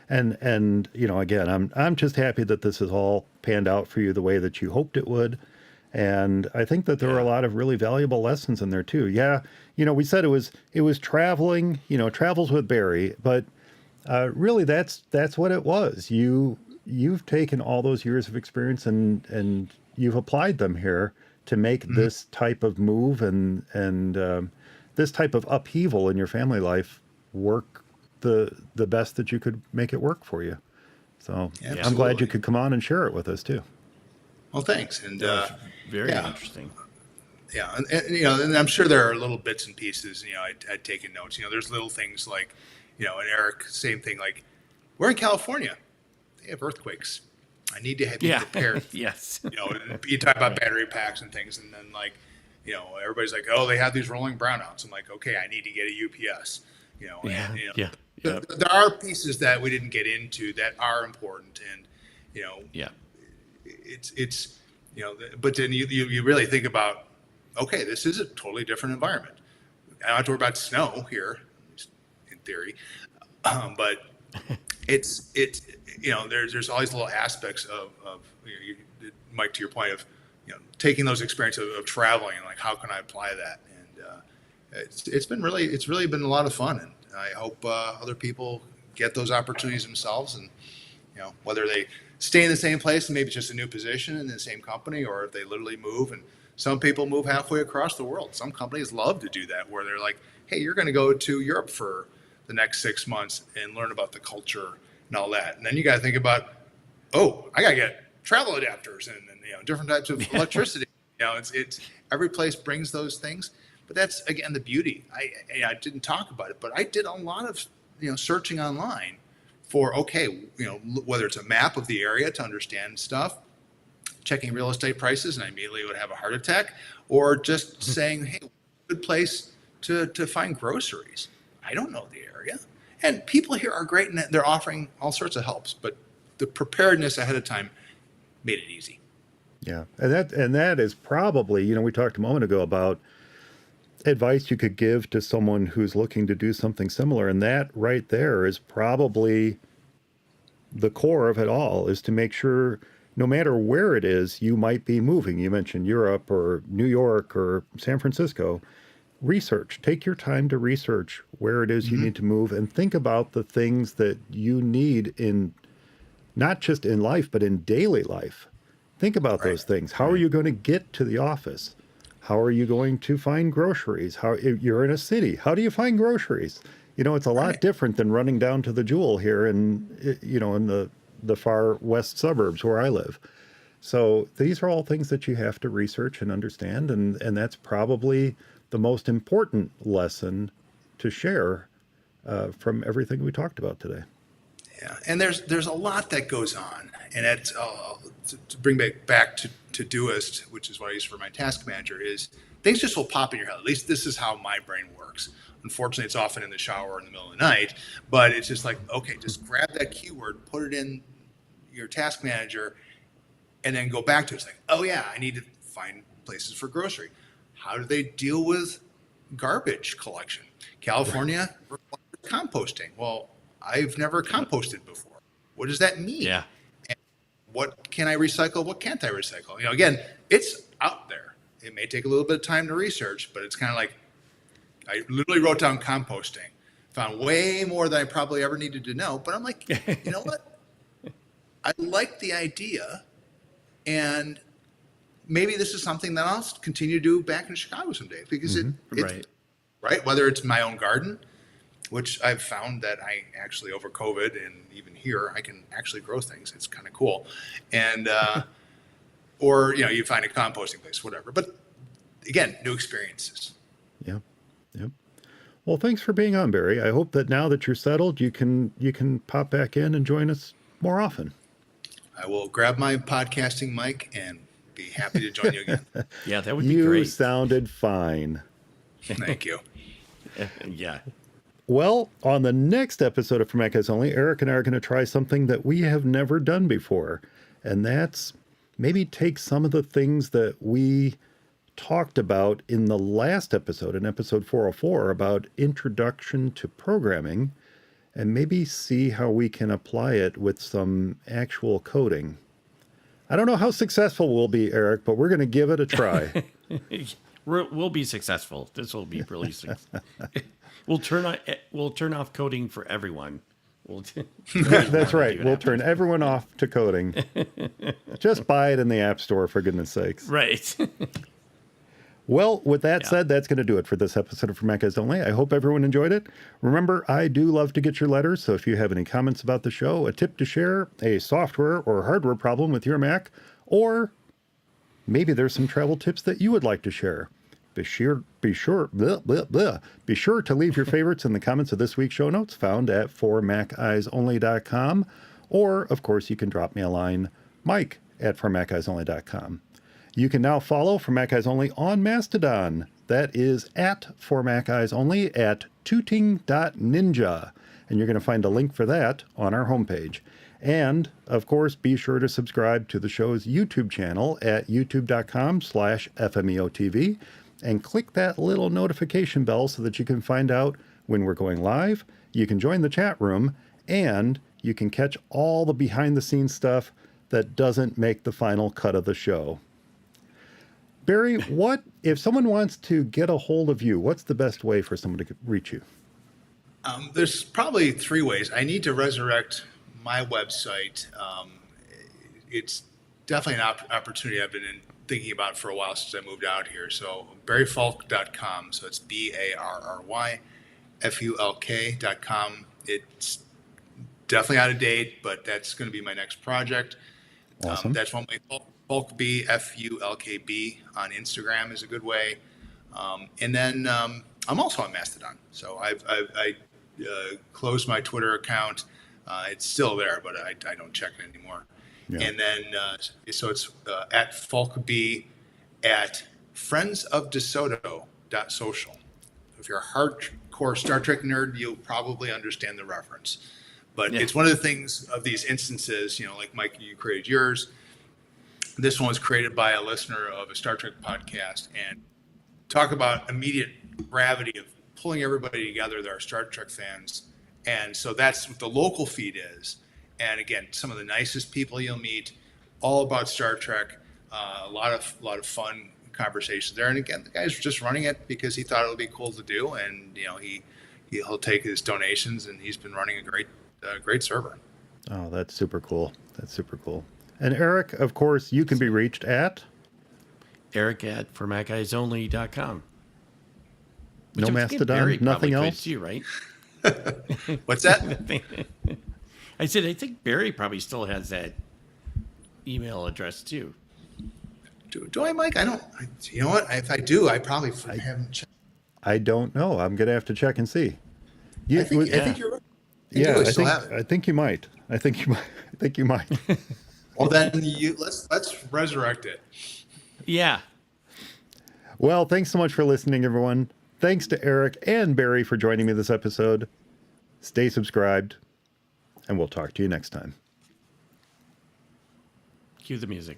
And again, I'm just happy that this has all panned out for you the way that you hoped it would. And I think that there are a lot of really valuable lessons in there too. Yeah, we said it was traveling, travels with Barry, but really that's what it was. You've taken all those years of experience and you've applied them here to make this type of move and this type of upheaval in your family life work the best that you could make it work for you. So I'm glad you could come on and share it with us too. Well, thanks. And very interesting. Yeah, and I'm sure there are little bits and pieces. I'd taken notes. There's little things like, and Eric, same thing. Like, we're in California, they have earthquakes. I need to be prepared. Yes. You talk about battery packs and things, and then everybody's like, oh, they have these rolling brownouts. I'm like, okay, I need to get a UPS. There are pieces that we didn't get into that are important, and it's but then you really think about, okay, this is a totally different environment. I don't have to worry about snow here, in theory, but it's there's all these little aspects of Mike, to your point of taking those experiences of traveling and how can I apply that, and it's really been a lot of fun, and I hope other people get those opportunities themselves, and whether they stay in the same place and maybe it's just a new position in the same company, or if they literally move. And some people move halfway across the world. Some companies love to do that, where they're like, hey, you're going to go to Europe for the next 6 months and learn about the culture and all that. And then you got to think about, oh, I got to get travel adapters and different types of electricity. It's every place brings those things. But that's, again, the beauty. I didn't talk about it, but I did a lot of searching online for, whether it's a map of the area to understand stuff, checking real estate prices, and I immediately would have a heart attack, or just saying, hey, good place to find groceries. I don't know the area. And people here are great, and they're offering all sorts of helps. But the preparedness ahead of time made it easy. Yeah. And that is probably, we talked a moment ago about advice you could give to someone who's looking to do something similar. And that right there is probably the core of it all, is to make sure no matter where it is you might be moving. You mentioned Europe or New York or San Francisco. Research. Take your time to research where it is you need to move, and think about the things that you need in, not just in life, but in daily life. Think about those things. How are you going to get to the office? How are you going to find groceries? You're in a city. How do you find groceries? It's a lot different than running down to the Jewel here in the far west suburbs where I live. So these are all things that you have to research and understand, and that's probably the most important lesson to share from everything we talked about today. Yeah, and there's a lot that goes on, and that's to bring back to Todoist, which is what I use for my task manager, is things just will pop in your head. At least this is how my brain works. Unfortunately, it's often in the shower in the middle of the night, but it's just like, okay, just grab that keyword, put it in your task manager, and then go back to it. It's like, oh yeah, I need to find places for grocery. How do they deal with garbage collection? California requires composting. Well, I've never composted before. What does that mean? Yeah. And what can I recycle? What can't I recycle? Again, it's out there. It may take a little bit of time to research, but it's kind of like, I literally wrote down composting, found way more than I probably ever needed to know. But I'm like, you know what? I like the idea, and maybe this is something that I'll continue to do back in Chicago someday, because it's right. Whether it's my own garden, which I've found that I actually, over COVID and even here, I can actually grow things. It's kind of cool. And, or, you find a composting place, whatever. But again, new experiences. Yeah. Yep. Well, thanks for being on, Barry. I hope that now that you're settled, you can pop back in and join us more often. I will grab my podcasting mic and be happy to join you again. Yeah, that would be great. You sounded fine. Thank you. Yeah. Well, on the next episode of For Mac Guys Only, Eric and I are going to try something that we have never done before. And that's maybe take some of the things that we talked about in the last episode, in episode 404, about introduction to programming, and maybe see how we can apply it with some actual coding. I don't know how successful we'll be, Eric, but we're going to give it a try. We'll be successful. This will be really successful. We'll turn off coding for everyone. That's right. We'll turn everyone off to coding. Just buy it in the App Store, for goodness sakes. Right. Well, with that said, that's going to do it for this episode of For Mac Guys Only. I hope everyone enjoyed it. Remember, I do love to get your letters, so if you have any comments about the show, a tip to share, a software or hardware problem with your Mac, or maybe there's some travel tips that you would like to share, be sure to leave your favorites in the comments of this week's show notes, found at formaceysonly.com, or, of course, you can drop me a line, Mike at formaceysonly.com. You can now follow For Mac Guys Only on Mastodon. That is at For Mac Guys Only at tooting.ninja. And you're going to find a link for that on our homepage. And, of course, be sure to subscribe to the show's YouTube channel at youtube.com/FMEOTV and click that little notification bell so that you can find out when we're going live. You can join the chat room, and you can catch all the behind-the-scenes stuff that doesn't make the final cut of the show. Barry, what if someone wants to get a hold of you? What's the best way for someone to reach you? There's probably three ways. I need to resurrect my website. It's definitely an opportunity I've been thinking about for a while since I moved out here. So barryfulk.com. So it's BARRYFULK.com. It's definitely out of date, but that's going to be my next project. Awesome. That's one way. FulkB, FULKB on Instagram is a good way. And then I'm also on Mastodon. So I closed my Twitter account. It's still there, but I don't check it anymore. Yeah. And then, so it's at FulkB at friendsofdesoto.social. If you're a hardcore Star Trek nerd, you'll probably understand the reference. But Yeah. it's one of the things of these instances, like Mike, you created yours. This one was created by a listener of a Star Trek podcast, and talk about immediate gravity of pulling everybody together that are Star Trek fans. And so that's what the local feed is. And again, some of the nicest people you'll meet, all about Star Trek, a lot of fun conversations there. And again, the guy's just running it because he thought it would be cool to do, and he'll take his donations, and he's been running a great server. Oh, that's super cool. That's super cool. And Eric, of course, you can be reached at Eric@formackguysonly.com. no Mastodon, nothing else. You, right? What's that? I said, I think Barry probably still has that email address too. Do I, Mike? I don't. You know what? If I do, I probably haven't checked. I don't know. I'm going to have to check and see. I think you're right. I think you might. I think you might. Well, then let's resurrect it. Yeah. Well, thanks so much for listening, everyone. Thanks to Eric and Barry for joining me this episode. Stay subscribed, and we'll talk to you next time. Cue the music.